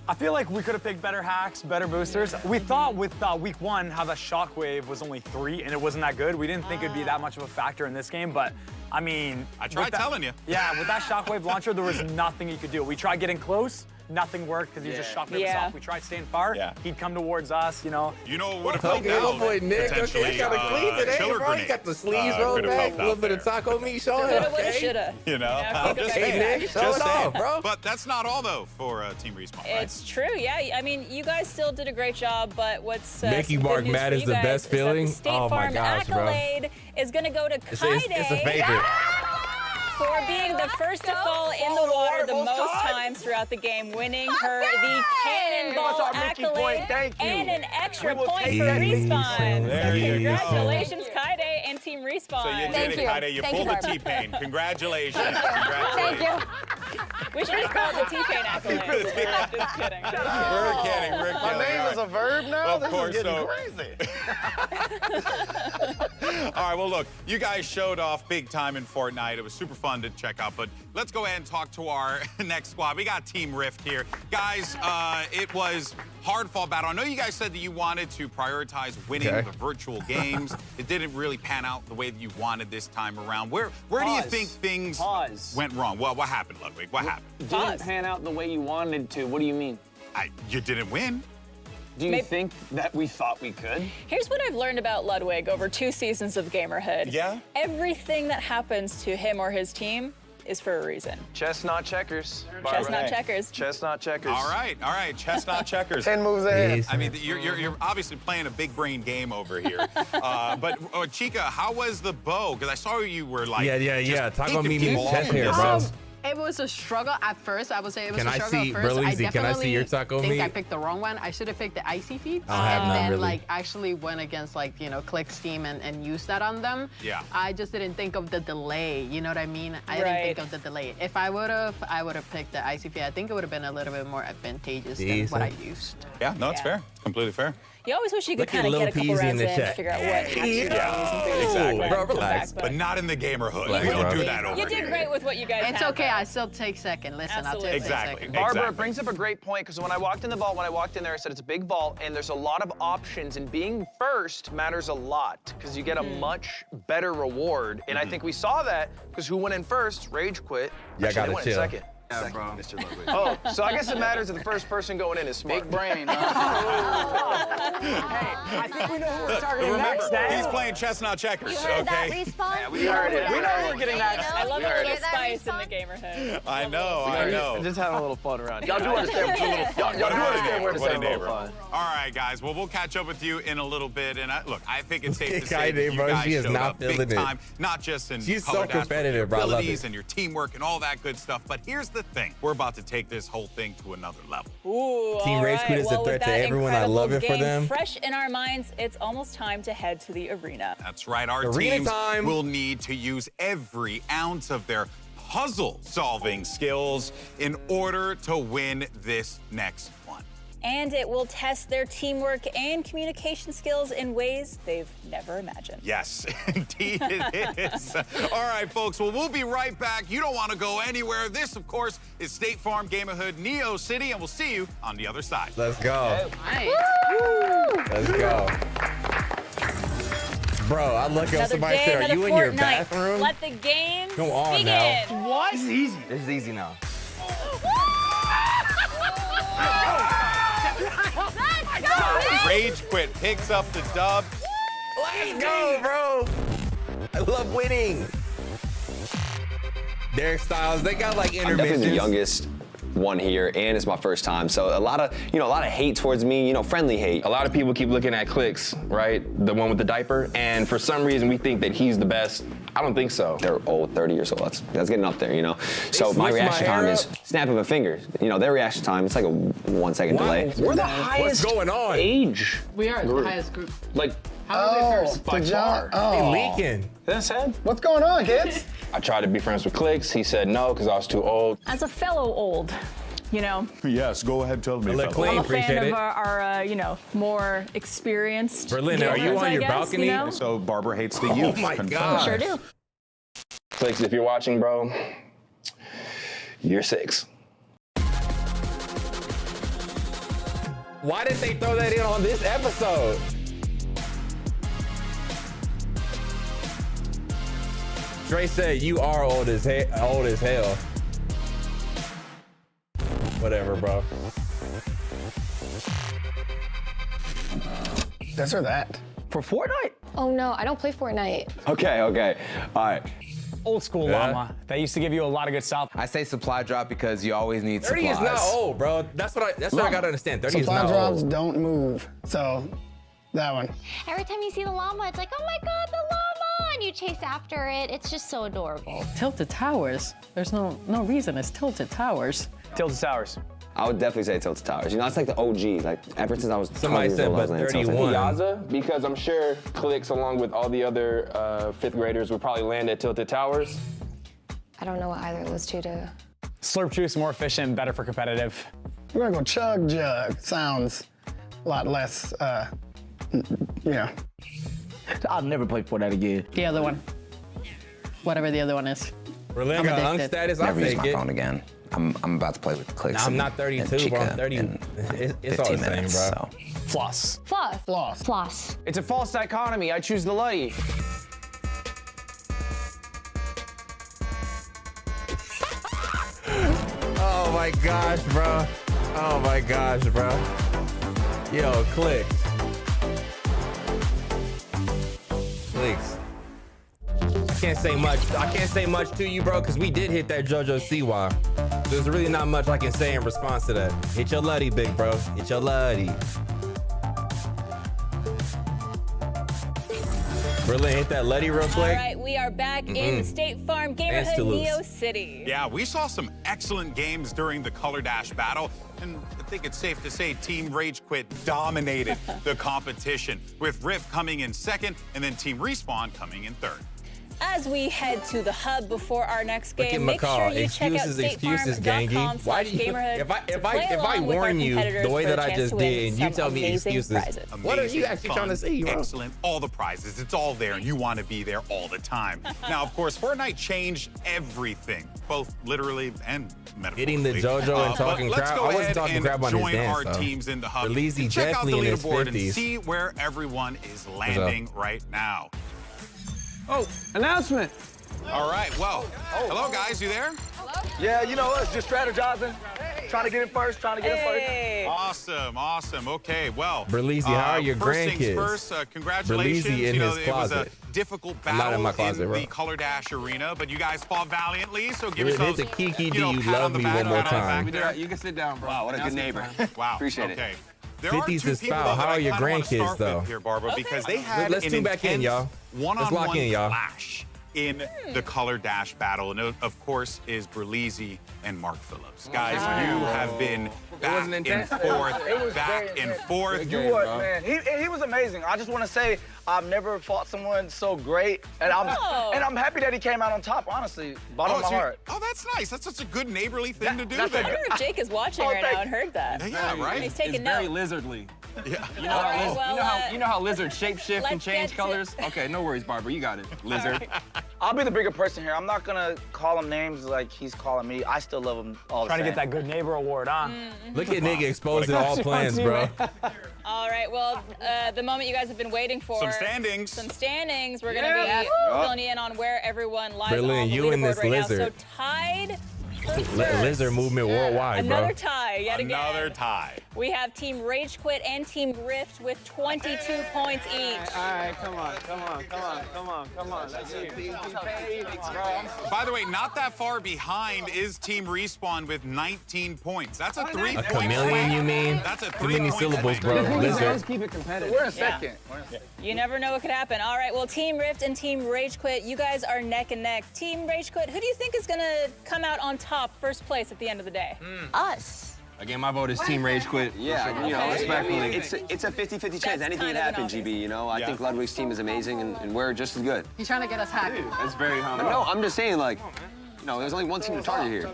I feel like we could have picked better hacks, better boosters. We thought with week 1 how the shockwave was only 3 and it wasn't that good. We didn't think it'd be that much of a factor in this game, but I mean, I tried telling you. Yeah, with that shockwave launcher, there was nothing you could do. We tried getting close. Nothing worked because he just shockwave us off. We tried staying far. He'd come towards us, you know. You know what would have helped Okay, out? my boy Nick. Potentially, Okay, got a clean today, chiller bro. You got the sleeves rolled back, a little bit of taco meat showing. Coulda, woulda, Okay. shoulda. You know, Yeah, just okay. saying. Hey, Nick, show Just it off, saying. bro. But that's not all though for Team Respawn, right? It's true, yeah. I mean, you guys still did a great job, but what's Mickey some Mark good news Matt for is you the guys best is that feeling? The State Oh, my Farm gosh, bro. accolade is going to go to It's Kaide a favorite. for being the first to fall in the water the most times throughout the game, winning her the Cannonball accolade and an extra point for Respawn. There So you congratulations, Kaide and Team Respawn. So you did it, Kaide. You pulled the T-Pain. Congratulations. Congratulations. We should just call it the T-Pain accolade. Just kidding. We're kidding. We're kidding. My name is a verb now? Of This course, is getting so- crazy. All right, well, look, you guys showed off big time in Fortnite. It was super fun to check out, but let's go ahead and talk to our next squad. We got Team Rift here. Guys, it was hard fall battle. I know you guys said that you wanted to prioritize winning the virtual games. It didn't really pan out the way that you wanted this time around. Where do you think things went wrong? Well, what happened, Ludwig? What happened? Didn't pan out the way you wanted to. What do you mean? You didn't win. Do you think that we thought we could? Here's what I've learned about Ludwig over 2 seasons of Gamerhood. Yeah? Everything that happens to him or his team is for a reason. Chestnut checkers. Chestnut checkers. Chestnut checkers. All right, chestnut checkers. 10 moves ahead. I mean, you're obviously playing a big brain game over here. But Chica, how was the bow? Because I saw you were like, Yeah. Talk about me picking being people chest off hair, in bro. this. It was a struggle at first. I would say it was Can a I struggle see, at first. berleezy, can I see your taco think I meat? picked the wrong one. I should have picked the icy feet. I don't have and none, then really. like actually went against like, you know, Click's team and used that on them. Yeah. I just didn't think of the delay. You know what I mean? I didn't think of the delay. If I would have picked the icy feet. I think it would have been a little bit more advantageous than what I used. Yeah, no, it's fair. It's completely fair. You always wish you could Look at kind of Lil get a couple Peasy in rounds the in to chat. figure out what hacks you're using. Exactly. Bro, relax. But not in the Gamerhood. Relax, We don't bro. do that over You did here. great with what you guys It's had, okay. though. I still take second. Listen, Absolutely. I'll take Exactly. second. Barbara, it brings up a great point, because when I walked in the vault, when I walked in there, I said it's a big vault, and there's a lot of options, and being first matters a lot, because you get a much better reward. And I think we saw that, because who went in first? Rage quit. Yeah, Actually, gotta they went in chill. second. Yeah, bro. Oh, so I guess it matters that the first person going in is smart. Big brain, huh? Hey, I think we know who we're targeting Remember, next. he's playing chestnut checkers, You heard that, okay? Respawn? Yeah, we heard it. We know who we're getting next. I love a You little hear that, spice in Respawn? the Gamerhood. I know. Just having a little fun around here. Y'all do understand y'all do understand where to What a say neighbor. fun. All right, guys. Well, we'll catch up with you in a little bit. And look, I think it's safe to Kaide, say that you bro, guys she is showed not up big feeling it. time, not just in She's so color dash, but competitive, your bro. I love abilities it. and your teamwork and all that good stuff. But here's the thing: we're about to take this whole thing to another level. Ooh, Team all Rage right. Quit is a Well, with threat to that everyone. I love incredible it for game them. fresh in our minds, it's almost time to head to the arena. That's right. Our Arena teams time. will need to use every ounce of their puzzle-solving skills in order to win this next one. And it will test their teamwork and communication skills in ways they've never imagined. Yes, indeed it is. All right, folks. Well, we'll be right back. You don't want to go anywhere. This, of course, is State Farm Gamerhood Neo City, and we'll see you on the other side. Let's go. Nice. Let's go. Bro, I look up somebody said, are you in your bathroom? Let the game Come on begin. now. What? This is easy. This is easy now. Rage Quit picks up the dub. Let's go, bro. I love winning. Derek Styles, they got like I'm definitely the intermissions. youngest won here, and it's my first time. So a lot of hate towards me, friendly hate. A lot of people keep looking at Clicks, right? The one with the diaper. And for some reason, we think that he's the best. I don't think so. They're old, 30 years old. That's getting up there, So my reaction time is snap of a finger. Their reaction time, it's like a 1 second delay. We're the highest going on? age. We are the highest group. Like, how are they first? By far. They leaking. That's it. What's going on, kids? I tried to be friends with Clicks. He said no, because I was too old. As a fellow old, Yes, go ahead, tell me. Look clean, I'm a appreciate fan it. of our more experienced. Berlin, are you gamers, on I your guess, balcony? So Barbara hates the youth. Oh my Confirmed. God. Sure do. Clicks, if you're watching, bro, you're 6. Why did they throw that in on this episode? Dre said you are old as hell. Whatever, bro. This or that. For Fortnite? Oh no, I don't play Fortnite. Okay, all right. Old school llama. That used to give you a lot of good stuff. I say supply drop because you always need 30 supplies. is not old, bro. That's what I gotta understand. 30 is Supply not drops old. don't move. So, that one. Every time you see the llama, it's like, oh my God, the llama! And you chase after it. It's just so adorable. Tilted Towers. There's no reason. It's Tilted Towers. Tilted Towers. I would definitely say Tilted Towers. It's like the OG. Like ever since I was 12 years said, old, I was but playing Tilted 31. Yaza, because I'm sure Clicks, along with all the other 5th graders, would probably land at Tilted Towers. I don't know what either of those two do. Slurp juice, more efficient, better for competitive. We're gonna go chug jug. Sounds a lot less, I'll never play Fortnite again. The other one. Whatever the other one is. Berlin I'm got addicted. unk status. I Never use take my it. phone again. I'm about to play with Clicks. Nah, I'm and- not 32, and bro. I'm Chica 30. in It's all the 15 same, minutes, bro. so. Floss. Floss. Floss. Floss. It's a false dichotomy. I choose the Luddy. Oh my gosh, bro. Oh my gosh, bro. Yo, Clicks. Clicks. I can't say much to you, bro, because we did hit that JoJo CY. There's really not much I can say in response to that. Hit your Luddy, big bro. Hit your Luddy. Berlin, hit that Luddy real quick. All right, we are back in State Farm GAMERHOOD Neo City. Yeah, we saw some excellent games during the Color Dash battle, and I think it's safe to say Team Rage Quit dominated the competition, with Rift coming in 2nd and then Team Respawn coming in 3rd. As we head to the hub before our next Look at game, make sure McCall. you check out Excuses, Gangy. Why do you? If I warn you the way that I just did, and you tell me excuses, what are you actually trying to say, bro? Excellent, all the prizes, it's all there, and you want to be there all the time. Now, of course, Fortnite changed everything, both literally and metaphorically. Hitting the JoJo and talking but let's crap. go I wasn't ahead talking and crap on his join dance, our though. teams in the hub. Berleezy And check out the definitely in his leaderboard and 50s. see where everyone is landing right now. Oh, announcement. All right, well, hello guys, you there? Yeah, you know us, just strategizing. Trying to get in first, Awesome, okay, well. Berleezy, how are your first things grandkids? first, congratulations. Berleezy in you know, his it was a closet. difficult I'm not in battle my closet, in bro. the Color Dash arena, but you guys fought valiantly, so give Hit yourselves the Kiki D, you know, you pat love on the me back, one more pat on the time. back there. You can sit down, bro. Wow, what a good neighbor. Wow, Appreciate okay. it. There are 50s two is people foul. that How I are your kinda wanna grandkids, start with though? here, Barbara, because they had Let's an tune back in, intense y'all. Let's lock one-on-one in, y'all. clash in the Color Dash battle, and of course is Berleezy and Mark Phillips. Guys, you have been back and forth. You were, man. He was amazing. I just want to say I've never fought someone so great, and I'm happy that he came out on top. Honestly, bottom of my heart. Oh, that's nice. That's such a good neighborly thing to do. I wonder if Jake is watching right now and heard that. Yeah, right. He's taking It's very note. lizardly. Yeah. You know how lizards shape shift and let's change get to- colors? Okay, no worries, Barbara. You got it. Lizard. I'll be the bigger person here. I'm not gonna call him names like he's calling me. I still love him all the Trying same. to get that good neighbor award, huh? Look at nigga exposing all plans, bro. All right, well, the moment you guys have been waiting for. Some standings. Some standings. We're gonna be filling you in on where everyone lies Berlin, on the you and leaderboard this right lizard. now. So tied Lizard movement worldwide, Another bro. tie, yet again. Another tie. We have Team Rage Quit and Team Rift with 22 points each. All right, come on. Let's see. By the way, not that far behind is Team Respawn with 19 points. That's a 3-point A chameleon, you mean? That's a Too many 3-point syllables, swing. bro. Lizard. Let's keep it competitive. We're in second. You never know what could happen. All right, well, Team Rift and Team Rage Quit, you guys are neck and neck. Team Rage Quit, who do you think is going to come out on top, first place at the end of the day? Us. Again, my vote is Team Rage Quit. Yeah, you know, Okay. respectfully. It's a 50-50 chance. That's Anything kind can of an happen, obvious. GB, you know? I think Ludwig's team is amazing, and we're just as good. He's trying to get us hacked. That's very humble. No, I'm just saying, like, you know, there's only one team to target here.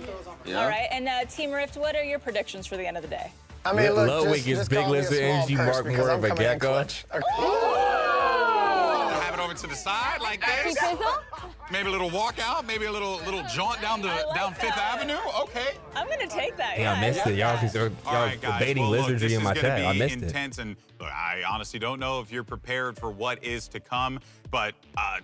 You know? All right, and Team Rift, what are your predictions for the end of the day? I mean, look, Ludwig is just big call me a lizard small energy, purse Mark because more I'm of a coming in gecko. clutch. Have it over to the side like this. Maybe a little walkout, maybe a little jaunt down Fifth Avenue. Okay. I'm going to take that, Yeah, I missed it. Y'all All right, guys. debating Well, look, lizardry this in my is gonna chat. I be missed it. intense, and look, I honestly don't know if you're prepared for what is to come. But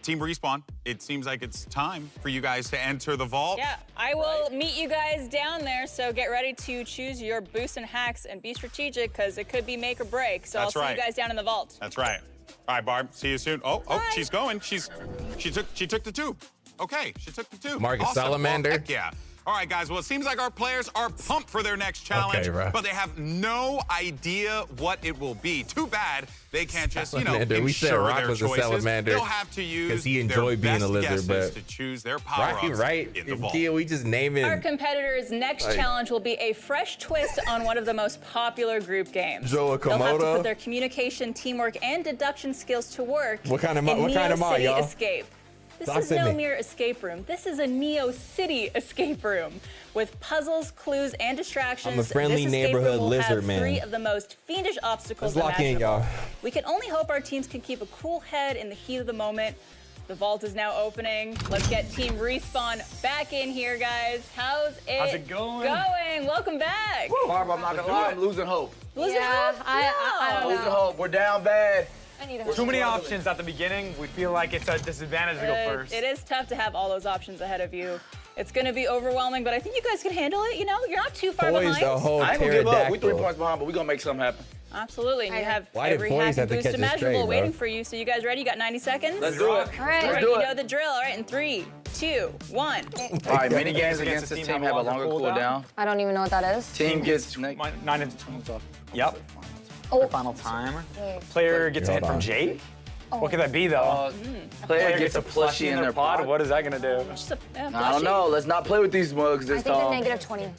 Team Respawn, it seems like it's time for you guys to enter the vault. Yeah, I will meet you guys down there, so get ready to choose your boosts and hacks and be strategic because it could be make or break. So That's I'll see right. you guys down in the vault. That's right. All right, Barb. See you soon. Oh, she's going. She took the two. Okay, she took the two. Marcus Awesome. Salamander. Well, heck yeah. All right, guys. Well, it seems like our players are pumped for their next challenge, Okay, bro. but they have no idea what it will be. Too bad they can't just, Salamander. We said ensure Rock their was a choices. salamander They'll have to use 'cause he their enjoyed being a best lizard, guesses but to choose their power-ups Rocky, right? in the vault. Yeah, we just name Our it. competitors' next Like- challenge will be a fresh twist on one of the most popular group games. Joe They'll have to Komodo. put their communication, teamwork, and deduction skills to work. What kind of in what kind of Neo mod, City y'all? Escape. This Talk is to no me. mere escape room. This is a Neo City escape room with puzzles, clues, and distractions. I'm a friendly This escape neighborhood room will lizard have man. 3 of the most fiendish obstacles Let's lock in, imaginable. y'all. We can only hope our teams can keep a cool head in the heat of the moment. The vault is now opening. Let's get Team Respawn back in here, guys. How's it going? Welcome back. Barb, I'm not gonna lie, I'm losing hope. Losing Yeah, hope? I don't Losing know. hope. We're down bad. I need a Too many options at the beginning. We feel like it's a disadvantage to go first. It is tough to have all those options ahead of you. It's going to be overwhelming, but I think you guys can handle it. You know, you're not too far Poised behind. a whole I ain't gonna give up. We 3 pterodactyl. points behind, but we gonna make something happen. Absolutely. And you have Why did every Poise hack have and to boost catch this imaginable straight, bro? waiting for you. So you guys ready? You got 90 seconds? Let's do it. All right. All Let's right, do you it. know the drill. All right, in 3, 2, 1. All right, mini games against this team have a longer cooldown. I don't even know what that is. Team gets 9 into 20. Yep. Oh. Final time. Wait. Player gets a hit Hold from on. Jake. What could that be, though? player gets a plushie in their pod. What is that gonna do? Just a I don't know. Let's not play with these mugs I this think the time. negative 20.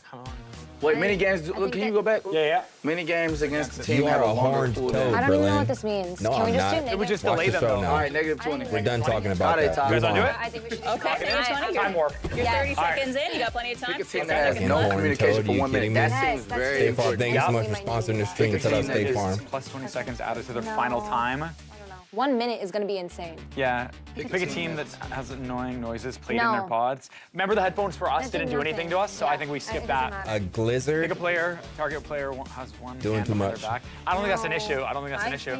Wait, mini games. think Look, can you that- go back? Yeah. Mini games against the team You have are a a longer horned cooldown. toad. I don't even know Berlin. what this means. No, Can we I'm just not. do It would negative? just Watch delay the them, show though. now. All right, negative 20. We're done talking about Got it, that. Ty. Move You guys wanna do on. it? I think we should Okay, negative 20. Time warp. You're 30 All right. seconds in. You got plenty of time. Pick a team 60 that has seconds no left. communication Toad, for you 1 kidding minute. me? That Yes, seems that's very State Farm, important. thank you so Yeah. much for sponsoring the stream. Pick a Tell us team that State is- Farm. Plus 20 seconds added to their No. final time. I don't know. 1 minute is gonna be insane. Yeah. Pick a team that has annoying noises played in No. their pods. Remember the headphones for us That didn't did do anything nothing. to us, so I Yeah. think we It skip doesn't that. matter. A glizzard. Pick a player, target player has one Doing hand too behind much. their back. I don't think that's an No. issue. I don't think that's an issue.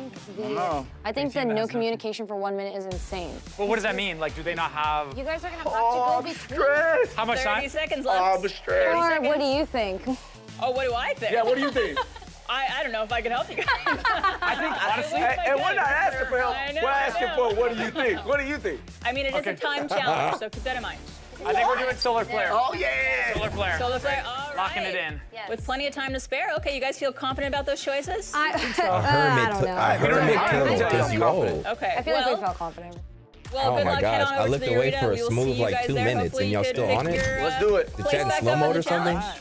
I think the team that no has no- communication for 1 minute is insane. Well, what does that mean? Like, do they not have... You guys are gonna have to go between. Stress. How much 30 time? seconds Oh, left. I'm stressed. 30 Or seconds. what do you think? Oh, what do I think? Yeah, what do you think? I don't know if I can help you guys. I think, honestly... And we're not asking for help. I know, We're I asking know. for what do you think? What do you think? I mean, it is a time challenge, so keep that in mind. I think we're doing solar flare. Oh, yeah. Solar flare. So let's play. All right. Locking it in. Yes. With plenty of time to spare. Okay, you guys feel confident about those choices? I A don't hermit. know. A hermit I toad don't because you know. old. Okay. I feel like well, we felt confident. well, Oh good my luck. gosh, Head on I over looked to the away arena. for a We will smooth, see you like, guys 2 there. minutes, Hopefully and you y'all could still pick on it? your, Let's do it. The place chat in back slow up mode on or the something? challenge.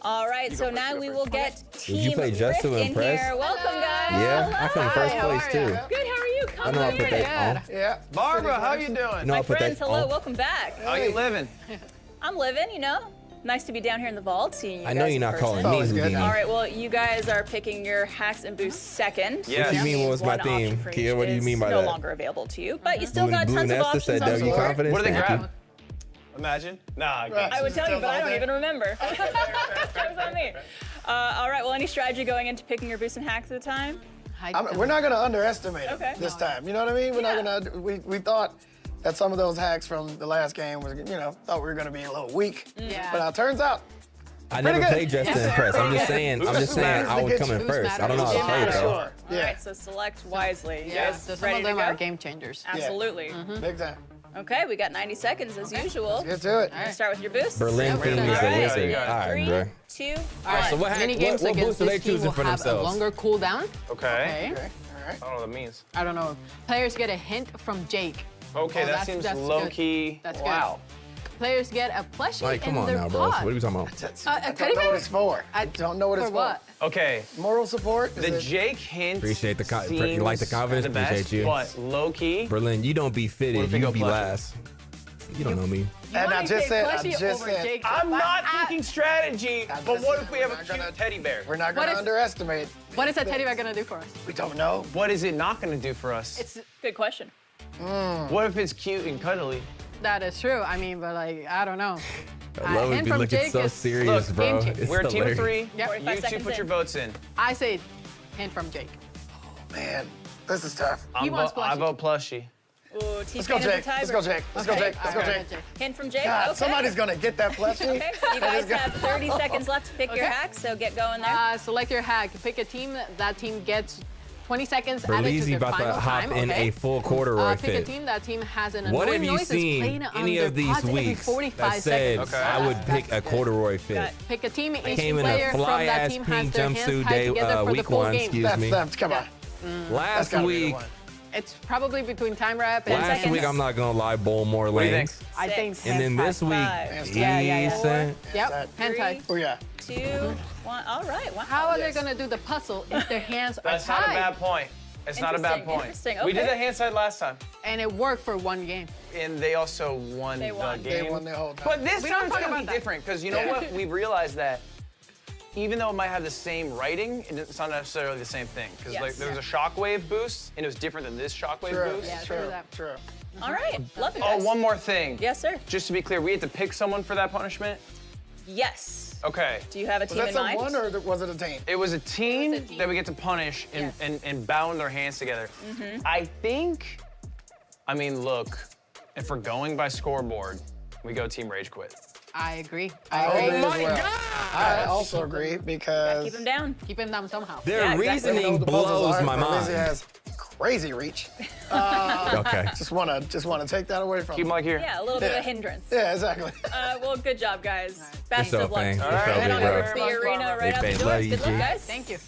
All right, so now we will get Team you play just to Rift in impress? here. Welcome, guys. Yeah, I come first place too. Good, how are you? I Come know I on put here. that on. Yeah. Barbara, how you doing? You know I My put friends, that hello, on. welcome back. How you living? I'm living, you know. Nice to be down here in the vault, seeing you I know guys you're in not person. calling me Always good. Houdini. All right, well, you guys are picking your hacks and boosts second. Yeah. What you mean, what was my One option theme? for each Kia, what do you is mean by no that? longer available to you, but you still Blue, got Blue tons of Nesta options said on W board. confidence. What do they Thank you. grab? Imagine? Nah, I would tell you, but I don't even remember. That was on me. All right, well, any strategy going into picking your boosts and hacks at the time? We're not gonna underestimate Okay. it this time. You know what I mean? We're not gonna. We thought that some of those hacks from the last game was, thought we were going to be a little weak. Yeah. But it turns out, I never played just to impress. I'm just saying I would come in first. I don't know how to play it though. Sure. All right, so select wisely. You guys So some ready of them to go? are game changers. Absolutely. Big time. Okay, we got 90 seconds as usual. Let's get to it. All right. Start with your boost. Berlin theme is a lizard. All right, bro. 2, 1. All right, so what Mini games what against boost are they this team choosing will for have a themselves? longer cooldown. Okay. All right. I don't know what that means. I don't know. Players get a hint from Jake. Okay, Oh, that seems low-key. That's wow. Players get a plushie Like, come in on their now, bro. pod. What are we talking about? A I teddy don't know bear? what it's for. I don't know what it's For what? Okay. Moral support? The Jake hint. Appreciate you like the confidence. the best, Appreciate you. But low-key. Berlin, you don't be What fitted. if we You go be plushie? last. You don't know me. And I just said, I'm not thinking strategy, but what if we have a cute teddy bear? We're not going to underestimate. What is that teddy bear gonna do for us? We don't know. What is it not going to do for us? It's a good question. What if it's cute and cuddly? That is true. I mean, but like, I don't know. I love it. hint Be from looking Jake so is- serious, Look, bro. game changer. It's We're a team of hilarious. 3. Yep. 45 You two seconds put in. your votes in. I say hint from Jake. Man, this is tough. He wants I plushie. vote plushie. Ooh, Let's go, Jake. Let's go, Jake. Let's go, Jake. Let's go, Jake. Hint from Jake. God, Okay. somebody's going to get that plushie. Okay, you guys have 30 seconds left to pick your hack, so get going there. Select your hack. Pick a team. That team gets 20 seconds added to Berleezy their about to final hop time. in okay? a full corduroy Pick a fit. team. That team has an What annoying have you noises seen playing on any their of these pods every weeks 45 that said seconds. I would pick a corduroy fit? Pick a team. Each Came in player a from that fly-ass team has pink their hands jumpsuit tied day, together for the week full 1, game. excuse me. Come on. Last gotta be the week, one. It's probably between time rep and last week, I'm not gonna lie, bowl more What do you think? lanes. I think. And then this week, decent. Yep. Hand tied. Oh, yeah. 2, 1. All right. Wow. How are they gonna do the puzzle if their hands are That's not a tied? bad point. It's not a bad Interesting, point. interesting, We did okay. the hand side last time, And it worked for one game. and they also won They the won. game. They won the whole time. But this We don't time's talk gonna about be that. different, because you know what? We've realized that even though it might have the same writing, it's not necessarily the same thing. Because like there was a shockwave boost, and it was different than this shockwave True. boost. Yeah, True. true. All right. Love it. Oh, guys. one more thing. Yes, sir. Just to be clear, we had to pick someone for that punishment. Yes. Okay. Do you have a Was team that in mind? someone or was it a team? It was a team that we get to punish and bound their hands together. I think, I mean, look, if we're going by scoreboard, we go Team Rage Quit. I agree. I agree Oh as well. I also agree because Keep them down. Keep them down somehow. Their Yeah, exactly. reasoning even though the puzzles blows are, my Berleezy mind. has crazy reach. Okay. Just wanna take that away from Keep them him. like here. Yeah, a little bit of a hindrance. Yeah, exactly. Well, good job, guys. Best It's of luck. okay. to you. It's Head on okay, over bro. to the arena right out They the love doors. you, Good luck, G. guys. Thank you.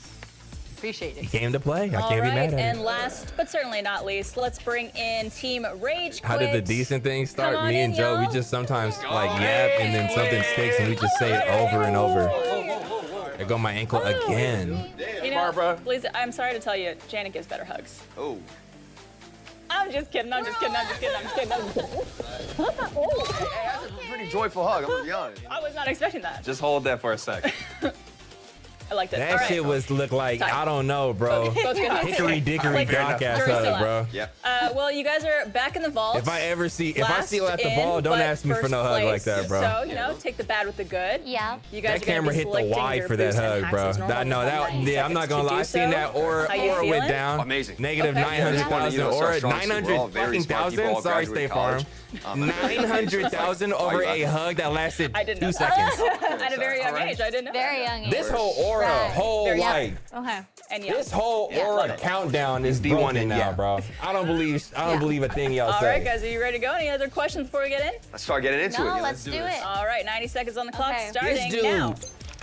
Appreciate He it. came to play. I All can't be right, mad at and him. last but certainly not least, let's bring in Team Rage Quit. How did the decent thing start? Come on Me in, and Joe, we y'all. just sometimes like yap and then something sticks and we just say it over and over. There go my ankle again. You know, Barbara. Please, I'm sorry to tell you, Janet gives better hugs. Oh. I'm just kidding. I'm just kidding. I'm just kidding. I'm just kidding. I'm just kidding. Oh, That's a pretty joyful hug, I'm gonna be honest. I was not expecting that. Just hold that for a sec. I liked it. That All right. shit was look like, I don't know, bro. Both good hugs. Hickory dickory Like, dock ass jury's still hug, bro. out. Yeah. Well, you guys are back in the vault. If I ever see you at the Last ball, in, don't but ask me for first no hug like place. that, bro. So, you know, take the bad with the good. Yeah. You guys That are gonna camera be hit the selecting Y your for that boosts and hug, hacks bro. as normal. No, You have that 90 yeah, I'm not seconds gonna to lie. do I seen so. that aura How you went feeling? down. Amazing. Negative Okay. 900,000 aura. We're all 900 very fucking smart people, thousand. all Sorry, graduated State Farm. college. 900,000 over a hug that lasted I didn't 2 know. seconds. At a very young age, I didn't know. Very young age. This whole aura, Right. whole Very young. like. Okay. And yeah. This whole Yeah. aura Love it. countdown is D1 broken and now, yeah. bro. I don't believe a thing y'all All say. right, guys, are you ready to go? Any other questions before we get in? Let's start getting into it. No, Yeah, let's do this. it. All right, 90 seconds on the clock, Okay. starting This dude, now.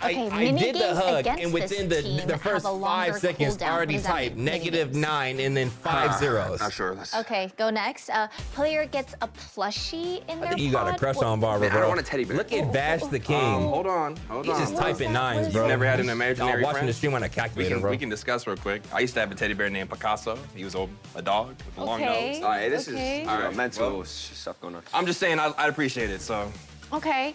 Okay, I did the mini-games hug, against and within this team the have first a 5 longer seconds, cooldown. already What does that typed mean? negative 9 and then 5 zeros. Not sure. Let's... Okay, go next. Player gets a plushie in I their think you got a pod. crush What- on Barbara, Man, I bro. don't want a teddy bear. Look at Vash the King. Hold on. He's just typing nines, bro. You've never had an I'm imaginary watching friend? the stream on a We calculator, can, bro. we can discuss real quick. I used to have a teddy bear named Picasso. He was a dog with a long Okay. nose. All right, this Okay. is All right, mental well. stuff going on. I'm just saying I'd appreciate it, so. Okay.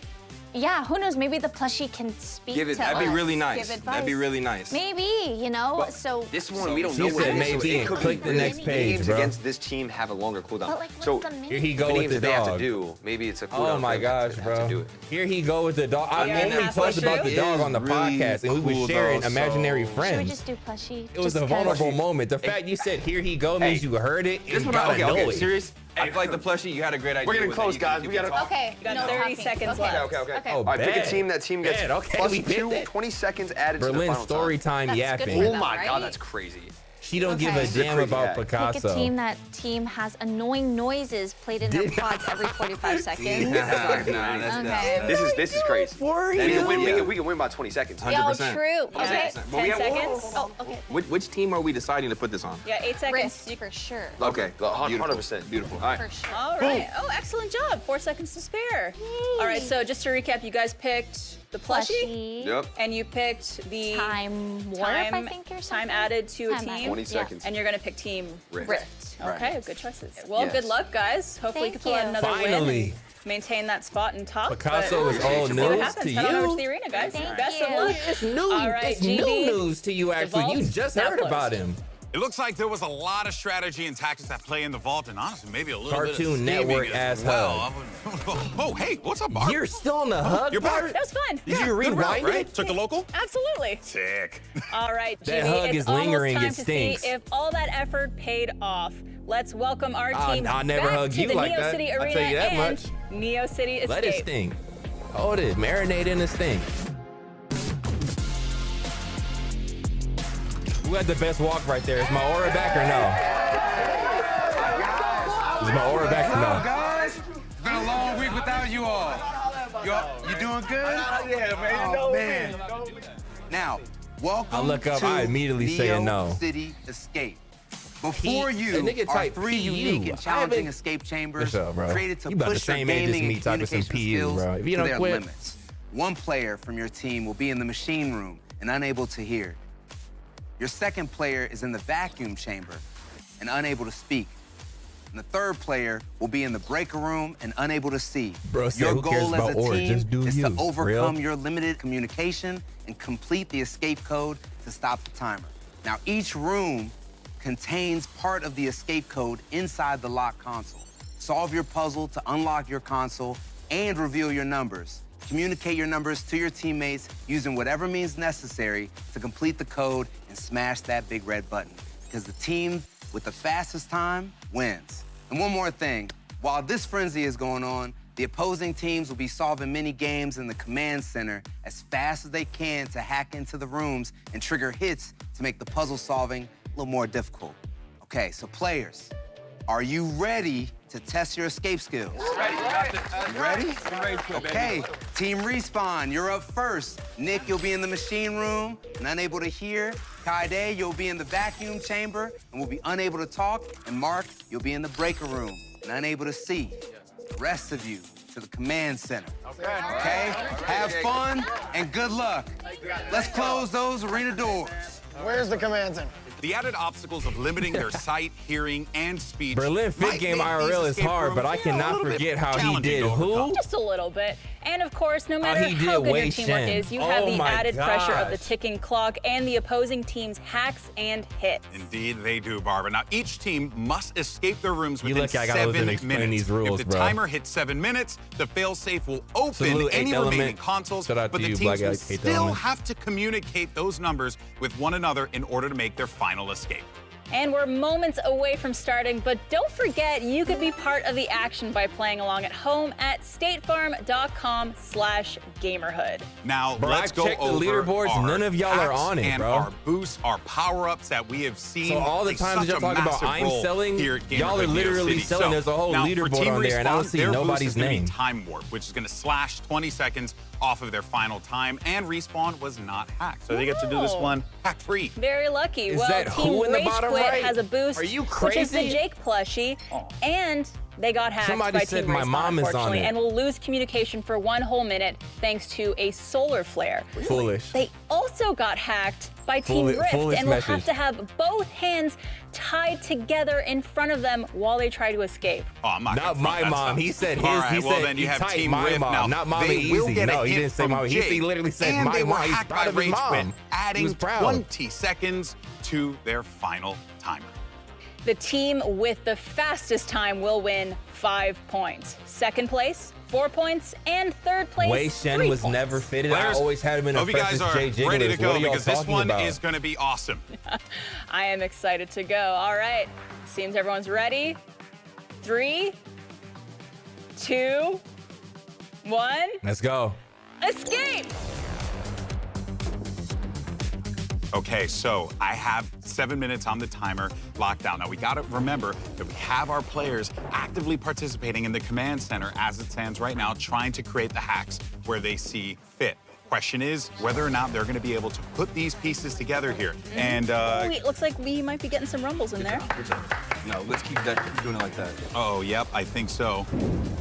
Yeah, who knows? Maybe the plushie can speak Give it, to that'd be us, really nice. Give advice. That'd be really nice. Maybe, you know, But so. This one, we don't She know. said what it is, maybe so it and could click be the next mini page, games bro. against this team have a longer cooldown. But like, what's so the mini? Here he go many with games the that they have to dog. do. Maybe it's a cooldown. Oh for my them gosh, to bro. do it. Here he go with the dog. I Yeah, mean, we halfway talked about the through. dog on the It is podcast, and we really was sharing cool, though, imaginary so- Should we friends. just do plushie? It was Just a 'cause- vulnerable moment. The fact you said, here he go, means you heard it This and one, got okay, annoyed. serious. I feel like the plushie, you had a great idea. We're getting close, guys. We gotta. Okay. You got no 30 talking. seconds Okay. left. Okay. Oh, All right, pick bad. a team. That team gets Bad, okay, plus we picked it. 20 seconds added to the Berlin final story time That's yapping. good for Oh them, my right? God, that's crazy. She don't give Okay. a damn Crazy about hack. Picasso. Pick a team that has annoying noises played in their pods every 45 seconds. Okay. This is crazy. For We you. can win by 20 seconds. Yo, 100%. true. Okay, 100%. 10 seconds. Oh, okay. Which team are we deciding to put this on? Yeah, 8 seconds. Wrist, for sure. Okay, Beautiful. 100%. Beautiful. All right. For sure. All right. Oh, excellent job. 4 seconds to spare. All right, so just to recap, you guys picked the plushie. Yep. And you picked the Time warp, I think, or something. time added to a Time team. added. 20 seconds. And you're gonna pick team Rift. Okay, good choices. Well, Yes. good luck, guys. Hopefully you can Thank pull out you. another win Finally. and maintain that spot in top. Picasso but is all we'll see what news happens. to Head on over you. to the arena, guys. Thank Best of you. luck. It's new. All right, it's GD, new news to you, actually. You vault just now heard closed. about him. It looks like there was a lot of strategy and tactics at play in the vault, and honestly, maybe a little bit of Cartoon scheming Network as ass well. hug. Oh, hey, what's up, Bart? You're still on the hug You're back. part? That was fun. Did you Good route, rewind right? it? Took the local? Absolutely. Sick. All right, That GD, hug it's is lingering, almost it time to stinks. see if all that effort paid off. Let's welcome our team I'll never back hug to you the like Neo that. City I'll Arena tell you that and much. Neo City Escape. Let it sting. Hold it. Marinate in the stink. Who had the best walk right there? Is my aura back or no? Is my aura back or no? Guys, it's been a long week without you all. You doing good? Yeah, man. Oh, man. Now, welcome I look up, to I immediately Neo say no. City Escape. Before That you nigga are type 3 PU. unique and challenging haven't- escape chambers What's up, bro? created to You about push the your same age as gaming me and talking some communication PU, skills bro. If you to don't their quit- limits. One player from your team will be in the machine room and unable to hear. Your second player is in the vacuum chamber and unable to speak. And the third player will be in the breaker room and unable to see. Bro said, Your who cares goal as about a Ori? team Just do is you. to overcome Real? your limited communication and complete the escape code to stop the timer. Now, each room contains part of the escape code inside the lock console. Solve your puzzle to unlock your console and reveal your numbers. Communicate your numbers to your teammates using whatever means necessary to complete the code and smash that big red button. Because the team with the fastest time wins. And one more thing, while this frenzy is going on, the opposing teams will be solving mini games in the command center as fast as they can to hack into the rooms and trigger hits to make the puzzle solving a little more difficult. Okay, so players, are you ready to test your escape skills? You ready? Okay, Team Respawn, you're up first. Nick, you'll be in the machine room and unable to hear. Kaide, you'll be in the vacuum chamber and will be unable to talk. And Mark, you'll be in the breaker room and unable to see. The rest of you to the command center. Okay? Have fun and good luck. Let's close those arena doors. Where's the command center? The added obstacles of limiting their sight, hearing, and speech. Berlin Fit might Game make IRL these is escape hard, but I rooms, you know, a cannot little bit forget how he challenging did to overcome. who? Just a little bit. And of course, no matter he did how good Wei your teamwork Shen. is, you have Oh the my added pressure of the gosh. ticking clock and the opposing team's hacks and hits. Indeed, they do, Barbara. Now, each team must escape their rooms You within lucky I gotta 7 listen and explain minutes. these rules, if the bro. timer hits 7 minutes, the failsafe will open Salute, any Eighth remaining Element. consoles, Shout out but to the you, teams Black will Eighth still Element. have to communicate those numbers with one another in order to make their final escape. And we're moments away from starting, but don't forget you could be part of the action by playing along at home at statefarm.com/gamerhood. Now, Bro, let's I go checked the over leaderboards, our none of y'all are hacks on it, and bro. our boosts, our power-ups that we have seen. So all the play times such y'all a talking about massive I'm role selling, here at y'all are Gamerhood Neo literally City. selling. There's a whole now, for leaderboard Team on there, and I don't Respawn, see their nobody's boost is gonna name. be Time Warp, which is going to slash 20 seconds off of their final time, and Respawn was not hacked. So they get to do this Whoa. one hack-free. Very lucky. Is well, that Team who in the Rage bottom Quit right? has a boost, Are you which is the crazy? Jake plushie, and they got hacked Somebody by said Team my Respawn, mom is on unfortunately, it. and will lose communication for 1 whole minute thanks to a solar flare. Foolish. They also got hacked by Team Rift Foolish and will have message. to have both hands tied together in front of them while they try to escape. Oh, I'm not Not gonna my front that mom. stuff. He said his. All right, he well, said then you he have typed Team my Rift. mom, Now, not Mama they will Easy. get a No, he hint didn't say from Mama. Jake, He literally said and my they were mom. He's hacked proud by of his Rage mom. Quit, He adding was proud. 20 seconds to their final timer. The team with the fastest time will win 5 points. Second place, 4 points, and third place, Wei Shen 3 was points. never fitted. I Players, always had him in a hope you guys Francis are J. Jiggler. ready to What go are y'all because this talking one about? is going to be awesome. I am excited to go. All right, seems everyone's ready. 3, 2, 1. Let's go. Escape! Okay, so I have 7 minutes on the timer locked down. Now we gotta remember that we have our players actively participating in the command center as it stands right now, trying to create the hacks where they see fit. Question is whether or not they're gonna be able to put these pieces together here. And It looks like we might be getting some rumbles in there. No, let's keep doing it like that. oh, yep, I think so.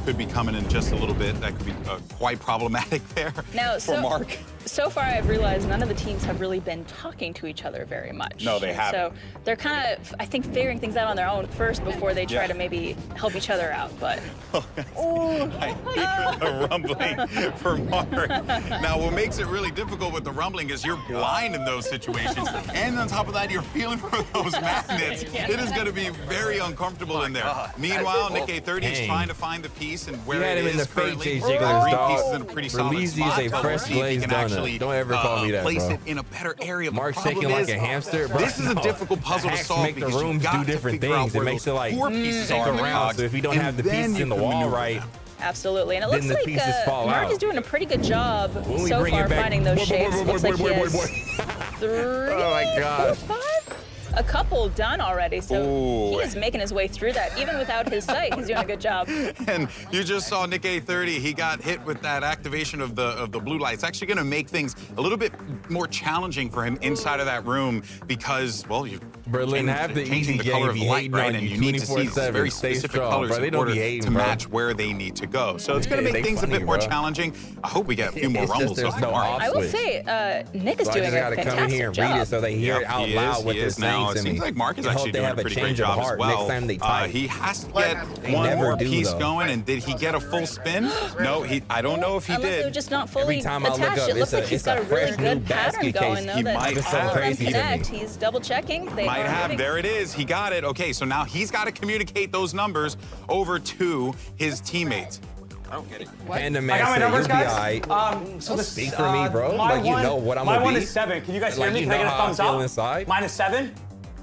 Could be coming in just a little bit. That could be quite problematic there Now, for Mark. So far, I've realized none of the teams have really been talking to each other very much. No, they haven't. So they're kind of, I think, figuring things out on their own first before they try to maybe help each other out. But I hate the rumbling for Mark. Now, what makes it really difficult with the rumbling is you're blind in those situations. And on top of that, you're feeling for those magnets. It is going to be very uncomfortable in there. Meanwhile, Nick A30 is trying to find the piece and where it is currently. Three pieces in a pretty solid berleezy spot. is a fresh glazed donut. Don't ever call me that, place bro. it in a better area. Mark's shaking like a hamster, bro. This is a difficult puzzle to Hacks solve make the because rooms you've got do different to figure out things. It where makes it those like four pieces take are in the around. cogs, So if you don't and have the then pieces you in the can wall maneuver right, absolutely, and it then looks the like pieces fall Mark out. is doing a pretty good job When we so bring it far back- finding those shapes. Looks like he has Oh 3, my God. 4, 5. A couple done already, so Ooh. he is making his way through that. Even without his sight, he's doing a good job. And you just saw Nick A30. He got hit with that activation of the blue light. It's actually going to make things a little bit more challenging for him inside of that room because, well, you're Berlin have the changing easy the color game. of Be the light, hating right? on And you you need to see these 24/7. very Stay specific strong, colors bro. They in don't order be hating, to bro. match where they need to go. So it's going to make They things a funny, bit more bro. challenging. I hope we get a few more It's just rumbles there's on no Mark. off I will switch. say, Nick is So I doing just a gotta come in here fantastic and read it job. so they hear it out He loud is, what he they're is. Now, saying it to me. seems like Mark is I actually hope they doing a have a pretty great change of job as heart well. next time they type. He has to get They one never more do, piece though. going, and did he get a full spin? No, I don't know if he Unless they're did. just not fully Every time I look attached. up, It looks it's a- like he's it's got a a really fresh new good pattern basket going, case. though. He that might That's so have. crazy to connect. me. He's double checking. They Might are have. moving. There it is. He got it. Okay, so now he's got to communicate those numbers over to his teammates. I don't get it. Panda I Man got my said, numbers, "You'll be guys. alright." So the Speak for me, bro. My Like, you know what I'm my gonna one be. is 7. Can you guys Like, hear me? you Can I know get a how I thumbs feel up? inside. Mine is 7.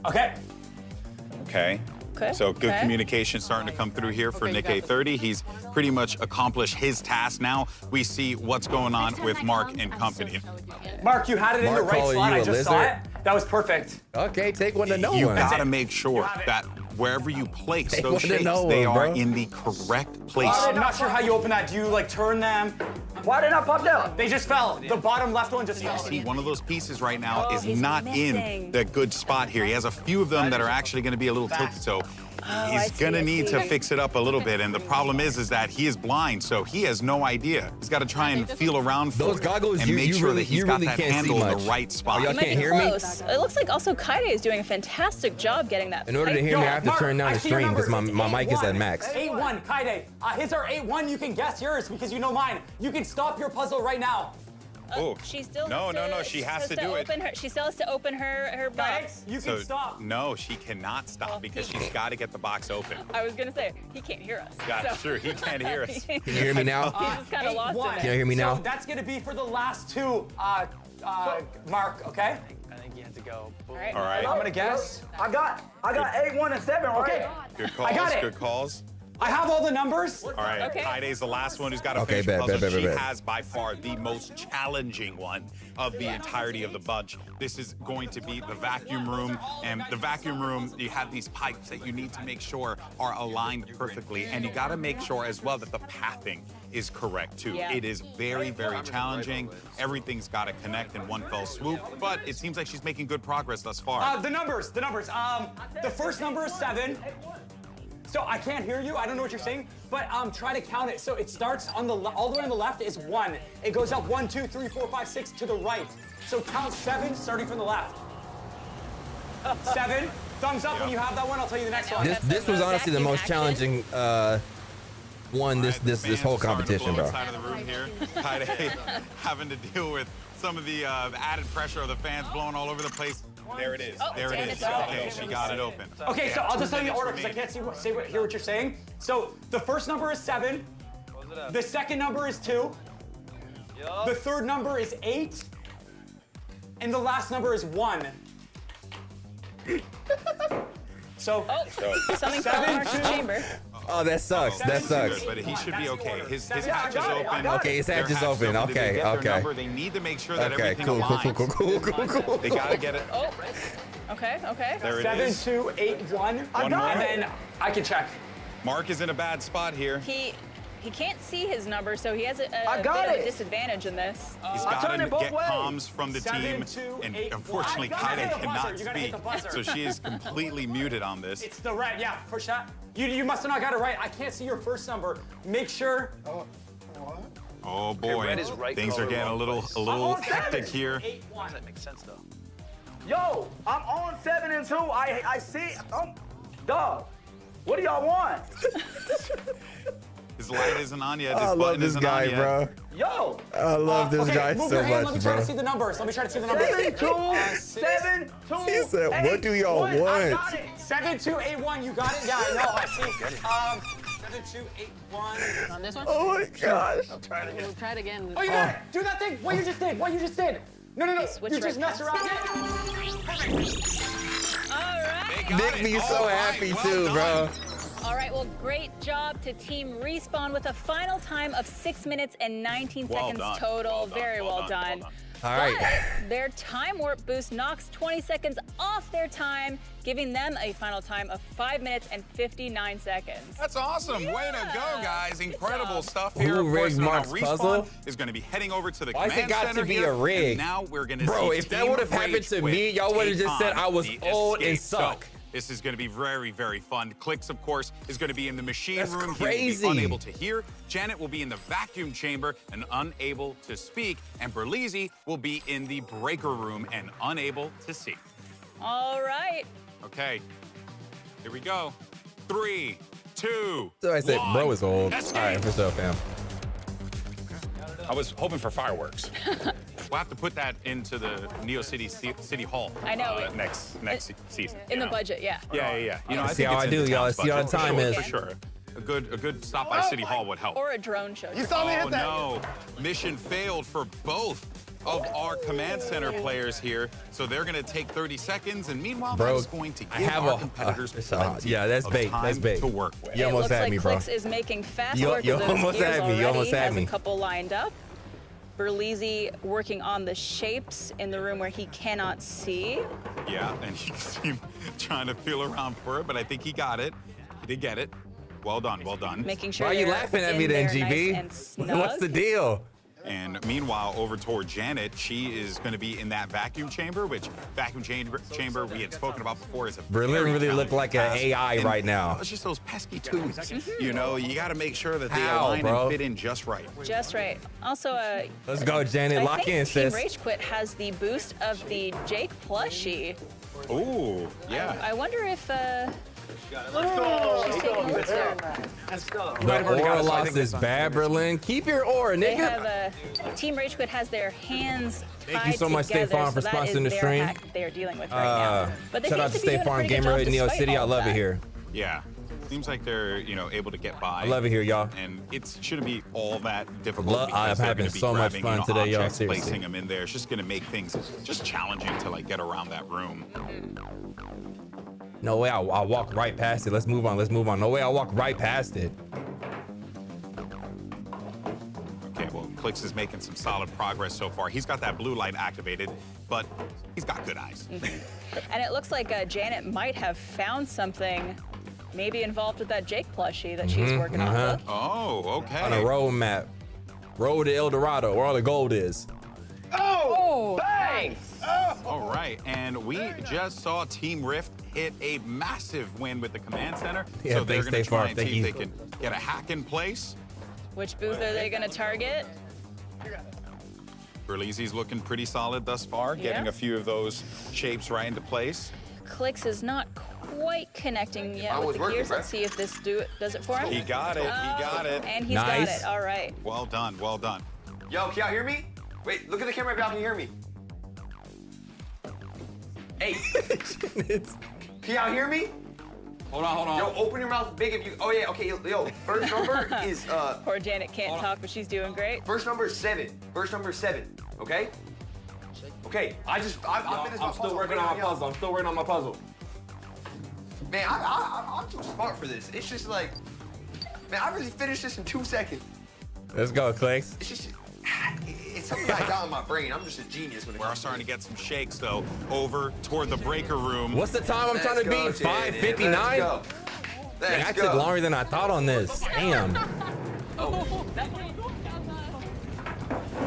Okay. Okay. Okay. So good Okay. communication starting to come through here for Okay, Nick you got A30. He's pretty much accomplished his task. Now we see what's going on with Mark and company. Mark, you had it in the Mark right calling slot. you I a just saw lizard? it. That was perfect. Okay, take one to know You one. gotta make sure that wherever you place They those wanna shapes, know they one, are bro. in the correct place. I'm not sure how you open that. Do you like turn them? Why did I pop down? They just fell. The bottom left one just fell. See, one of those pieces right now Oh, is he's not missing. in the good spot here. He has a few of them that are actually going to be a little tilted, so I he's see, going to I need see. to fix it up a little bit. And the problem is that he is blind, so he has no idea. He's got to try and feel around for Those it goggles, and you- make you sure really- that he's you got really that can't see handle in much. the right spot. Y'all He might can't be hear me? close. It looks like also Kaide is doing a fantastic job getting that. In order to height. hear me, I have to Mark, turn down I the see your stream because numbers. my It's mic is at 8-1. max. 8-1, Kaide. His are 8-1. You can guess yours because you know mine. You can stop your puzzle right now. Oh, She still no, has no, to- no. She has to do it. open She still has to open her box. You So, can stop. no, she cannot stop because she's got to get the box open. I was gonna say he can't hear us. That's so. true. He can't hear us. Can you hear me now? He's just kind of lost in 8-1. there. Can you hear me now? So that's gonna be for the last two, Mark. Okay. I think you have to go. All right. All right. I'm gonna guess. I got 8, 1, and 7, right? Okay. Good calls. I got it. Good calls. I have all the numbers. All right, Okay. Kaide's the last one who's got to Okay, finish the bet, puzzle. bet, bet, She bet. has by far the most challenging one of the entirety of the bunch. This is going to be the vacuum room, and the vacuum room, you have these pipes that you need to make sure are aligned perfectly, and you got to make sure as well that the pathing is correct too. Yeah. It is very, very challenging. Everything's got to connect in one fell swoop, but it seems like she's making good progress thus far. The numbers. The first number is 7. So I can't hear you. I don't know what you're saying, but try to count it. So it starts on the all the way on the left is 1. It goes up 1, 2, 3, 4, 5, 6 to the right. So count 7 starting from the left. 7. Thumbs up when you have that one. I'll tell you the next one. This was honestly the most challenging one this whole competition, bro. Inside of the room here, Kaide having to deal with some of the added pressure of the fans blowing all over the place. There it is. Oh, There it damn, is. it's open. Okay, she got it open. Okay, so I'll just tell you the 2 order minutes because I can't hear what you're saying. So the first number is 7. The second number is 2. The third number is 8. And the last number is 1. So Something fell in our 7, 2, chamber. Oh, that sucks. That sucks. But he should be okay. His hatch is open. Okay, his hatch is open. Did they Okay, get their okay. number? They need to make sure that Okay, everything cool, aligns. cool. They gotta get it. Oh, okay, okay. There it is. 7-2-8-1. One more. And then I can check. Mark is in a bad spot here. He can't see his number, so he has a bit I got of a it. disadvantage in this. He's got to get comms from the team, and unfortunately, Kaide cannot speak, so she is completely muted on this. It's the red, yeah, push that. You must have not got it right. I can't see your first number. Make sure. Oh boy, red is right things are color, getting a wrong little place. hectic here. That makes sense though. Yo, I'm on 7 and 2. I see. Dog. What do y'all want? His light isn't on yet. I love this guy, bro. Yo. I love this guy move so your hand. much, Let me try bro. to see the numbers. Let me try to see the numbers. 7, 2, He said, "What do y'all want?" I got it. 7-2-8-1. You got it? Yeah, I know. I see. 7-2-8-1. On this one? Oh my gosh. We'll try it again. Oh, you got it. Do that thing. What you just did. What you just did. No. You just messed around. All right. Nick be so happy too, bro. All right, well, great job to Team Respawn with a final time of 6 minutes and 19 seconds done. total. Very well done. All right. But their time warp boost knocks 20 seconds off their time, giving them a final time of 5 minutes and 59 seconds. That's awesome. Way to go, guys. Incredible stuff here. Who Of course, rigged now Mark's Respawn puzzle? is going to be heading over to the Why's command it got center to be here, a rig? and now we're going to Bro, see if that Team would have happened Rage to Quit me, y'all would have take just said on I was the old and escape. suck. So, this is going to be very, very fun. Clicks, of course, is going to be in the machine That's room. crazy. He will be unable to hear. Janet will be in the vacuum chamber and unable to speak. And berleezy will be in the breaker room and unable to see. All right. Okay, here we go. 3, 2, So I said, 1. bro is old. Escape. All right, what's up, fam? I was hoping for fireworks. We'll have to put that into the Neo City City Hall. I know. Next season. In the budget, yeah. Yeah. You know, I See think how it's I in do, the y'all. town's See how the budget, time is. for sure. A good stop by City Hall would help. Or a drone show. You saw me hit that. Oh no! Mission failed for both of our command center players here, so they're gonna take 30 seconds, and meanwhile, Bro, that's going to I give have our a competitors yeah, that's of bait. That's time bait. to work with. You It almost looks had like me, bro. Clicks is making fast You- work you of those almost gears had me. You already. almost had Has me. a couple lined up. Berleezy working on the shapes in the room where he cannot see. Yeah, and you can see him trying to feel around for it, but I think he got it. He did get it. Well done, well done. Making sure Why are you they're laughing at me in then, there GB? nice and snug. What's the deal? And meanwhile, over toward Janet, she is going to be in that vacuum chamber, which vacuum chamber we had spoken about before is a Berlin very really look like an challenging AI task. right And, now. It's just those pesky tubes. You know, you got to make sure that they How, align bro? and fit in just right. Just right. Also, Let's go, Janet. I Lock think in, Team sis. Rage Quit has the boost of the Jake plushie. Ooh, yeah. I wonder if Let's go. she's taking a look there. Let's go. The aura loss is bad, Berlin. Keep your aura, They nigga. have Team Rage Quit has their hands tied Thank you so much, State together, Farm, for so that sponsoring is the their stream. hack they are dealing with right now. But they Shout seem out to be State doing a Farm, pretty good job GAMERHOOD, Neo despite City. I all of love it that. here. Yeah. Seems like they're, able to get by. I love it here, y'all. And it shouldn't be all that difficult. I'm because they're having gonna be so much grabbing, fun today, y'all, objects, seriously. placing them in there. It's just going to make things just challenging to get around that room. No way, I'll walk right past it. Let's move on. No way, I'll walk right past it. Okay, well, Clicks is making some solid progress so far. He's got that blue light activated, but he's got good eyes. And it looks like Janet might have found something maybe involved with that Jake plushie that she's working on. Look. Oh, okay. On a road map. Road to El Dorado, where all the gold is. Oh! Bang! Oh! All right, and we just saw Team Rift hit a massive win with the command center. Yeah, so they're thanks, going to State Farm. try and Thank see if you. they can get a hack in place. Which booth are they going to target? berleezy's looking pretty solid thus far, getting Yeah. a few of those shapes right into place. Clicks is not quite connecting yet I with was the working, gears. bro. Let's see if this does it for him. He got it, he got it. And he's Nice. got it. All right. Well done, well done. Yo, can y'all hear me? Wait, look at the camera if y'all can hear me. Hey, can y'all hear me? Hold on. Yo, open your mouth big if you. Oh yeah, okay. Yo, first number is Poor Janet can't talk, but she's doing great. First number is 7. First number is 7. Okay. Okay. I finished my I'm still working on my puzzle. Man, I'm too smart for this. It's just like, Man, I really finished this in 2 seconds. Let's go, Clicks. It's just, it's something I got in my brain. I'm just a genius when it We're comes starting to get some shakes, though, over toward the breaker room. What's the time I'm trying to beat? 5:59? Let's Dang, I go. took longer than I thought on this. Damn.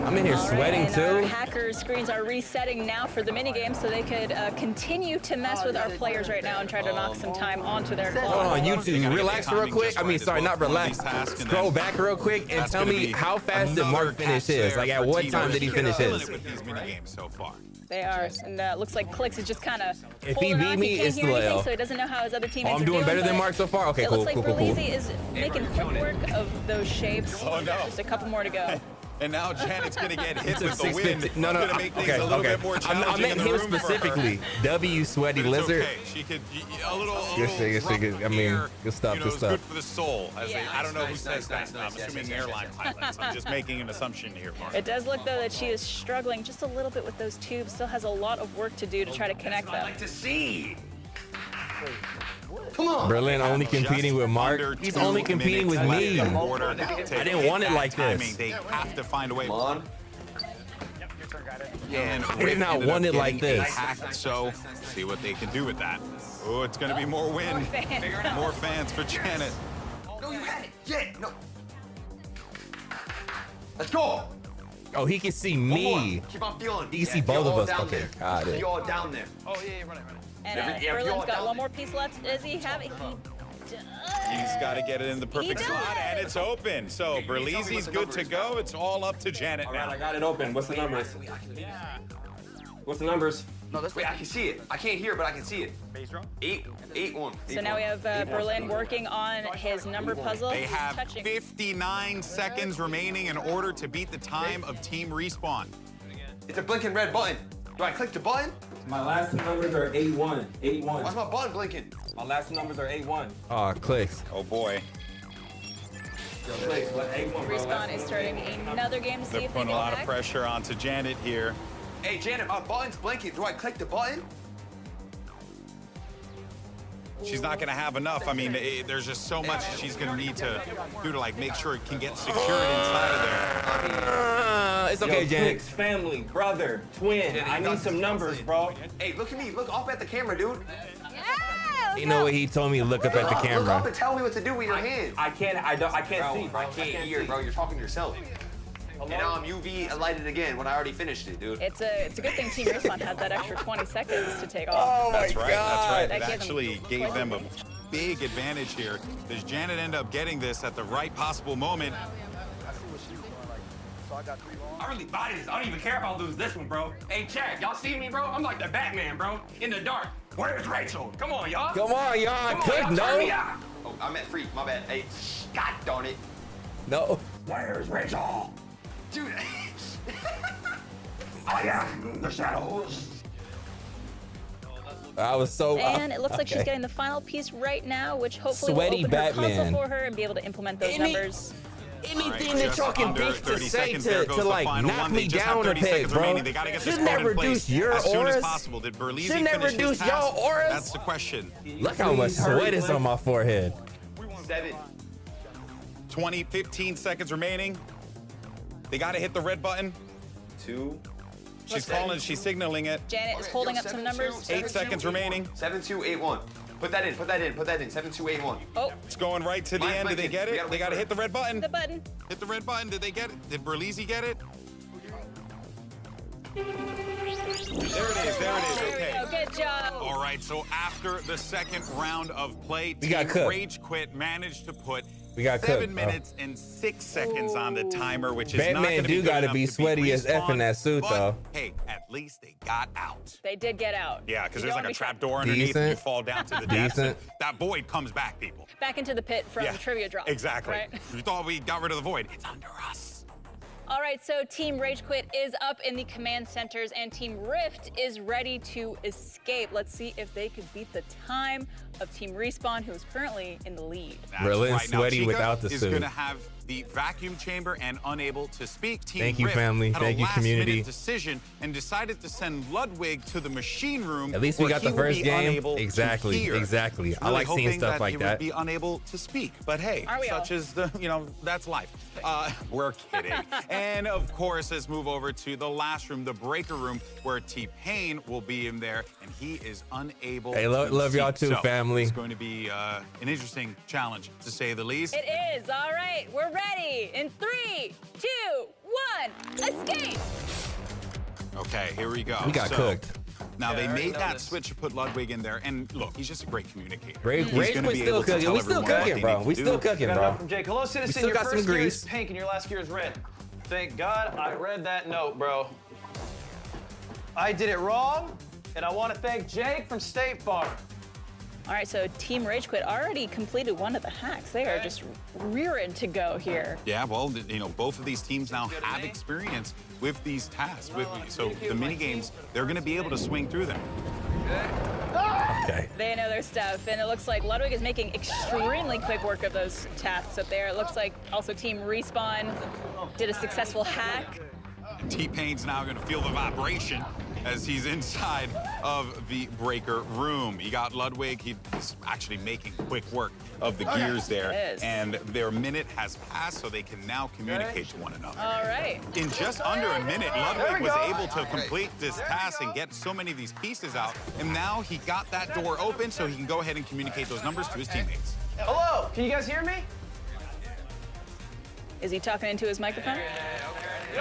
I'm in here sweating and our too. hacker screens are resetting now for the minigame so they could continue to mess with our players right now and try to knock some time onto their clock. Hold on, YouTube, relax real quick. I mean, sorry, not relax. Scroll back real quick and tell me how fast did Mark finish his? Like, at what time did he finish his? So far. They are, and looks like Clicks is just kind of. If he beat me, it's the L. So he doesn't know how his other teammates I'm are doing better than but Mark so far? Okay, it cool, looks like cool. berleezy is making quick work of those shapes. Oh, no. Just a couple more to go. And now Janet's going to get hit with the 650. wind. No, It's gonna make things a little bit more I challenging meant in the him room for her. specifically. W Sweaty But it's Lizard. okay. She could a little Good shit, good shit, good. I mean, good stuff, you know, good it's good stuff. for the soul. As Yeah. I don't know who says nice, that. I'm yes, assuming yes, airline pilots. I'm just making an assumption here, Mark. It does look though that she is struggling just a little bit with those tubes. Still has a lot of work to do to try to connect them. I like to see. Come on. Berlin only competing with Mark. Under He's 2 only competing with minutes me. left in order to I didn't want it hit like that this. timing. They have to find a way. Come on. And I did not want it like this. Hacked, so see what they can do with that. Oh, it's going to be more wind. More fans for Janet. No, you had it. Yeah, no. Let's go. Oh, he can see One me. more. Keep on feeling. He can see Yeah, both you're of all us. down Okay, there. got it. You're all down there. Oh, yeah, right. And Yeah, Berlin's got one more piece left. Does he have it? He's got to get it in the perfect He slot, does. and it's open. So berleezy's good to go. It's all up to Janet All now. right, I got it open. What's the numbers? What's the numbers? No, that's wait. I can see it. I can't hear, but I can see it. 8-1. So now we have Berlin working on his number puzzle. They He's have touching. 59 seconds remaining in order to beat the time of Team Respawn. It's a blinking red button. Do I click the button? My last numbers are 8-1. 8-1. Why's my button blinking? My last numbers are 8-1. Oh, Clicks. Oh boy. Respawn is starting another game to see They're if they putting get a lot back. of pressure onto Janet here. Hey, Janet, my button's blinking. Do I click the button? She's not going to have enough. I mean, there's just so much she's going to need to do to like make sure it can get secured inside of there. It's okay, Janet. Clicks, family, brother, twin. Janet, I you got need some this. numbers, bro. Hey, look at me. Look up at the camera, dude. You know what he told me to look up at the Look up camera. and tell me what to do with your hands. I can't see, bro. I can't hear, bro. You're talking to yourself. And now I'm UV lighted again when I already finished it, dude. It's a good thing Team Respawn had that extra 20 seconds to take off. Oh my That's right. That's right. That It gave them actually gave them a big advantage here. Does Janet end up getting this at the right possible moment? I really body this. I don't even care if I lose this one, bro. Hey, Chad, y'all see me, bro? I'm like the Batman, bro. In the dark. Where's Rachel? Come on, y'all. Come on, y'all. Come on, Click, y'all, turn me no. out. Oh, I meant freak. My bad. Hey, God darn it. No. Where's Rachel? Dude. I am the shadows. I was so. And it looks like she's okay. getting the final piece right now, which hopefully Sweaty will open her Batman. puzzle for her and be able to implement those numbers. Anything All right, that y'all can just under think to 30 say seconds. There to goes the like final knock one. me They just have down a 30 peg, seconds bro. remaining. They gotta get this Shouldn't code that in place reduce your as soon as auras? possible. Did berleezy Shouldn't that finish his reduce task? y'all auras? That's the question. Look how much sweat is on my forehead. 7. 15 seconds remaining. They gotta hit the red button. 2. She's calling, she's signaling it. Janet is holding up some numbers. 8 seconds remaining. 7281. Put that in. 7281. Oh, It's going right to the Mine's end. Did they blinking. get We it? gotta They wait gotta for hit the red button. the button. Hit the red button. Did they get it? Did berleezy get it? There it is. There it is. There Okay. we go. Good job. All right, so after the second round of play, We got Team cooked. Rage Quit managed to put We got 7 cooked. minutes and 6 seconds on the timer, which is not Batman going to be do good gotta enough be to beat sweaty as F in Respawn, that suit, but, though. Hey, at least they got out. They did get out. Yeah, because You there's don't like a wanna trap door underneath and you Decent. fall down to the depths. and Decent. that void comes back, people. be back into the pit from Yeah, trivia drop. Exactly. Right? You thought we got rid of the void. It's under us. All right, so Team Rage Quit is up in the command centers and Team Rift is ready to escape. Let's see if they could beat the time of Team Respawn, who is currently in the lead. Berlin right now, sweaty Chica without the is suit. Is going to have the vacuum chamber and unable to speak. Team Thank you, Rift family. had Thank a you, community. last-minute decision and decided to send Ludwig to the machine room. At least we where got he the will first be game. unable to Exactly, hear. exactly. I Really like seeing hoping stuff like he that. would be unable to speak, but hey, Are we such all? is the, that's life. We're kidding. And of course, let's move over to the last room, the breaker room, where T-Pain will be in there, and he is unable Hey, to love y'all speak. too, So, family. It's going to be an interesting challenge, to say the least. It is. All right, we're ready. In 3, 2, 1, escape. Okay, here we go. We got cooked. Now, they I already made know that this. switch to put Ludwig in there, and look, he's just a great communicator. Rage He's gonna Quit's be still able to cooking. tell We still everyone what cooking, they bro. need We to still do. cooking, Got bro. enough from Jake. Hello, citizen. still Your got first some gear grease. is pink and your last gear is red. Thank God I read that note, bro. I did it wrong, and I want to thank Jake from State Farm. All right, so Team Rage Quit already completed one of the hacks. They are just rearing to go here. Yeah, well, both of these teams now have experience with these tasks. So the mini games, they're going to be able to swing through them. Okay. They know their stuff, and it looks like Ludwig is making extremely quick work of those tasks up there. It looks like also Team Respawn did a successful hack. T-Pain's now going to feel the vibration as he's inside of the breaker room. You got Ludwig. He's actually making quick work of the gears there. Yes. And their minute has passed, so they can now communicate to one another. All right. In just under a minute, Ludwig was able to complete this task and get so many of these pieces out. And now he got that door open so he can go ahead and communicate those numbers to his teammates. Hello, can you guys hear me? Is he talking into his microphone?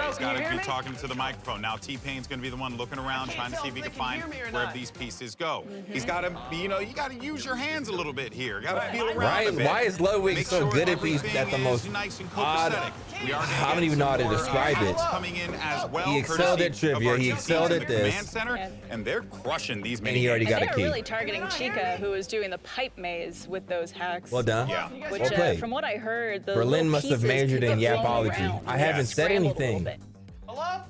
He's got to be talking to the microphone. Now T-Pain's going to be the one looking around, trying to see if he can find where these pieces go. He's got to, you got to use your hands a little bit here. Got to feel around a bit. Why is Ludwig Make so sure good at these? everything At the is most nice and odd. copacetic. We are I don't even know how to describe it. coming in as well. He excelled at courtesy of trivia. our He teams excelled in at the this. command center, and they're crushing these And he already mini got They a are key. really targeting Chica, who is doing the pipe maze with those hacks. Well done. Yeah. Which, Well played. from what I heard, the Berlin little must have pieces majored keep in it rolling yapology. around. I haven't said Scrambled a little anything. bit. Hello?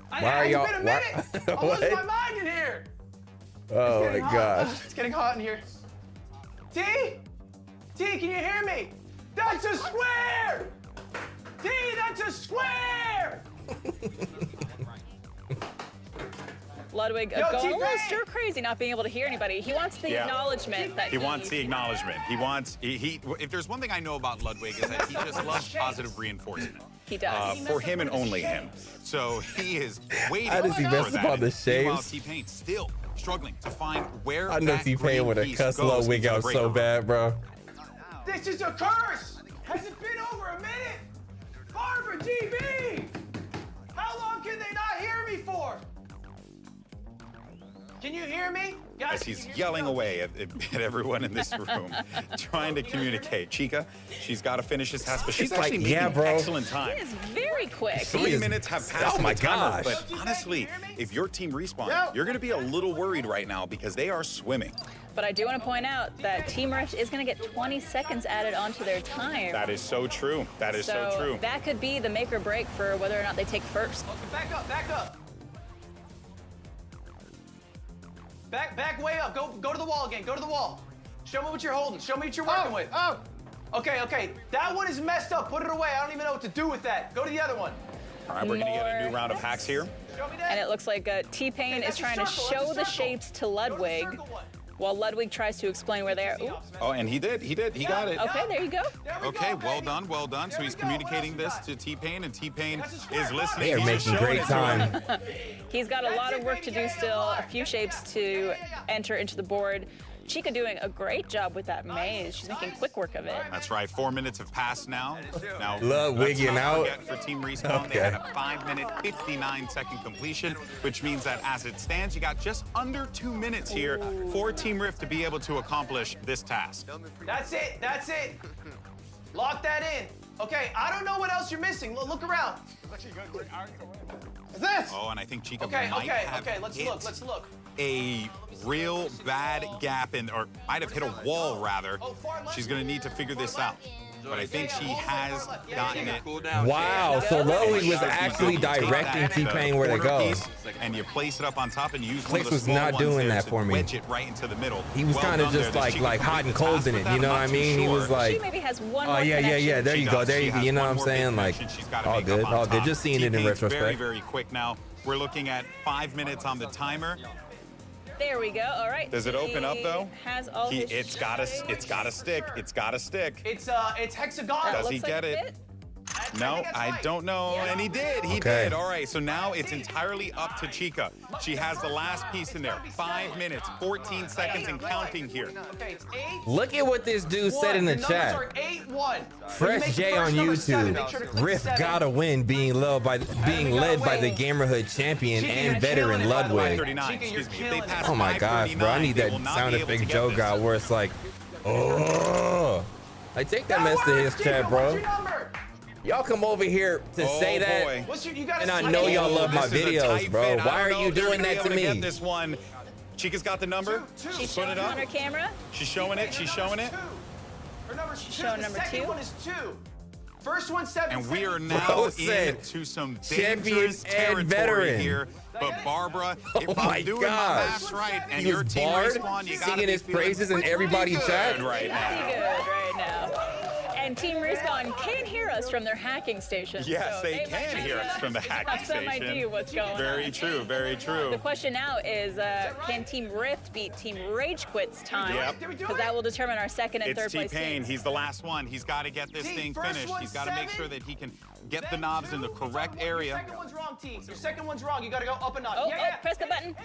Why are y'all? It's been a minute. I'm losing my mind in here. Oh my gosh. It's getting hot in here. T? T, can you hear me? That's a square! T, that's a square! Ludwig Yo, going a little T-Pain! stir crazy, not being able to hear anybody. He wants the acknowledgement that He wants the acknowledgement. He wants, if there's one thing I know about Ludwig is that he just loves positive reinforcement. He does. For him and only him. So he is waiting How does he for mess that. up on the Meanwhile, shapes? T-Pain still struggling to find where I know that T-Pain green would have piece cussed goes Ludwig into the out breaker so room. bad, bro. This is a curse! Has it been over a minute? Barbara GB! How long can they not hear me for? Can you hear me? Guys, As he's yelling away at everyone in this room, trying to communicate. Chica, she's got to finish this task, but she's It's like, actually making yeah, bro. excellent time. He is very quick. 3 minutes have passed Oh in my the timer, gosh. but honestly, if your team respawn, you're going to be a little worried right now because they are swimming. But I do want to point out that Team Rift is going to get 20 seconds added onto their time. That is so true. That is so true. That could be the make or break for whether or not they take first. back up, back up. Back way up. Go to the wall again. Go to the wall. Show me what you're holding. Show me what you're working with. Oh! Okay. That one is messed up. Put it away. I don't even know what to do with that. Go to the other one. All right, we're going to get a new round of hacks here. Show me that. And it looks like T-Pain is that's a trying to circle, show that's a the circle. shapes to Ludwig, while Ludwig tries to explain where they are. Ooh. Oh, and he did. He got it. Okay, there you go. Okay, well done. So he's communicating this to T-Pain, and T-Pain is listening. They are He's making showing great it to him. time. He's got a lot of work to do still, a few shapes to enter into the board. Chica doing a great job with that maze. She's making quick work of it. That's right. 4 minutes have passed now. Now, Love let's wigging not out. forget for Team Respawn, they Okay. had a 5-minute, 59-second completion, which means that as it stands, you got just under 2 minutes here for Team Rift to be able to accomplish this task. That's it. Lock that in. Okay, I don't know what else you're missing. Look around. What's this? Oh, and I think Chica Okay, might have let's hit look. a real bad gap in, or might have hit a wall rather. She's gonna need to figure this out. but I think she has gotten it. Wow, so Ludwig was actually directing T-Pain where to go. And you place it up on top and use one Clicks of the was small not ones doing there that to for me. wedge it right into the middle. He was Well kind of done just there. Does like she hot complete and the cold task in with it, that? you know what I'm I not mean? too He was sure. like, She maybe has one oh more yeah, connection. there you go, there you go. You know what I'm saying? Like, She's gotta all make good, up on all good. top. Just seeing it in T-Pain's retrospect. Very, very quick now. We're looking at 5 minutes on the timer. There we go. All right. Does it open up though? Has all his It's gotta stick. It's gotta stick. It's hexagonal. Does he get it? No, I don't know. And he did. He did. All right. So now it's entirely up to Chica. She has the last piece in there. 5 minutes, 14 seconds, and counting here. Look at what this dude said in the chat. 8-1. Fresh J on YouTube. Riff gotta win, being led by the GAMERHOOD champion and veteran Ludwig. 39, excuse me. If they pass Oh my gosh, bro! I need that sound effect Joe got where it's like, oh. I take that mess to his chat, bro. Y'all come over here to say that, and I know y'all love my videos, bro. Why are you doing that to me? This one, Chica's got the number. She's Put showing it it up. on her camera. She's showing it. She's showing it. She's showing number Second 2. one is 2. First one 7. And we are Bro now said into some champion dangerous and territory veteran. here. But Barbara, if Oh my I'm doing my gosh. math right, and He your was team barred, respawn, you gotta singing be his feeling praises in pretty everybody's good chat. right now. Pretty good right now. And Team Respawn can hear us from their hacking station. Yes, so they can hear us from the hacking have some station. idea what's going on. Very true, very true. The question now is, can Team Rift beat Team Rage Quit's time? Yep. Because that will determine our second and It's third place T-Pain. seeds. He's the last one. He's got to get this thing finished. He's got to make sure that he can get the knobs in the correct area. Your second one's wrong, team. Your second one's wrong. You gotta go up a notch. Oh, press the button.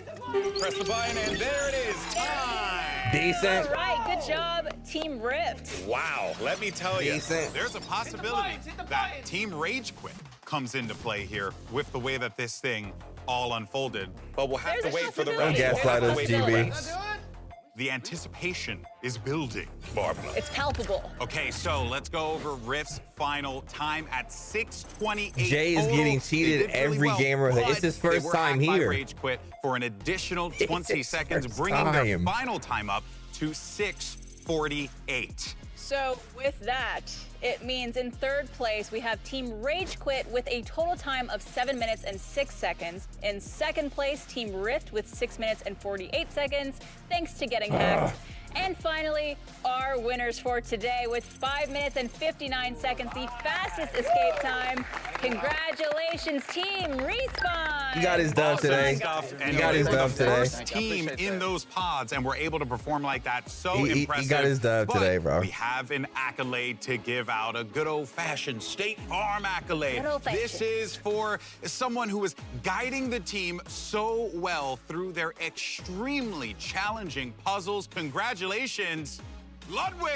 Press the button, and there it is. Time. Decent. All right, good job, Team Rift. Wow, let me tell you, Decent. there's a possibility that Team Rage Quit comes into play here with the way that this thing all unfolded. But we'll have There's to a wait for the possibility. rest. Don't gaslight We'll have us, to wait for the GB. rest. The anticipation is building, Barbara. It's palpable. Okay, so let's go over Rift's final time at 6:28. Jay is total. getting They cheated did really every well, GAMERHOOD. but It's his they first were time hacked by here. Rage Quit for an additional 20 his seconds, first bringing their time. final time up to 6:48. So with that, it means in third place, we have Team Rage Quit with a total time of 7 minutes and 6 seconds. In second place, Team Rift with 6 minutes and 48 seconds, thanks to getting hacked. And finally, our winners for today with 5 minutes and 59 seconds, the fastest escape time. Congratulations, Team Respawn! He got his dub today. And He got his they were dub the today. first team in those pods, and were able to perform like that. So He impressive. got his dub But today, bro. We have an accolade to give out, a good old-fashioned State Farm accolade. Good old-fashioned. This is for someone who is guiding the team so well through their extremely challenging puzzles. Congratulations, Ludwig!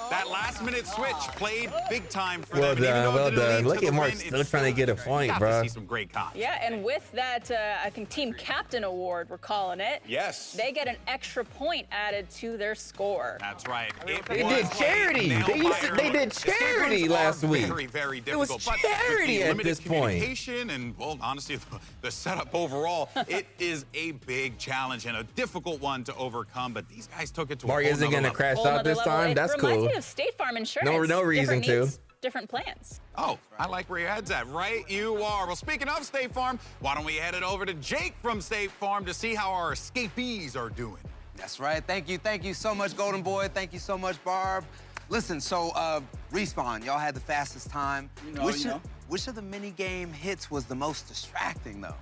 That last-minute switch played big time for Well them. And even done, though well it didn't done. lead Look to at the Mark win, still it's trying to get a you point, got bro. to see some great comps. Yeah, and with that, I think Team Captain Award, we're calling it. Yes. They get an extra point added to their score. That's right. They did charity. They did charity last week. Very, very It was difficult. charity but at limited this point. communication and, well, honestly, the setup overall, it is a big challenge and a difficult one to overcome. But these guys took it to Mark a whole isn't nother gonna level. crash Whole out nother this level. time. It That's reminds cool. me of State Farm Insurance. No reason Different to. needs, different plans. Oh, I like where your head's at. Right you are. Well, speaking of State Farm, why don't we head it over to Jake from State Farm to see how our escapees are doing. That's right. Thank you so much, Golden Boy. Thank you so much, Barb. Listen, so Respawn, y'all had the fastest time. Which of the mini game hits was the most distracting, though?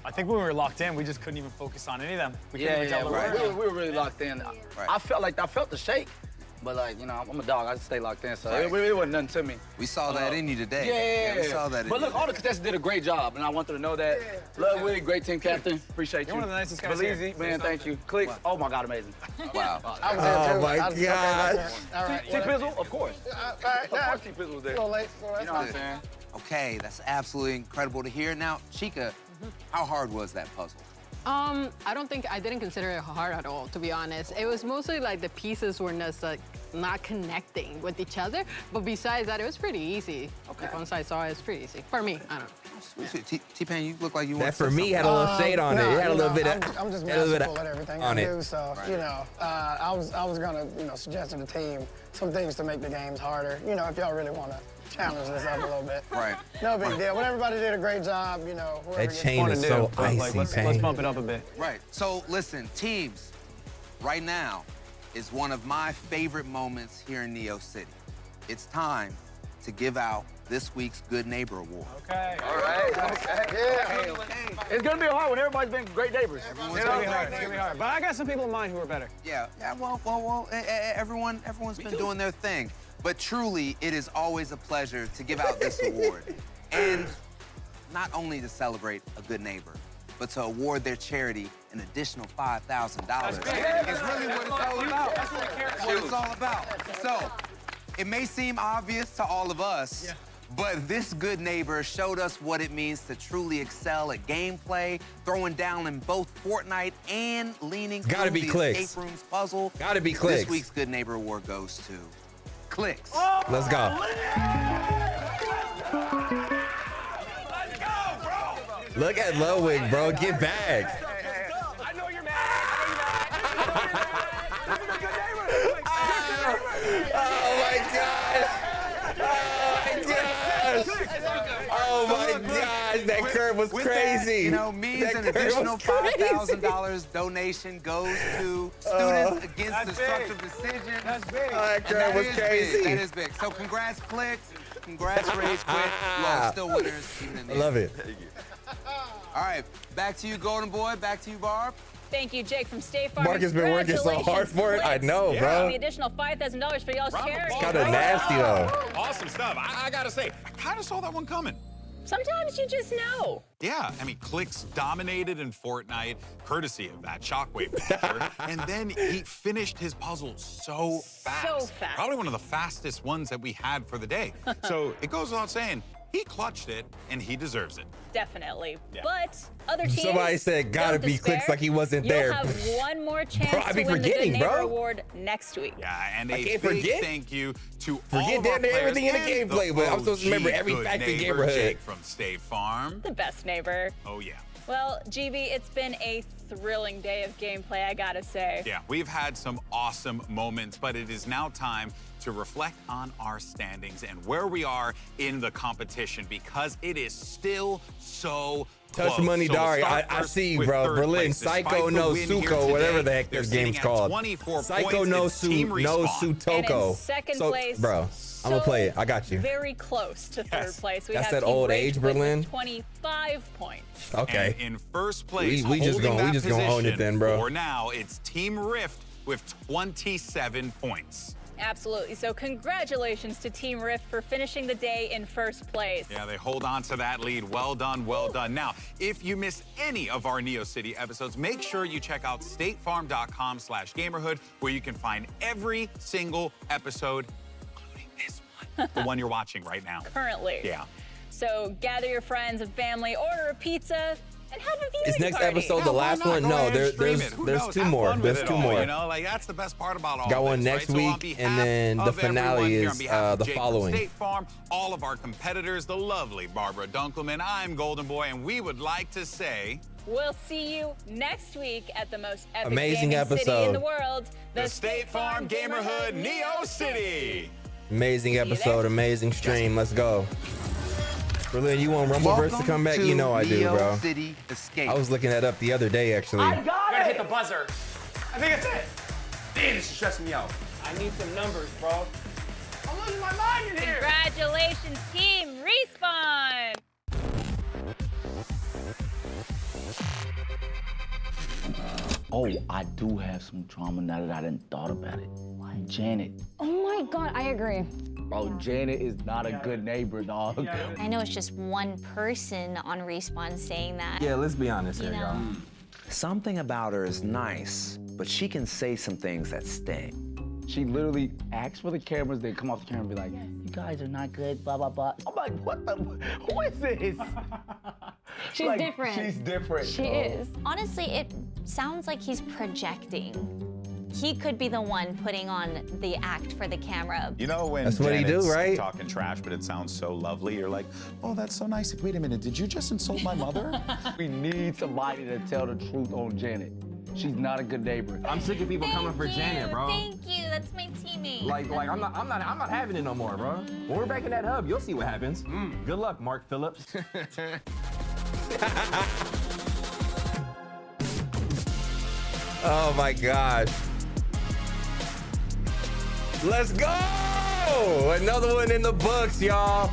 I think when we were locked in, we just couldn't even focus on any of them. We couldn't Yeah, even tell the right. word. We were really locked in. I felt the shake, but like, you know, I'm a dog. I just stay locked in, so it wasn't nothing to me. We saw that in you today. Yeah, we saw that in But you. look, all the contestants did a great job, and I want them to know that. Ludwig, great team captain. Appreciate you. You're one of the nicest guys berleezy, here. man, thank you. Clicks, oh my God, amazing. Wow. I was there too. Oh my God. All right. T-Pizzle, of course. Of course T-Pizzle was there. You know what I'm saying? Okay, that's absolutely incredible to hear. Now, Chica, how hard was that puzzle? I didn't consider it hard at all, to be honest. It was mostly like the pieces were just like not connecting with each other. But besides that, it was pretty easy. Okay. Like once I saw it, it's pretty easy. For me, I don't know. T-Pain, you look like you want That for me had a little shade on it. It had a little bit of. I'm just had a little bit masterful at everything I do, so I was gonna suggest to the team some things to make the games harder. If y'all really want to challenge this up a little bit. Right. No big deal. But everybody did a great job. Whoever That gets chain is so icy, let's bump it up a bit. Right. So listen, teams, right now is one of my favorite moments here in Neo City. It's time to give out this week's Good Neighbor Award. Okay. All right. Okay. Yeah. It's gonna be hard when everybody's been great neighbors. It's gonna be hard. It's gonna be hard. But I got some people in mind who are better. Yeah. Well. Everyone's been doing their thing. But truly, it is always a pleasure to give out this award, and not only to celebrate a good neighbor, but to award their charity an additional $5,000. It's really what it's all about. That's what it's all about. So, it may seem obvious to all of us, but this good neighbor showed us what it means to truly excel at gameplay, throwing down in both Fortnite and leaning through the escape rooms puzzle. Gotta be Clicks. This week's Good Neighbor Award goes to Clicks. Oh, let's go. Let's go, bro. Look at Ludwig, bro. Get back. I know you're mad. Oh my gosh. Oh my gosh. That curve was crazy. That, means an additional $5,000 donation goes to students against destructive decisions. That's big. That curve was crazy. That is big. So congrats, Clicks. Congrats, Rage Quit. You all still winners. Even in the I love end. it. All right, back to you, Golden Boy. Back to you, Barb. Thank you, Jake from State Farm. Mark has been working so hard for it. I know, bro. The additional $5,000 for y'all's charity. It's kind of nasty, though. Awesome stuff. I gotta say, I kind of saw that one coming. Sometimes you just know. Yeah, I mean, Clicks dominated in Fortnite, courtesy of that shockwave feature, and then he finished his puzzle so fast. So fast. Probably one of the fastest ones that we had for the day. So it goes without saying, he clutched it, and he deserves it. Definitely. Yeah. But other teams. Somebody said, gotta be Clicks like he wasn't there. You'll have one more chance Bro, I be to win the forgetting, Good Neighbor bro. Award next week. Yeah, and I a can't big forget. thank you to Forget all of damn our near players everything in the and gameplay, but I'm supposed to remember every OG fact in neighbor, Gamerhood. Jake from State Farm. The best neighbor. Oh, yeah. Well, GB, it's been a thrilling day of gameplay, I gotta say. Yeah, we've had some awesome moments, but it is now time to reflect on our standings and where we are in the competition because it is still so Touch close. Money So we'll Dari, start I first see you, with bro. third Berlin, place. Despite Psycho the no win here Suko, whatever today, the heck they're this sitting game's at called. 24 Psycho points. no It's Team Su Respawn. Toko. And in second place, bro, I'm gonna play it. I got you. Very close to third place. We That's have that Team old Rage age Quit with Berlin? 25 points. Okay. And in first place, We just holding gonna that own it then, bro. For now, it's Team Rift with 27 points. Absolutely. So congratulations to Team Rift for finishing the day in first place. Yeah, they hold on to that lead. Well done, well done. Now, if you missed any of our Neo City episodes, make sure you check out statefarm.com/gamerhood, where you can find every single episode, including this one, the one you're watching right now. Currently. Yeah. So gather your friends and family, order a pizza, and have a viewing Is next party. episode the last one? No, there's two more. There's two more. You know, like that's the best part about all Got one this, next right? So on week, behalf and then the of finale everyone here, is on behalf of the Jake from following. State Farm, all of our competitors, the lovely Barbara Dunkelman, I'm Golden Boy, and we would like to say We'll see you next week at the most epic Amazing gaming city episode. in the world, the State Farm Gamerhood Neo City. Amazing episode, amazing stream. Let's go. Berlin, you want Rumbleverse to come back? You know I do, Neo bro. City Escape. I was looking that up the other day, actually. I got it! Hit the buzzer. I think it's it. Damn, this stressed me out. I need some numbers, bro. I'm losing my mind in here. Congratulations, Team Respawn! Oh, I do have some trauma now that I didn't thought about it. Janet. Oh my God, I agree. Bro, Janet is not a good neighbor, dog. I know it's just one person on Respawn saying that. Yeah, let's be honest here, You know. y'all. Something about her is nice, but she can say some things that sting. She literally asks for the cameras, they come off the camera and be like, you guys are not good, blah, blah, blah. I'm like, what the, who is this? She's Like, different. She's different. She bro. is. Honestly, it sounds like he's projecting. he could be the one putting on the act for the camera. You know when That's what he do, Janet's right? talking trash, but it sounds so lovely. You're like, oh, that's so nice. Wait a minute, did you just insult my mother? We need somebody to tell the truth on Janet. She's not a good neighbor. I'm sick of people coming for Janet, bro. Thank you. That's my teammate. Like I'm not having it no more, bro. When we're back in that hub, you'll see what happens. Good luck, Mark Phillips. Oh my gosh. Let's go! Another one in the books, y'all.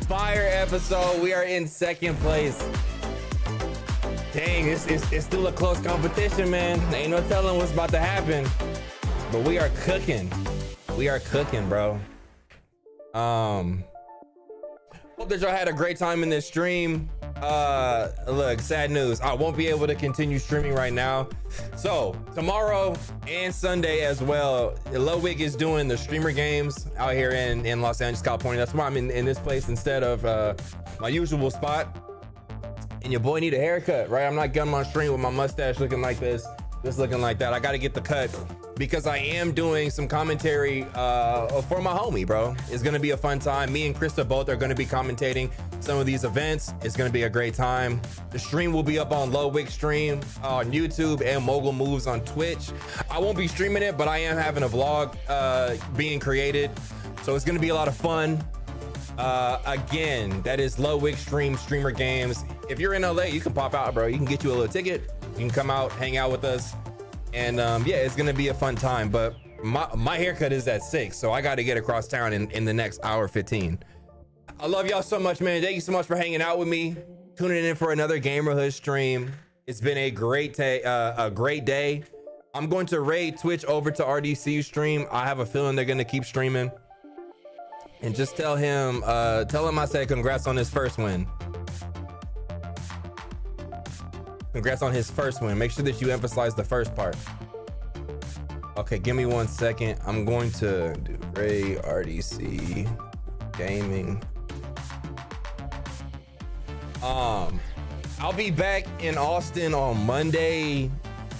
Fire episode. We are in second place. Dang, it's still a close competition, man. Ain't no telling what's about to happen. But we are cooking. We are cooking, bro. Hope that y'all had a great time in this stream. Look, sad news. I won't be able to continue streaming right now. So tomorrow and Sunday as well, Ludwig is doing the streamer games out here in Los Angeles, California. That's why I'm in this place instead of my usual spot. And your boy need a haircut, right? I'm not getting on stream with my mustache looking like this looking like that. I got to get the cut because I am doing some commentary for my homie, bro. It's going to be a fun time. Me and Krista both are going to be commentating some of these events. It's going to be a great time. The stream will be up on Ludwig stream on YouTube and Mogul Moves on Twitch. I won't be streaming it, but I am having a vlog being created. So it's going to be a lot of fun. Again, that is Ludwig Streamer Games. If you're in LA, you can pop out, bro. You can get you a little ticket. You can come out, hang out with us. And yeah, it's gonna be a fun time. But my haircut is at 6, so I gotta get across town in the next hour 15. I love y'all so much, man. Thank you so much for hanging out with me, tuning in for another GAMERHOOD stream. It's been a great day. I'm going to raid Twitch over to RDC stream. I have a feeling they're gonna keep streaming. And just tell him I said congrats on his first win. Congrats on his first win. Make sure that you emphasize the first part. Okay, give me 1 second. I'm going to do Ray RDC Gaming. I'll be back in Austin on Monday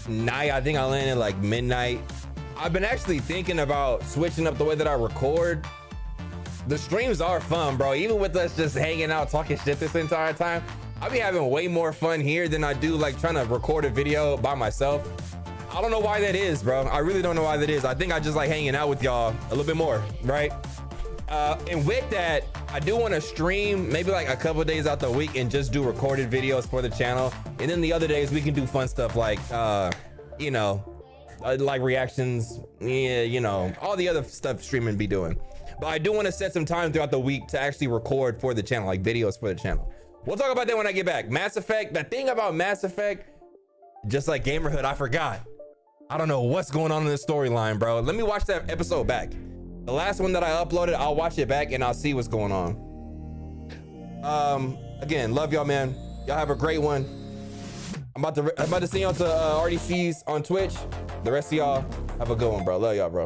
night. I think I landed like midnight. I've been actually thinking about switching up the way that I record. The streams are fun, bro. Even with us just hanging out, talking shit this entire time, I be having way more fun here than I do like trying to record a video by myself. I don't know why that is, bro. I really don't know why that is. I think I just like hanging out with y'all a little bit more, right? And with that, I do want to stream maybe like a couple days out the week and just do recorded videos for the channel. And then the other days we can do fun stuff like, you know, like reactions, yeah, you know, all the other stuff streaming be doing. But I do want to set some time throughout the week to actually record for the channel, like videos for the channel. We'll talk about that when I get back. Mass Effect, the thing about Mass Effect, just like GAMERHOOD, I forgot. I don't know what's going on in the storyline, bro. Let me watch that episode back. The last one that I uploaded, I'll watch it back and I'll see what's going on. Again, love y'all, man. Y'all have a great one. I'm about to send y'all to RDCs on Twitch. The rest of y'all have a good one, bro. Love y'all, bro.